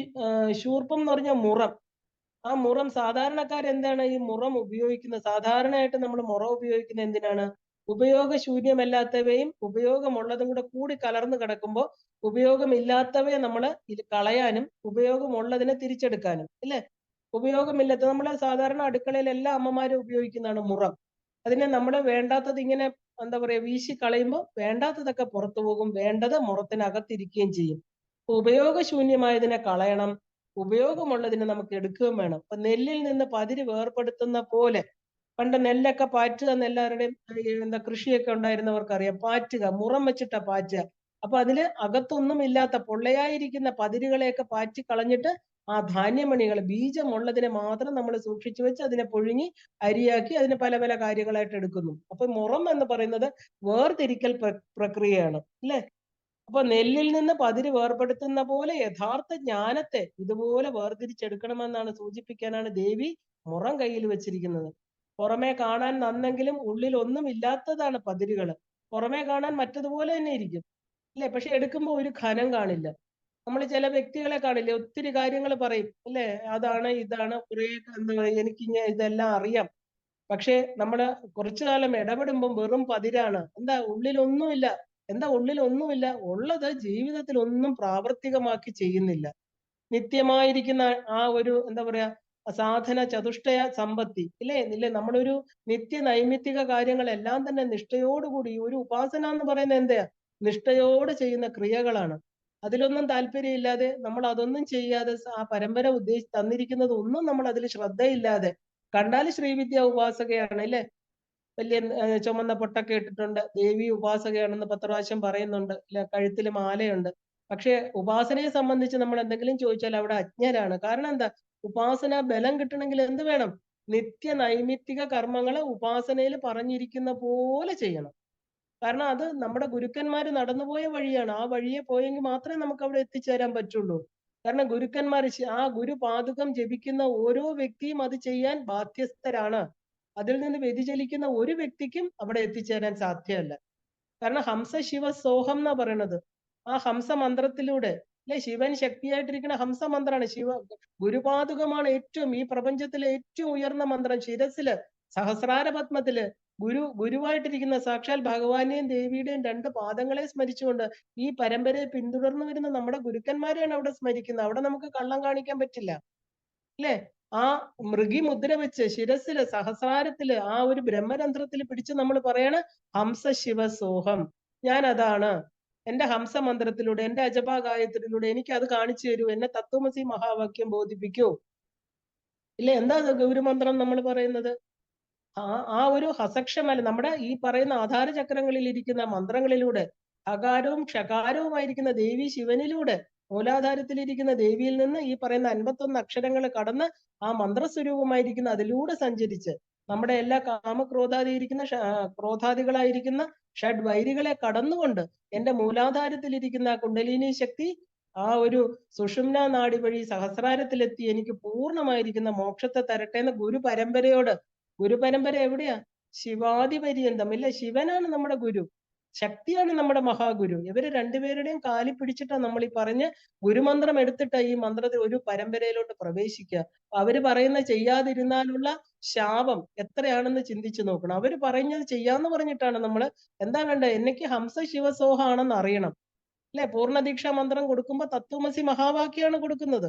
ശൂർപ്പം എന്ന് പറഞ്ഞാൽ മുറം. ആ മുറം സാധാരണക്കാരെന്താണ് ഈ മുറം ഉപയോഗിക്കുന്നത്? സാധാരണയായിട്ട് നമ്മൾ മുറം ഉപയോഗിക്കുന്നത് എന്തിനാണ്? ഉപയോഗശൂന്യമല്ലാത്തവയും ഉപയോഗമുള്ളതും കൂടി കലർന്ന് കിടക്കുമ്പോൾ ഉപയോഗമില്ലാത്തവയെ നമ്മൾ ഇത് കളയാനും ഉപയോഗമുള്ളതിനെ തിരിച്ചെടുക്കാനും, ഇല്ലേ? ഉപയോഗമില്ലാത്ത നമ്മളെ സാധാരണ അടുക്കളയിൽ എല്ലാ അമ്മമാരും ഉപയോഗിക്കുന്നതാണ് മുറം. അതിനെ നമ്മൾ വേണ്ടാത്തത് ഇങ്ങനെ എന്താ പറയാ വീശി കളയുമ്പോൾ വേണ്ടാത്തതൊക്കെ പുറത്തു പോകും, വേണ്ടത് മുറത്തിനകത്തിരിക്കുകയും ചെയ്യും. ഉപയോഗശൂന്യമായതിനെ കളയണം, ഉപയോഗമുള്ളതിനെ നമുക്ക് എടുക്കുകയും വേണം. അപ്പൊ നെല്ലിൽ നിന്ന് പതിര് വേർപെടുത്തുന്ന പോലെ, പണ്ട് നെല്ലൊക്കെ പാറ്റുക എന്ന് എല്ലാവരുടെയും എന്താ കൃഷിയൊക്കെ ഉണ്ടായിരുന്നവർക്കറിയാം. പാറ്റുക, മുറം വെച്ചിട്ടാ പാറ്റുക. അപ്പൊ അതില് അകത്തൊന്നും ഇല്ലാത്ത പൊള്ളയായിരിക്കുന്ന പതിരുകളെയൊക്കെ പാറ്റി കളഞ്ഞിട്ട് ആ ധാന്യമണികൾ, ബീജമുള്ളതിനെ മാത്രം നമ്മൾ സൂക്ഷിച്ചു വെച്ച് അതിനെ പുഴുങ്ങി അരിയാക്കി അതിന് പല പല കാര്യങ്ങളായിട്ട് എടുക്കുന്നു. അപ്പൊ മുറം എന്ന് പറയുന്നത് വേർതിരിക്കൽ പ്രക്രിയയാണ്, അല്ലെ? അപ്പൊ നെല്ലിൽ നിന്ന് പതിര് വേർപെടുത്തുന്ന പോലെ യഥാർത്ഥ ജ്ഞാനത്തെ ഇതുപോലെ വേർതിരിച്ചെടുക്കണമെന്നാണ് സൂചിപ്പിക്കാനാണ് ദേവി മുറം കയ്യിൽ വെച്ചിരിക്കുന്നത്. പുറമെ കാണാൻ നന്നെങ്കിലും ഉള്ളിൽ ഒന്നും ഇല്ലാത്തതാണ് പതിരുകള്. പുറമെ കാണാൻ മറ്റതുപോലെ തന്നെ ഇരിക്കും, അല്ലെ? പക്ഷെ എടുക്കുമ്പോൾ ഒരു ഘനം കാണില്ല. നമ്മൾ ചില വ്യക്തികളെ കാണില്ലേ, ഒത്തിരി കാര്യങ്ങൾ പറയും, അല്ലെ? അതാണ് ഇതാണ് കുറെ എന്താ പറയുക, എനിക്ക് ഇതെല്ലാം അറിയാം. പക്ഷെ നമ്മള് കുറച്ചു കാലം ഇടപെടുമ്പോൾ വെറും പതിരാണ്. എന്താ ഉള്ളിലൊന്നുമില്ല. എന്താ ഉള്ളിലൊന്നുമില്ല? ഉള്ളത് ജീവിതത്തിൽ ഒന്നും പ്രാവർത്തികമാക്കി ചെയ്യുന്നില്ല. നിത്യമായിരിക്കുന്ന ആ ഒരു എന്താ പറയാ സാധന ചതുഷ്ടയ സമ്പത്തി, ഇല്ലേ? നമ്മളൊരു നിത്യ നൈമിത്തിക കാര്യങ്ങളെല്ലാം തന്നെ നിഷ്ഠയോടുകൂടി, ഒരു ഉപാസന എന്ന് പറയുന്നത് എന്താ? നിഷ്ഠയോട് ചെയ്യുന്ന ക്രിയകളാണ്. അതിലൊന്നും താല്പര്യമില്ലാതെ നമ്മൾ അതൊന്നും ചെയ്യാതെ ആ പരമ്പര തന്നിരിക്കുന്നത് ഒന്നും നമ്മൾ അതിൽ ശ്രദ്ധയില്ലാതെ കണ്ടാൽ ശ്രീവിദ്യ ഉപാസകയാണ്, അല്ലെ? വലിയ ചുമന്ന പൊട്ടൊക്കെ ഇട്ടിട്ടുണ്ട്, ദേവി ഉപാസകയാണെന്ന് 10 പ്രാവശ്യം പറയുന്നുണ്ട്, ഇല്ല? കഴുത്തിൽ മാലയുണ്ട്. പക്ഷെ ഉപാസനയെ സംബന്ധിച്ച് നമ്മൾ എന്തെങ്കിലും ചോദിച്ചാൽ അവിടെ അജ്ഞരാണ്. കാരണം എന്താ? ഉപാസന ബലം കിട്ടണമെങ്കിൽ എന്ത് വേണം? നിത്യ നൈമിത്തിക കർമ്മങ്ങളെ ഉപാസനയിൽ പറഞ്ഞിരിക്കുന്ന പോലെ ചെയ്യണം. കാരണം അത് നമ്മുടെ ഗുരുക്കന്മാര് നടന്നുപോയ വഴിയാണ്. ആ വഴിയെ പോയെങ്കിൽ മാത്രമേ നമുക്ക് അവിടെ എത്തിച്ചേരാൻ പറ്റുള്ളൂ. കാരണം ഗുരുക്കന്മാർ ആ ഗുരുപാദുകം ജപിക്കുന്ന ഓരോ വ്യക്തിയും അത് ചെയ്യാൻ ബാധ്യസ്ഥരാണ്. അതിൽ നിന്ന് വ്യതിചലിക്കുന്ന ഒരു വ്യക്തിക്കും അവിടെ എത്തിച്ചേരാൻ സാധ്യമല്ല. കാരണം ഹംസ ശിവ സോഹം എന്നാ പറയണത്. ആ ഹംസ മന്ത്രത്തിലൂടെ അല്ലെ, ശിവൻ ശക്തിയായിട്ടിരിക്കുന്ന ഹംസ മന്ത്രമാണ്. ഗുരുപാദുകമാണ് ഏറ്റവും ഈ പ്രപഞ്ചത്തിലെ ഏറ്റവും ഉയർന്ന മന്ത്രം. ശിരസില് സഹസ്രാര പത്മത്തില് ഗുരുവായിട്ടിരിക്കുന്ന സാക്ഷാൽ ഭഗവാന്റെയും ദേവിയുടെയും രണ്ട് പാദങ്ങളെ സ്മരിച്ചുകൊണ്ട് ഈ പരമ്പരയെ പിന്തുടർന്നു വരുന്ന നമ്മുടെ ഗുരുക്കന്മാരെയാണ് അവിടെ സ്മരിക്കുന്നത്. അവിടെ നമുക്ക് കള്ളം കാണിക്കാൻ പറ്റില്ല, അല്ലെ? ആ മൃഗി മുദ്ര വെച്ച് ശിരസില് സഹസ്രാരത്തില് ആ ഒരു ബ്രഹ്മരന്ധ്രത്തിൽ പിടിച്ച് നമ്മൾ പറയണ ഹംസ ശിവ സോഹം, ഞാൻ അതാണ്. എന്റെ ഹംസ മന്ത്രത്തിലൂടെ, എന്റെ അജപാ ഗായത്രിയിലൂടെ എനിക്ക് അത് കാണിച്ചു തരൂ, എന്നെ തത്വമസി മഹാവാക്യം ബോധിപ്പിക്കൂ. ഇല്ല, എന്താ ഗൗരമന്ത്രം നമ്മൾ പറയുന്നത്? ആ ഒരു ഹസക്ഷമല നമ്മുടെ ഈ പറയുന്ന ആധാര ചക്രങ്ങളിൽ ഇരിക്കുന്ന മന്ത്രങ്ങളിലൂടെ, അകാരവും ക്ഷകാരവുമായിരിക്കുന്ന ദേവി ശിവനിലൂടെ, മൂലാധാരത്തിലിരിക്കുന്ന ദേവിയിൽ നിന്ന് ഈ പറയുന്ന 51 അക്ഷരങ്ങൾ കടന്ന് ആ മന്ത്രസ്വരൂപമായിരിക്കുന്ന അതിലൂടെ സഞ്ചരിച്ച് നമ്മുടെ എല്ലാ ക്രോധാദികളായിരിക്കുന്ന ഷഡ് വൈരികളെ കടന്നുകൊണ്ട് എന്റെ മൂലാധാരത്തിലിരിക്കുന്ന കുണ്ടലിനി ശക്തി ആ ഒരു സുഷുമ്ന നാഡി വഴി സഹസ്രാരത്തിലെത്തി എനിക്ക് പൂർണ്ണമായിരിക്കുന്ന മോക്ഷത്തെ തരട്ടെ എന്ന് ഗുരുപരമ്പര എവിടെയാ? ശിവാദിപര്യന്തം, ഇല്ല, ശിവനാണ് നമ്മുടെ ഗുരു, ശക്തിയാണ് നമ്മുടെ മഹാഗുരു. ഇവര് രണ്ടുപേരുടെയും കാലി പിടിച്ചിട്ടാ നമ്മൾ ഈ പറഞ്ഞ ഗുരുമന്ത്രം എടുത്തിട്ടാ ഈ മന്ത്രത്തിൽ ഒരു പരമ്പരയിലോട്ട് പ്രവേശിക്കുക. അവര് പറയുന്ന ചെയ്യാതിരുന്നാലുള്ള ശാപം എത്രയാണെന്ന് ചിന്തിച്ചു നോക്കണം. അവര് പറയുന്നത് ചെയ്യാന്ന് പറഞ്ഞിട്ടാണ് നമ്മൾ എന്താ വേണ്ടത്? എനിക്ക് ഹംസ ശിവസോഹ ആണെന്ന് അറിയണം, അല്ലെ? പൂർണ്ണദീക്ഷാ മന്ത്രം കൊടുക്കുമ്പോ തത്വമസി മഹാവാക്യാണ് കൊടുക്കുന്നത്.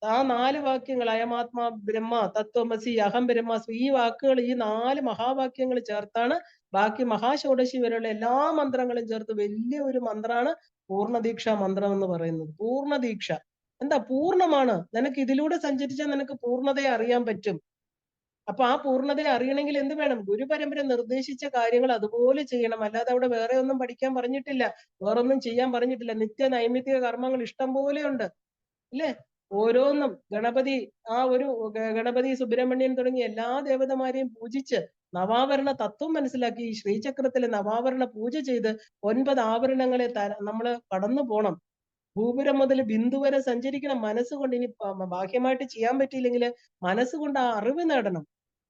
ആ 4 വാക്യങ്ങൾ, അയമാത്മാ ബ്രഹ്മ, തത്വമസി, അഹം ബ്രഹ്മാസ്മി, ഈ വാക്കുകൾ, ഈ 4 മഹാവാക്യങ്ങൾ ചേർത്താണ് ബാക്കി മഹാഷോഡശി വരെയുള്ള എല്ലാ മന്ത്രങ്ങളും ചേർത്ത് വലിയ ഒരു മന്ത്രമാണ് പൂർണ്ണദീക്ഷാ മന്ത്രം എന്ന് പറയുന്നത്. പൂർണ്ണദീക്ഷ എന്താ? പൂർണ്ണമാണ്. നിനക്ക് ഇതിലൂടെ സഞ്ചരിച്ചാൽ നിനക്ക് പൂർണ്ണതയെ അറിയാൻ പറ്റും. അപ്പൊ ആ പൂർണ്ണതയെ അറിയണമെങ്കിൽ എന്ത് വേണം? ഗുരുപരമ്പര നിർദ്ദേശിച്ച കാര്യങ്ങൾ അതുപോലെ ചെയ്യണം. അല്ലാതെ അവിടെ വേറെ ഒന്നും പഠിക്കാൻ പറഞ്ഞിട്ടില്ല, വേറൊന്നും ചെയ്യാൻ പറഞ്ഞിട്ടില്ല. നിത്യ നൈമിത്തിക കർമ്മങ്ങൾ ഇഷ്ടം പോലെയുണ്ട്, ഇല്ലേ? ഓരോന്നും ഗണപതി, ആ ഒരു ഗണപതി, സുബ്രഹ്മണ്യൻ തുടങ്ങിയ എല്ലാ ദേവതമാരെയും പൂജിച്ച് നവാവരണ തത്വം മനസ്സിലാക്കി ഈ ശ്രീചക്രത്തിലെ നവാവരണ പൂജ ചെയ്ത് 9 ആവരണങ്ങളെ നമ്മൾ കടന്നു പോണം. ഭൂപുരം മുതൽ ബിന്ദു വരെ സഞ്ചരിക്കണം മനസ്സുകൊണ്ട്. ഇനി ബാഹ്യമായിട്ട് ചെയ്യാൻ പറ്റിയില്ലെങ്കിൽ മനസ്സുകൊണ്ട് ആ അറിവ് നേടണം.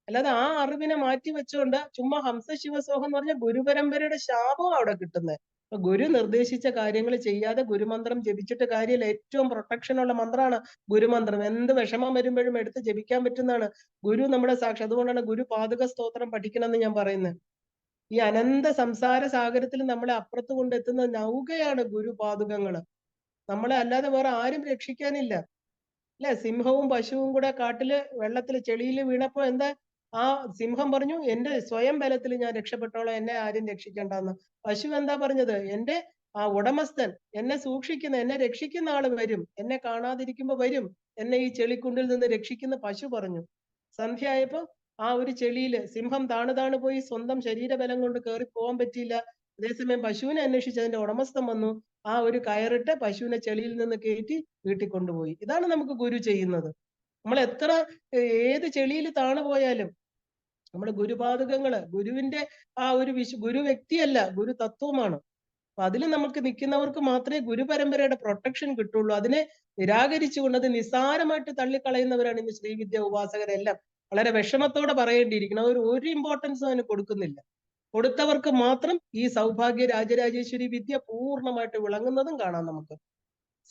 അല്ലാതെ ആ അറിവിനെ മാറ്റി വെച്ചുകൊണ്ട് ചുമ്മാ ഹംസ ശിവസോഹം എന്ന് പറഞ്ഞ ഗുരുപരമ്പരയുടെ ശാപം അവിടെ കിട്ടുന്നത്. ഗുരു നിർദ്ദേശിച്ച കാര്യങ്ങൾ ചെയ്യാതെ ഗുരുമന്ത്രം ജപിച്ചിട്ട് കാര്യമില്ല. ഏറ്റവും പ്രൊട്ടക്ഷൻ ഉള്ള മന്ത്രമാണ് ഗുരുമന്ത്രം. എന്ത് വിഷമം വരുമ്പോഴും എടുത്ത് ജപിക്കാൻ പറ്റുന്നതാണ്. ഗുരു നമ്മുടെ സാക്ഷി. അതുകൊണ്ടാണ് ഗുരു പാതുക സ്തോത്രം പഠിക്കണം എന്ന് ഞാൻ പറയുന്നത്. ഈ അനന്ത സംസാര സാഗരത്തിൽ നമ്മളെ അപ്പുറത്ത് കൊണ്ടെത്തുന്ന നൗകയാണ് ഗുരുപാതുകങ്ങള്. നമ്മളെ അല്ലാതെ വേറെ ആരും രക്ഷിക്കാനില്ല, അല്ലെ? സിംഹവും പശുവും കൂടെ കാട്ടില് വെള്ളത്തിൽ ചെളിയിൽ വീണപ്പോ എന്താ? ആ സിംഹം പറഞ്ഞു, എന്റെ സ്വയം ബലത്തിൽ ഞാൻ രക്ഷപ്പെട്ടോളാം, എന്നെ ആരും രക്ഷിക്കണ്ടെന്ന്. പശു എന്താ പറഞ്ഞത്? എന്റെ ആ ഉടമസ്ഥൻ എന്നെ സൂക്ഷിക്കുന്ന, എന്നെ രക്ഷിക്കുന്ന ആള് വരും, എന്നെ കാണാതിരിക്കുമ്പോ വരും, എന്നെ ഈ ചെളിക്കുണ്ടിൽ നിന്ന് രക്ഷിക്കുന്ന പശു പറഞ്ഞു. സന്ധ്യ ആയപ്പോ ആ ഒരു ചെളിയില് സിംഹം താണു പോയി, സ്വന്തം ശരീരബലം കൊണ്ട് കയറി പോകാൻ പറ്റിയില്ല. അതേസമയം പശുവിനെ അന്വേഷിച്ച് അതിന്റെ ഉടമസ്ഥൻ വന്നു. ആ ഒരു കയറിട്ട് പശുവിനെ ചെളിയിൽ നിന്ന് കയറ്റി വീട്ടിൽ കൊണ്ടുപോയി. ഇതാണ് നമുക്ക് ഗുരു ചെയ്യുന്നത്. നമ്മൾ എത്ര ഏത് ചെളിയിൽ താണു പോയാലും നമ്മുടെ ഗുരുപാദുകങ്ങള് ഗുരുവിന്റെ ആ ഒരു ഗുരു വ്യക്തിയല്ല, ഗുരു തത്വമാണ്. അപ്പൊ അതിൽ നമുക്ക് നിൽക്കുന്നവർക്ക് മാത്രമേ ഗുരുപരമ്പരയുടെ പ്രൊട്ടക്ഷൻ കിട്ടുള്ളൂ. അതിനെ നിരാകരിച്ചുകൊണ്ട് അത് നിസ്സാരമായിട്ട് തള്ളിക്കളയുന്നവരാണ് ഇന്ന് ശ്രീവിദ്യ ഉപാസകരെല്ലാം. വളരെ വിഷമത്തോടെ പറയേണ്ടിയിരിക്കണം. ഒരു ഇമ്പോർട്ടൻസും അതിന് കൊടുക്കുന്നില്ല. കൊടുത്തവർക്ക് മാത്രം ഈ സൗഭാഗ്യ രാജരാജേശ്വരി വിദ്യ പൂർണ്ണമായിട്ട് വിളങ്ങുന്നതും കാണാം നമുക്ക്.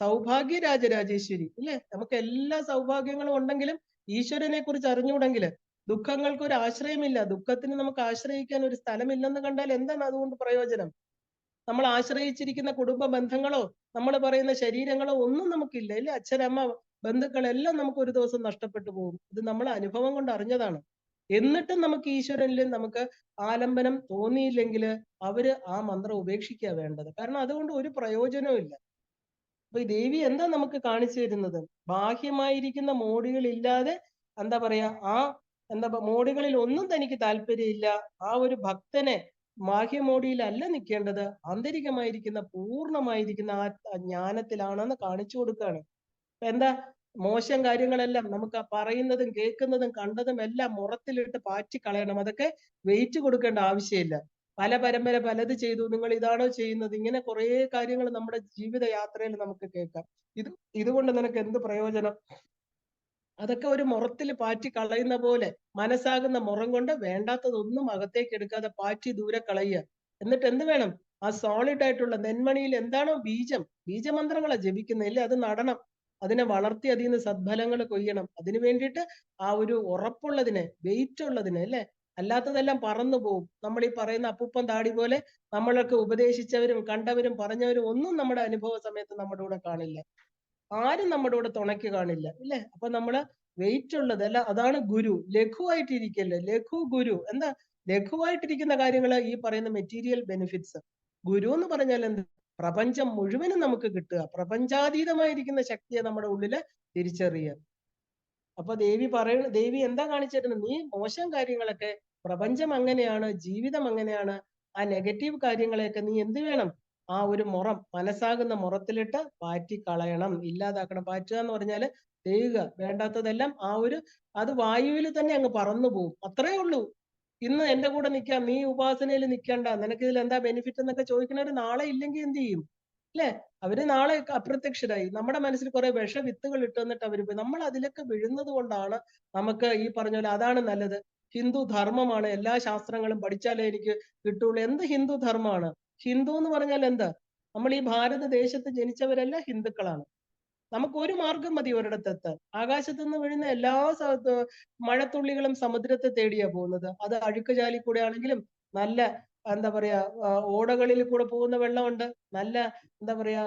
സൗഭാഗ്യ രാജരാജേശ്വരി, ഇല്ലേ? നമുക്ക് എല്ലാ സൗഭാഗ്യങ്ങളും ഉണ്ടെങ്കിലും ഈശ്വരനെ കുറിച്ച് അറിഞ്ഞുകൂടെങ്കിൽ ദുഃഖങ്ങൾക്ക് ഒരു ആശ്രയമില്ല. ദുഃഖത്തിന് നമുക്ക് ആശ്രയിക്കാൻ ഒരു സ്ഥലമില്ലെന്ന് കണ്ടാൽ എന്താണ് അതുകൊണ്ട് പ്രയോജനം? നമ്മൾ ആശ്രയിച്ചിരിക്കുന്ന കുടുംബ ബന്ധങ്ങളോ നമ്മൾ പറയുന്ന ശരീരങ്ങളോ ഒന്നും നമുക്കില്ല, ഇല്ലേ? അച്ഛനമ്മ ബന്ധുക്കളെല്ലാം നമുക്ക് ഒരു ദിവസം നഷ്ടപ്പെട്ടു പോകും. ഇത് നമ്മൾ അനുഭവം കൊണ്ട് അറിഞ്ഞതാണ്. എന്നിട്ടും നമുക്ക് ഈശ്വരനിൽ നമുക്ക് ആലംബനം തോന്നിയില്ലെങ്കിൽ അവര് ആ മന്ത്രം ഉപേക്ഷിക്കുക വേണ്ടത്. കാരണം അതുകൊണ്ട് ഒരു പ്രയോജനവും ഇല്ല. അപ്പൊ ഈ ദേവി എന്താ നമുക്ക് കാണിച്ചു തരുന്നത്? ബാഹ്യമായിരിക്കുന്ന മോടികൾ ഇല്ലാതെ എന്താ പറയാ, ആ മോടികളിൽ ഒന്നും തനിക്ക് താല്പര്യമില്ല. ആ ഒരു ഭക്തനെ ബാഹ്യമോടിയിലല്ല നിൽക്കേണ്ടത്, ആന്തരികമായിരിക്കുന്ന പൂർണ്ണമായിരിക്കുന്ന ആ ജ്ഞാനത്തിലാണെന്ന് കാണിച്ചു കൊടുക്കുകയാണ്. അപ്പൊ എന്താ? മോശം കാര്യങ്ങളെല്ലാം നമുക്ക് പറയുന്നതും കേൾക്കുന്നതും കണ്ടതും എല്ലാം മുറത്തിലിട്ട് പാറ്റി കളയണം. അതൊക്കെ വെയിറ്റ് കൊടുക്കേണ്ട ആവശ്യമില്ല. പല പരമ്പര പലത് ചെയ്തു, നിങ്ങൾ ഇതാണോ ചെയ്യുന്നത്, ഇങ്ങനെ കുറെ കാര്യങ്ങൾ നമ്മുടെ ജീവിത യാത്രയിൽ നമുക്ക് കേൾക്കാം. ഇതുകൊണ്ട് നിനക്ക് എന്ത് പ്രയോജനം? അതൊക്കെ ഒരു മുറത്തിൽ പാറ്റി കളയുന്ന പോലെ മനസ്സാകുന്ന മുറം കൊണ്ട് വേണ്ടാത്തതൊന്നും അകത്തേക്ക് എടുക്കാതെ പാറ്റി ദൂരെ കളയുക. എന്നിട്ട് എന്ത് വേണം? ആ സോളിഡ് ആയിട്ടുള്ള നെന്മണിയിൽ എന്താണോ ബീജമന്ത്രങ്ങളാ ജപിക്കുന്നില്ലേ, അത് നടണം. അതിനെ വളർത്തി അതിൽ നിന്ന് സദ്ഫലങ്ങൾ കൊയ്യണം. അതിനു വേണ്ടിയിട്ട് ആ ഒരു ഉറപ്പുള്ളതിനെ, വെയിറ്റ് ഉള്ളതിനെ, അല്ലെ, അല്ലാത്തതെല്ലാം പറന്നു പോകും. നമ്മൾ ഈ പറയുന്ന അപ്പൂപ്പൻ താടി പോലെ നമ്മളൊക്കെ ഉപദേശിച്ചവരും കണ്ടവരും പറഞ്ഞവരും ഒന്നും നമ്മുടെ അനുഭവ സമയത്ത് നമ്മുടെ കൂടെ കാണില്ല. ആരും നമ്മുടെ കൂടെ തുണയ്ക്ക് കാണില്ല, ഇല്ലേ? അപ്പൊ നമ്മള് വെയിറ്റ് ഉള്ളത് അല്ല, അതാണ് ഗുരു. ലഘുവായിട്ടിരിക്കല്ലേ, ലഘു ഗുരു. എന്താ ലഘുവായിട്ടിരിക്കുന്ന കാര്യങ്ങള് ഈ പറയുന്ന മെറ്റീരിയൽ ബെനിഫിറ്റ്സ്. ഗുരു എന്ന് പറഞ്ഞാൽ എന്ത്? പ്രപഞ്ചം മുഴുവനും നമുക്ക് കിട്ടുക, പ്രപഞ്ചാതീതമായിരിക്കുന്ന ശക്തിയെ നമ്മുടെ ഉള്ളില് തിരിച്ചറിയുക. അപ്പൊ ദേവി എന്താ കാണിച്ചിരുന്നത്? നീ മോശം കാര്യങ്ങളൊക്കെ, പ്രപഞ്ചം അങ്ങനെയാണ്, ജീവിതം അങ്ങനെയാണ്, ആ നെഗറ്റീവ് കാര്യങ്ങളെയൊക്കെ നീ എന്ത് വേണം? ആ ഒരു മുറം, മനസ്സാകുന്ന മുറത്തിലിട്ട് പാറ്റി കളയണം, ഇല്ലാതാക്കണം. പാറ്റുക എന്ന് പറഞ്ഞാല് ചെയ്യുക, വേണ്ടാത്തതെല്ലാം അത് വായുവിൽ തന്നെ അങ്ങ് പറന്നു പോകും. അത്രേ ഉള്ളൂ. ഇന്ന് എന്റെ കൂടെ നിൽക്കാം, നീ ഉപാസനയിൽ നിൽക്കണ്ട, നിനക്ക് ഇതിൽ എന്താ ബെനിഫിറ്റ് എന്നൊക്കെ ചോദിക്കുന്നവര് നാളെ ഇല്ലെങ്കിൽ എന്ത് ചെയ്യും? അല്ലെ? അവര് നാളെ അപ്രത്യക്ഷരായി. നമ്മുടെ മനസ്സിൽ കുറെ വിഷവിത്തുകൾ ഇട്ട് വന്നിട്ട് അവര് പോയി. നമ്മൾ അതിലൊക്കെ വീഴുന്നത് കൊണ്ടാണ് നമുക്ക് ഈ പറഞ്ഞ പോലെ അതാണ് നല്ലത്, ഹിന്ദു ധർമ്മമാണ്, എല്ലാ ശാസ്ത്രങ്ങളും പഠിച്ചാലേ എനിക്ക് കിട്ടുള്ളൂ. എന്ത് ഹിന്ദു ധർമ്മമാണ്? ഹിന്ദു എന്ന് പറഞ്ഞാൽ എന്താ? നമ്മൾ ഈ ഭാരതദേശത്ത് ജനിച്ചവരെല്ലാം ഹിന്ദുക്കളാണ്. നമുക്ക് ഒരു മാർഗം മതി ഒരിടത്തെത്താൻ. ആകാശത്ത് നിന്ന് വീഴുന്ന എല്ലാ മഴത്തുള്ളികളും സമുദ്രത്തെ തേടിയാ പോകുന്നത്. അത് അഴുക്കുചാലിൽ കൂടെ ആണെങ്കിലും, നല്ല എന്താ പറയാ ഓടകളിൽ കൂടെ പോകുന്ന വെള്ളമുണ്ട്, നല്ല എന്താ പറയാ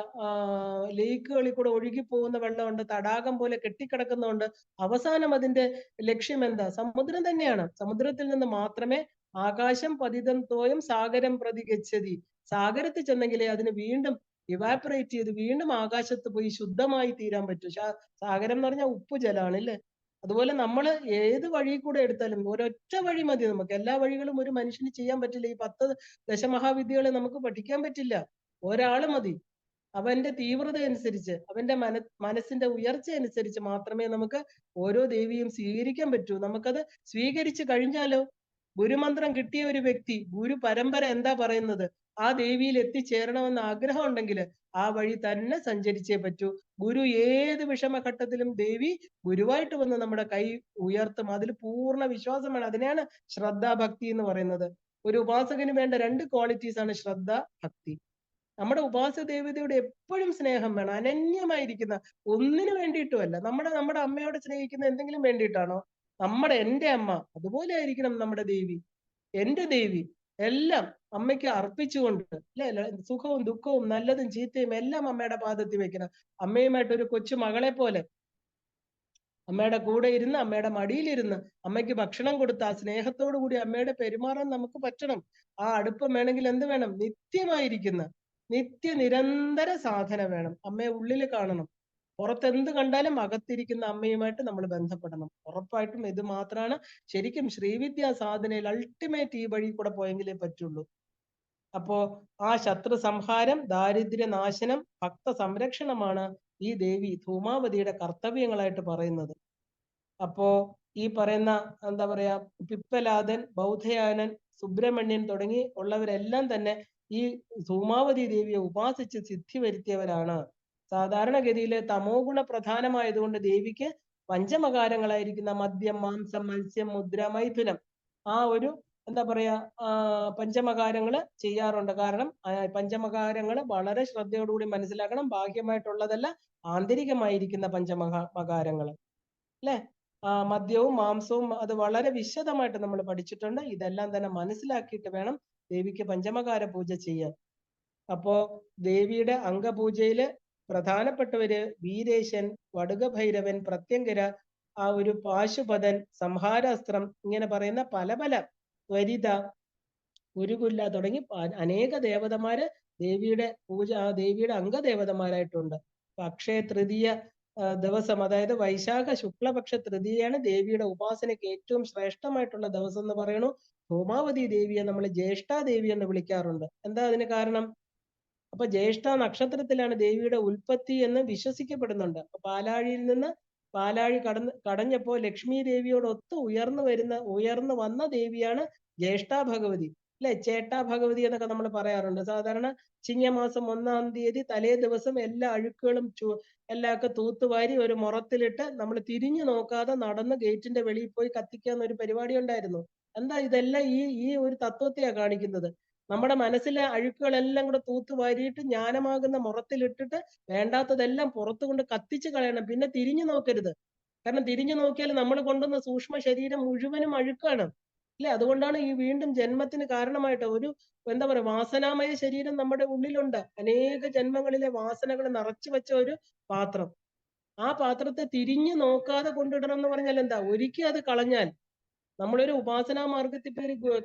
ലേക്കുകളിൽ കൂടെ ഒഴുകി പോകുന്ന വെള്ളമുണ്ട്, തടാകം പോലെ കെട്ടിക്കിടക്കുന്നുണ്ട്. അവസാനം അതിന്റെ ലക്ഷ്യം എന്താ? സമുദ്രം തന്നെയാണ്. സമുദ്രത്തിൽ നിന്ന് മാത്രമേ ആകാശം പതിതം തോയം സാഗരം പ്രതി ഗച്ഛതി. സാഗരത്തിൽ ചെന്നെങ്കിലേ അതിന് വീണ്ടും ഇവാപറേറ്റ് ചെയ്ത് വീണ്ടും ആകാശത്ത് പോയി ശുദ്ധമായി തീരാൻ പറ്റും. സാഗരം എന്ന് പറഞ്ഞാൽ ഉപ്പ് ജലമാണ്, അല്ലേ? അതുപോലെ നമ്മൾ ഏത് വഴി കൂടെ എടുത്താലും ഒരൊറ്റ വഴി മതി നമുക്ക്. എല്ലാ വഴികളും ഒരു മനുഷ്യന് ചെയ്യാൻ പറ്റില്ല. ഈ 10 ദശമഹാവിദ്യകളെ നമുക്ക് പഠിക്കാൻ പറ്റില്ല. ഒരാള് മതി. അവന്റെ തീവ്രത അനുസരിച്ച്, അവന്റെ മനസ്സിന്റെ ഉയർച്ച അനുസരിച്ച് മാത്രമേ നമുക്ക് ഓരോ ദേവിയും സ്വീകരിക്കാൻ പറ്റൂ. നമുക്കത് സ്വീകരിച്ചു കഴിഞ്ഞാലോ, ഗുരുമന്ത്രം കിട്ടിയ ഒരു വ്യക്തി, ഗുരു പരമ്പര എന്താ പറയുന്നത്, ആ ദേവിയിൽ എത്തിച്ചേരണമെന്ന് ആഗ്രഹം ഉണ്ടെങ്കിൽ ആ വഴി തന്നെ സഞ്ചരിച്ചേ പറ്റൂ. ഗുരു ഏത് വിഷമഘട്ടത്തിലും ദേവി ഗുരുവായിട്ട് വന്ന് നമ്മുടെ കൈ ഉയർത്തും. അതിൽ പൂർണ്ണ വിശ്വാസം വേണം. അതിനെയാണ് ശ്രദ്ധാഭക്തി എന്ന് പറയുന്നത്. ഒരു ഉപാസകന് വേണ്ട 2 ക്വാളിറ്റീസ് ആണ് ശ്രദ്ധ, ഭക്തി. നമ്മുടെ ഉപാസ ദേവതയോട് എപ്പോഴും സ്നേഹം വേണം, അനന്യമായിരിക്കുന്ന, ഒന്നിനു വേണ്ടിയിട്ടുമല്ല. നമ്മുടെ അമ്മയോട് സ്നേഹിക്കുന്ന എന്തെങ്കിലും വേണ്ടിയിട്ടാണോ? എന്റെ അമ്മ അതുപോലെ ആയിരിക്കണം നമ്മുടെ ദേവി, എന്റെ ദേവി. എല്ലാം അമ്മയ്ക്ക് അർപ്പിച്ചുകൊണ്ട്, അല്ലെ, സുഖവും ദുഃഖവും നല്ലതും ചീത്തയും എല്ലാം അമ്മയുടെ പാദത്തിൽ വെക്കണം. അമ്മയുമായിട്ട് ഒരു കൊച്ചു മകളെ പോലെ അമ്മയുടെ കൂടെ ഇരുന്ന്, അമ്മയുടെ മടിയിലിരുന്ന് അമ്മയ്ക്ക് ഭക്ഷണം കൊടുത്ത് ആ സ്നേഹത്തോടു കൂടി അമ്മയുടെ പെരുമാറാൻ നമുക്ക് പറ്റണം. ആ അടുപ്പം വേണമെങ്കിൽ എന്ത് വേണം? നിത്യമായിരിക്കുന്ന, നിരന്തര സാധന വേണം. അമ്മയെ ഉള്ളിൽ കാണണം. പുറത്തെന്ത് കണ്ടാലും അകത്തിരിക്കുന്ന അമ്മയുമായിട്ട് നമ്മൾ ബന്ധപ്പെടണം. ഉറപ്പായിട്ടും ഇത് മാത്രമാണ് ശരിക്കും ശ്രീവിദ്യാ സാധനയിൽ അൾട്ടിമേറ്റ്. ഈ വഴി കൂടെ പോയെങ്കിലേ പറ്റുള്ളൂ. അപ്പോ ആ ശത്രു സംഹാരം, ദാരിദ്ര്യ നാശനം, ഭക്ത സംരക്ഷണമാണ് ഈ ദേവി ധൂമാവതിയുടെ കർത്തവ്യങ്ങളായിട്ട് പറയുന്നത്. അപ്പോ ഈ പറയുന്ന എന്താ പറയാ പിപ്പലാദൻ, ബൗദ്ധയാനൻ, സുബ്രഹ്മണ്യൻ തുടങ്ങി ഉള്ളവരെല്ലാം തന്നെ ഈ ധൂമാവതി ദേവിയെ ഉപാസിച്ച് സിദ്ധി വരുത്തിയവരാണ്. സാധാരണഗതിയിൽ തമോ ഗുണ പ്രധാനമായതുകൊണ്ട് ദേവിക്ക് പഞ്ചമകാരങ്ങളായിരിക്കുന്ന മദ്യം, മാംസം, മത്സ്യം, മുദ്ര, മൈഥുനം, ആ ഒരു എന്താ പറയാ പഞ്ചമകാരങ്ങള് ചെയ്യാറുണ്ട്. കാരണം പഞ്ചമകാരങ്ങള് വളരെ ശ്രദ്ധയോടുകൂടി മനസ്സിലാക്കണം. ബാഹ്യമായിട്ടുള്ളതല്ല, ആന്തരികമായിരിക്കുന്ന പഞ്ചമകാരങ്ങള്, അല്ലെ? മദ്യവും മാംസവും അത് വളരെ വിശദമായിട്ട് നമ്മൾ പഠിച്ചിട്ടുണ്ട്. ഇതെല്ലാം തന്നെ മനസ്സിലാക്കിയിട്ട് വേണം ദേവിക്ക് പഞ്ചമകാര പൂജ ചെയ്യാൻ. അപ്പോ ദേവിയുടെ അംഗപൂജയില് പ്രധാനപ്പെട്ടവര് വീരേശൻ, വടുകഭൈരവൻ, പ്രത്യങ്കര, ആ ഒരു പാശുപതൻ, സംഹാരാസ്ത്രം, ഇങ്ങനെ പറയുന്ന പല പല വരിത, ഉരുകുല്ല തുടങ്ങി അനേക ദേവതമാര് ദേവിയുടെ ദേവിയുടെ അംഗദേവതമാരായിട്ടുണ്ട്. അക്ഷയ തൃതീയ ദിവസം, അതായത് വൈശാഖ ശുക്ലപക്ഷ തൃതീയാണ് ദേവിയുടെ ഉപാസനയ്ക്ക് ഏറ്റവും ശ്രേഷ്ഠമായിട്ടുള്ള ദിവസം എന്ന് പറയണു. ധൂമാവതി ദേവിയെ നമ്മൾ ജ്യേഷ്ഠാദേവി എന്ന് വിളിക്കാറുണ്ട്. എന്താ അതിന് കാരണം? അപ്പൊ ജ്യേഷ്ഠ നക്ഷത്രത്തിലാണ് ദേവിയുടെ ഉൽപ്പത്തി എന്ന് വിശ്വസിക്കപ്പെടുന്നുണ്ട്. അപ്പൊ പാലാഴിയിൽ നിന്ന് പാലാഴി കടഞ്ഞപ്പോ ലക്ഷ്മി ദേവിയോട് ഒത്ത് ഉയർന്നു വന്ന ദേവിയാണ് ജ്യേഷ്ഠ ഭഗവതി. അല്ലെ? ചേട്ടാ ഭഗവതി എന്നൊക്കെ നമ്മൾ പറയാറുണ്ട്. സാധാരണ ചിങ്ങമാസം 1-ാം തീയതി തലേ ദിവസം എല്ലാ അഴുക്കുകളും എല്ലാമൊക്കെ തൂത്തുവാരി ഒരു മുറത്തിലിട്ട് നമ്മൾ തിരിഞ്ഞു നോക്കാതെ നടന്ന് ഗേറ്റിന്റെ വെളിയിൽ പോയി കത്തിക്കാന്ന് ഒരു പരിപാടി ഉണ്ടായിരുന്നു. എന്താ ഇതെല്ലാം ഈ ഒരു തത്വത്തെയാ കാണിക്കുന്നത്. നമ്മുടെ മനസ്സിലെ അഴുക്കുകളെല്ലാം കൂടെ തൂത്തുവാരിയിട്ട് ജ്ഞാനമാകുന്ന മുറത്തിലിട്ടിട്ട് വേണ്ടാത്തതെല്ലാം പുറത്തു കൊണ്ട് കത്തിച്ചു കളയണം. പിന്നെ തിരിഞ്ഞു നോക്കരുത്. കാരണം തിരിഞ്ഞു നോക്കിയാൽ നമ്മൾ കൊണ്ടുവന്ന സൂക്ഷ്മ ശരീരം മുഴുവനും അഴുക്കാണ്. അല്ലെ? അതുകൊണ്ടാണ് ഈ വീണ്ടും ജന്മത്തിന് കാരണമായിട്ട് ഒരു എന്താ പറയാ വാസനാമയ ശരീരം നമ്മുടെ ഉള്ളിലുണ്ട്. അനേക ജന്മങ്ങളിലെ വാസനകൾ നിറച്ചു വെച്ച ഒരു പാത്രം. ആ പാത്രത്തെ തിരിഞ്ഞു നോക്കാതെ കൊണ്ടിടണം എന്ന് പറഞ്ഞാൽ എന്താ? ഒരിക്കൽ അത് കളഞ്ഞാൽ നമ്മളൊരു ഉപാസനാ മാർഗത്തിൽ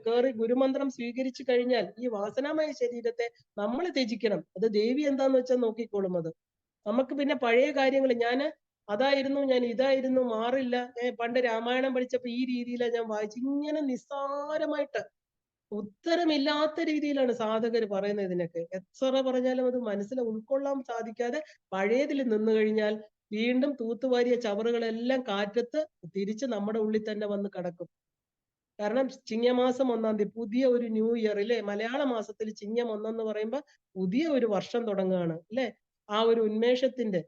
കയറി ഗുരുമന്ത്രം സ്വീകരിച്ചു കഴിഞ്ഞാൽ ഈ വാസനാമയ ശരീരത്തെ നമ്മൾ ത്യജിക്കണം. അത് ദേവി എന്താന്ന് വെച്ചാൽ നോക്കിക്കോളും. അത് നമുക്ക് പിന്നെ പഴയ കാര്യങ്ങൾ ഞാൻ ഇതായിരുന്നു മാറില്ല. പണ്ട് രാമായണം പഠിച്ചപ്പോ ഈ രീതിയിലാണ് ഞാൻ വായിച്ചു. ഇങ്ങനെ നിസ്സാരമായിട്ട് ഉത്തരമില്ലാത്ത രീതിയിലാണ് സാധകർ പറയുന്നത്. ഇതിനൊക്കെ എത്ര പറഞ്ഞാലും അത് മനസ്സിൽ ഉൾക്കൊള്ളാൻ സാധിക്കാതെ പഴയതിൽ നിന്നു കഴിഞ്ഞാൽ വീണ്ടും തൂത്തുവാരിയ ചവറുകളെല്ലാം കാറ്റത്ത് തിരിച്ച് നമ്മുടെ ഉള്ളിൽ തന്നെ വന്ന് കിടക്കും. കാരണം ചിങ്ങമാസം 1-ാം തീയതി പുതിയ ഒരു ന്യൂ ഇയർ അല്ലെ? മലയാള മാസത്തിൽ ചിങ്ങം 1 എന്ന് പറയുമ്പോ പുതിയ ഒരു വർഷം തുടങ്ങുകയാണ് അല്ലെ? ആ ഒരു ഉന്മേഷത്തിന്റെ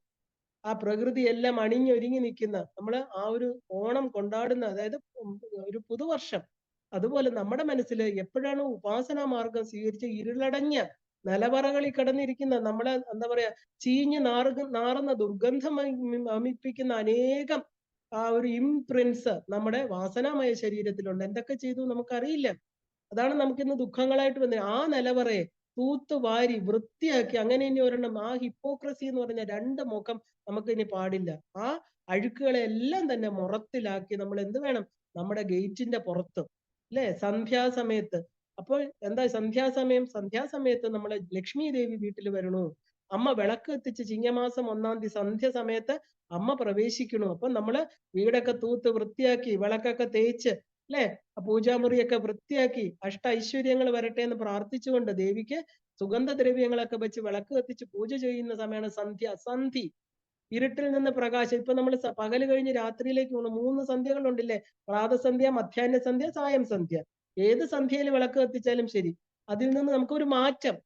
ആ പ്രകൃതി എല്ലാം അണിഞ്ഞൊരുങ്ങി നിൽക്കുന്ന നമ്മള് ആ ഒരു ഓണം കൊണ്ടാടുന്ന, അതായത് ഒരു പുതുവർഷം. അതുപോലെ നമ്മുടെ മനസ്സിൽ എപ്പോഴാണ് ഉപാസനാ മാർഗം സ്വീകരിച്ച് ഇരുളടഞ്ഞ നിലവറകളിൽ കിടന്നിരിക്കുന്ന നമ്മളെ എന്താ പറയാ ചീഞ്ഞ് നാറുന്ന ദുർഗന്ധം അമിപ്പിക്കുന്ന അനേകം ആ ഒരു ഇംപ്രിൻസ് നമ്മുടെ വാസനാമയ ശരീരത്തിലുണ്ട്. എന്തൊക്കെ ചെയ്തു നമുക്കറിയില്ല. അതാണ് നമുക്കിന്ന് ദുഃഖങ്ങളായിട്ട് വന്നത്. ആ നിലവറയെ തൂത്തുവാരി വൃത്തിയാക്കി അങ്ങനെ ഇനി ഒരെണ്ണം ആ ഹിപ്പോക്രസി എന്ന് പറഞ്ഞ 2 മുഖം നമുക്ക് ഇനി പാടില്ല. ആ അഴുക്കുകളെ എല്ലാം തന്നെ മുറത്തിലാക്കി നമ്മൾ എന്ത് വേണം? നമ്മുടെ ഗേറ്റിന്റെ പുറത്ത് അല്ലെ? സന്ധ്യാസമയത്ത്. അപ്പോൾ എന്താ സന്ധ്യാസമയത്ത് നമ്മളെ ലക്ഷ്മി ദേവി വീട്ടിൽ വരണു. അമ്മ വിളക്ക് എത്തിച്ച് ചിങ്ങമാസം 1-ാം തീയതി സന്ധ്യ സമയത്ത് അമ്മ പ്രവേശിക്കണു. അപ്പൊ നമ്മള് വീടൊക്കെ തൂത്ത് വൃത്തിയാക്കി വിളക്കൊക്കെ തേച്ച് അല്ലെ? പൂജാമുറിയൊക്കെ വൃത്തിയാക്കി അഷ്ട ഐശ്വര്യങ്ങൾ വരട്ടെ എന്ന് പ്രാർത്ഥിച്ചുകൊണ്ട് ദേവിക്ക് സുഗന്ധദ്രവ്യങ്ങളൊക്കെ വെച്ച് വിളക്ക് കത്തിച്ച് പൂജ ചെയ്യുന്ന സമയമാണ് സന്ധി. ഇരുട്ടിൽ നിന്ന് പ്രകാശം. ഇപ്പൊ നമ്മൾ പകല് കഴിഞ്ഞ് രാത്രിയിലേക്ക് പോകുന്നു. 3 സന്ധ്യകളുണ്ടല്ലേ? പ്രാതസന്ധ്യ, മധ്യാഹ്ന സന്ധ്യ, സായം സന്ധ്യ. ഏത് സന്ധ്യയിൽ വിളക്ക് കത്തിച്ചാലും ശരി, അതിൽ നിന്ന് നമുക്കൊരു മാറ്റം.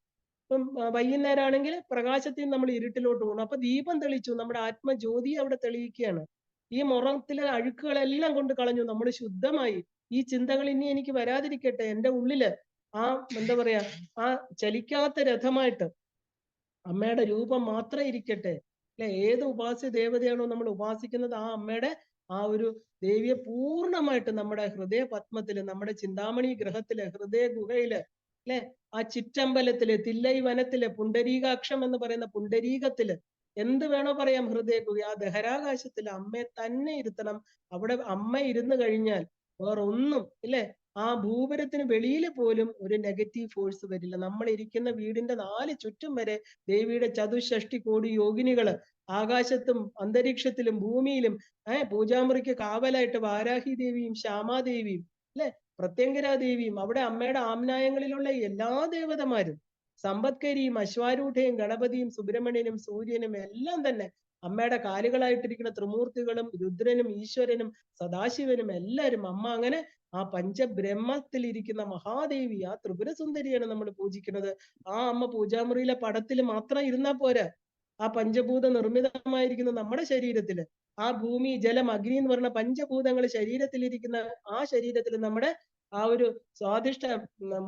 ഇപ്പം വൈകുന്നേരം ആണെങ്കിൽ പ്രകാശത്തിൽ നമ്മൾ ഇരുട്ടിലോട്ട് പോകണം. അപ്പൊ ദീപം തെളിച്ചു, നമ്മുടെ ആത്മജ്യോതി അവിടെ തെളിയിക്കുകയാണ്. ഈ മുറത്തിലെ അഴുക്കുകളെല്ലാം കൊണ്ട് കളഞ്ഞു, നമ്മൾ ശുദ്ധമായി. ഈ ചിന്തകൾ ഇനി എനിക്ക് വരാതിരിക്കട്ടെ. എൻ്റെ ഉള്ളില് ആ എന്താ പറയാ ആ ചലിക്കാത്ത രഥമായിട്ട് അമ്മയുടെ രൂപം മാത്രം ഇരിക്കട്ടെ അല്ലെ? ഏത് ഉപാസ്യ ദേവതയാണോ നമ്മൾ ഉപാസിക്കുന്നത് ആ അമ്മയുടെ ആ ഒരു ദേവിയെ പൂർണ്ണമായിട്ട് നമ്മുടെ ഹൃദയ പത്മത്തില്, നമ്മുടെ ചിന്താമണി ഗ്രഹത്തില്, ഹൃദയ ഗുഹയില് അല്ലെ? ആ ചിറ്റമ്പലത്തില്, തില്ലൈ വനത്തില്, പുണ്ടരീകാക്ഷം എന്ന് പറയുന്ന പുണ്ടരീകത്തില്, എന്ത് വേണോ പറയാം, ഹൃദയ ഗുഹ ആ ദഹരാകാശത്തില് അമ്മയെ തന്നെ ഇരുത്തണം. അവിടെ അമ്മ ഇരുന്ന് കഴിഞ്ഞാൽ വേറെ ഒന്നും ഇല്ലേ? ആ ഭൂപരത്തിന് വെളിയിൽ പോലും ഒരു നെഗറ്റീവ് ഫോഴ്സ് വരില്ല. നമ്മൾ ഇരിക്കുന്ന വീടിന്റെ 4 ചുറ്റും വരെ ദേവിയുടെ ചതുഷ്ഷഷ്ടി കോടി യോഗിനികള് ആകാശത്തും അന്തരീക്ഷത്തിലും ഭൂമിയിലും പൂജാമുറിക്ക് കാവലായിട്ട് വാരാഹി ദേവിയും ശ്യാമാദേവിയും അല്ലെ? പ്രത്യങ്കരാ ദേവിയും അവിടെ അമ്മയുടെ ആംനായങ്ങളിലുള്ള എല്ലാ ദേവതമാരും സമ്പത്കരിയും അശ്വാരൂഢയും ഗണപതിയും സുബ്രഹ്മണ്യനും സൂര്യനും എല്ലാം തന്നെ അമ്മയുടെ കാലുകളായിട്ടിരിക്കുന്ന ത്രിമൂർത്തികളും രുദ്രനും ഈശ്വരനും സദാശിവനും എല്ലാവരും അമ്മ അങ്ങനെ ആ പഞ്ചബ്രഹ്മത്തിൽ ഇരിക്കുന്ന മഹാദേവി ആ ത്രിപുരസുന്ദരിയാണ് നമ്മൾ പൂജിക്കുന്നത്. ആ അമ്മ പൂജാമുറിയിലെ പടത്തിൽ മാത്രം ഇരുന്നാ പോരാ. ആ പഞ്ചഭൂത നിർമ്മിതമായിരിക്കുന്ന നമ്മുടെ ശരീരത്തില് ആ ഭൂമി ജലം അഗ്നി എന്ന് പറയുന്ന പഞ്ചഭൂതങ്ങൾ ശരീരത്തിലിരിക്കുന്ന ആ ശരീരത്തിൽ നമ്മുടെ ആ ഒരു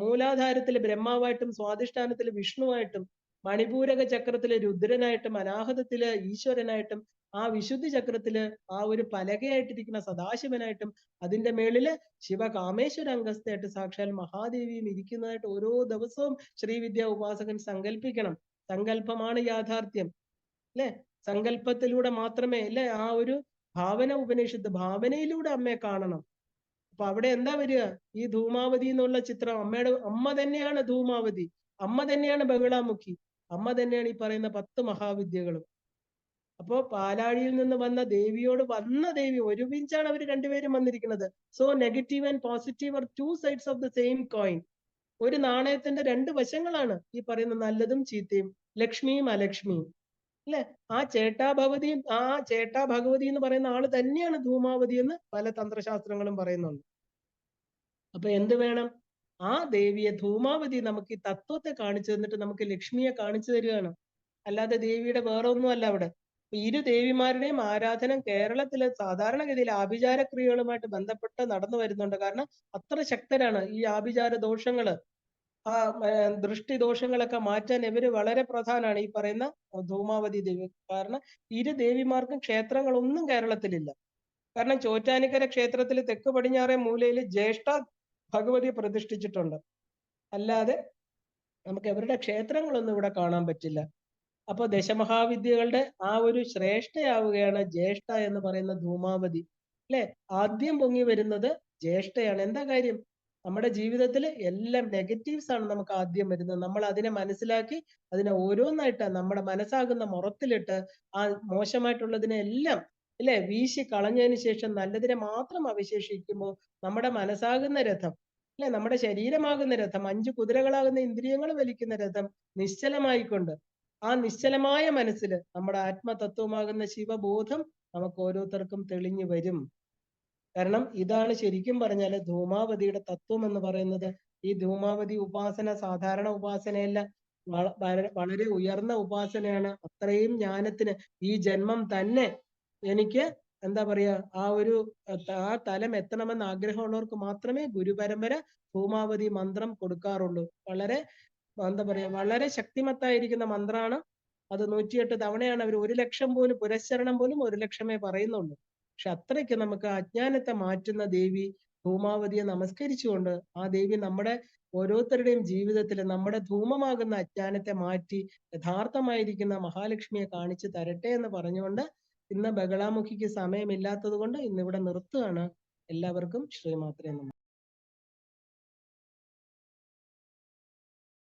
മൂലാധാരത്തില് ബ്രഹ്മാവായിട്ടും സ്വാധിഷ്ഠാനത്തില് വിഷ്ണുവായിട്ടും മണിപൂരക ചക്രത്തിലെ രുദ്രനായിട്ടും അനാഹതത്തില് ഈശ്വരനായിട്ടും ആ വിശുദ്ധി ചക്രത്തില് ആ ഒരു പലകയായിട്ടിരിക്കുന്ന സദാശിവനായിട്ടും അതിന്റെ മേളില് ശിവകാമേശ്വര അംഗസ്ഥയായിട്ട് സാക്ഷാൽ മഹാദേവിയും ഇരിക്കുന്നതായിട്ട് ഓരോ ദിവസവും ശ്രീവിദ്യ ഉപാസകൻ സങ്കല്പിക്കണം. സങ്കല്പമാണ് യാഥാർത്ഥ്യം അല്ലെ? സങ്കല്പത്തിലൂടെ മാത്രമേ അല്ലെ ആ ഒരു ഭാവന ഉപനിഷത്ത് ഭാവനയിലൂടെ അമ്മയെ കാണണം. അപ്പൊ അവിടെ എന്താ വരിക? ഈ ധൂമാവതി എന്നുള്ള ചിത്രം അമ്മ തന്നെയാണ് ധൂമാവതി, അമ്മ തന്നെയാണ് ബഹുളാമുഖി, അമ്മ തന്നെയാണ് ഈ പറയുന്ന 10 മഹാവിദ്യകളും. അപ്പോ പാലാഴിയിൽ നിന്ന് വന്ന ദേവിയോട് വന്ന ദേവി ഒരുമിച്ചാണ് അവർ രണ്ടുപേരും വന്നിരിക്കുന്നത്. So negative and positive are 2 sides of the same coin. ഒരു നാണയത്തിന്റെ 2 വശങ്ങളാണ് ഈ പറയുന്ന നല്ലതും ചീത്തയും, ലക്ഷ്മിയും അലക്ഷ്മിയും അല്ലെ? ആ ചേട്ടാ ഭഗവതി എന്ന് പറയുന്ന ആള് തന്നെയാണ് ധൂമാവതി എന്ന് പല തന്ത്രശാസ്ത്രങ്ങളും പറയുന്നുണ്ട്. അപ്പൊ എന്ത് വേണം? ആ ദേവിയെ ധൂമാവതി നമുക്ക് ഈ തത്വത്തെ കാണിച്ചു തന്നിട്ട് നമുക്ക് ലക്ഷ്മിയെ കാണിച്ചു തരികയാണ്. അല്ലാതെ ദേവിയുടെ വേറെ ഒന്നുമല്ല അവിടെ. ഇരു ദേവിമാരുടെയും ആരാധന കേരളത്തിലെ സാധാരണഗതിയിൽ ആഭിചാരക്രിയകളുമായിട്ട് ബന്ധപ്പെട്ട് നടന്നു വരുന്നുണ്ട്. കാരണം അത്ര ശക്തരാണ് ഈ ആഭിചാര ദോഷങ്ങള്, ആ ദൃഷ്ടി ദോഷങ്ങളൊക്കെ മാറ്റാൻ ഇവര് വളരെ പ്രധാനമാണ് ഈ പറയുന്ന ധൂമാവതി ദേവി. കാരണം ഇരു ദേവിമാർക്കും ക്ഷേത്രങ്ങളൊന്നും കേരളത്തിലില്ല. കാരണം ചോറ്റാനിക്കര ക്ഷേത്രത്തിൽ തെക്ക് പടിഞ്ഞാറേ മൂലയിൽ ജ്യേഷ്ഠ ഭഗവതിയെ പ്രതിഷ്ഠിച്ചിട്ടുണ്ട്. അല്ലാതെ നമുക്ക് അവരുടെ ക്ഷേത്രങ്ങളൊന്നും ഇവിടെ കാണാൻ പറ്റില്ല. അപ്പൊ ദശമഹാവിദ്യകളുടെ ആ ഒരു ശ്രേഷ്ഠയാവുകയാണ് ജ്യേഷ്ഠ എന്ന് പറയുന്ന ധൂമാവതി, അല്ലെ? ആദ്യം പൊങ്ങി വരുന്നത് ജ്യേഷ്ഠയാണ്. എന്താ കാര്യം? നമ്മുടെ ജീവിതത്തിൽ എല്ലാം നെഗറ്റീവ്സ് ആണ് നമുക്ക് ആദ്യം വരുന്നത്. നമ്മൾ അതിനെ മനസ്സിലാക്കി അതിനെ ഓരോന്നായിട്ട് നമ്മുടെ മനസ്സാകുന്ന മുറത്തിലിട്ട് ആ മോശമായിട്ടുള്ളതിനെ എല്ലാം, അല്ലെ, വീശി കളഞ്ഞതിന് ശേഷം നല്ലതിനെ മാത്രം അവശേഷിക്കുമ്പോൾ നമ്മുടെ മനസ്സാകുന്ന രഥം, അല്ലെ, നമ്മുടെ ശരീരമാകുന്ന രഥം, 5 കുതിരകളാകുന്ന ഇന്ദ്രിയങ്ങൾ വലിക്കുന്ന രഥം നിശ്ചലമായിക്കൊണ്ട് ആ നിശ്ചലമായ മനസ്സിൽ നമ്മുടെ ആത്മതത്വമാകുന്ന ശിവബോധം നമുക്ക് ഓരോരുത്തർക്കും തെളിഞ്ഞു വരും. കാരണം ഇതാണ് ശരിക്കും പറഞ്ഞാല് ധൂമാവതിയുടെ തത്വം എന്ന് പറയുന്നത്. ഈ ധൂമാവതി ഉപാസന സാധാരണ ഉപാസനയല്ല, വളരെ ഉയർന്ന ഉപാസനയാണ്. അത്രയും ജ്ഞാനത്തിന് ഈ ജന്മം തന്നെ എനിക്ക് എന്താ പറയാ ആ ഒരു ആ തലം എത്തണമെന്ന് ആഗ്രഹമുള്ളവർക്ക് മാത്രമേ ഗുരുപരമ്പര ധൂമാവതി മന്ത്രം കൊടുക്കാറുള്ളൂ. വളരെ എന്താ പറയാ വളരെ ശക്തിമത്തായിരിക്കുന്ന മന്ത്രമാണ് അത്. 108 തവണയാണ് അവർ 1 ലക്ഷം പോലും പുരസ്ചരണം പോലും 1 ലക്ഷമേ പറയുന്നുള്ളൂ. പക്ഷെ അത്രയ്ക്ക് നമുക്ക് അജ്ഞാനത്തെ മാറ്റുന്ന ദേവി ധൂമാവതിയെ നമസ്കരിച്ചുകൊണ്ട് ആ ദേവി നമ്മുടെ ഓരോരുത്തരുടെയും ജീവിതത്തിൽ നമ്മുടെ ധൂമമാകുന്ന അജ്ഞാനത്തെ മാറ്റി യഥാർത്ഥമായിരിക്കുന്ന മഹാലക്ഷ്മിയെ കാണിച്ചു തരട്ടെ എന്ന് പറഞ്ഞുകൊണ്ട് ഇന്ന് ബഗളാമുഖിക്ക് സമയമില്ലാത്തത് കൊണ്ട് ഇന്നിവിടെ നിർത്തുകയാണ്. എല്ലാവർക്കും ശ്രീമാത്രേ നമഃ.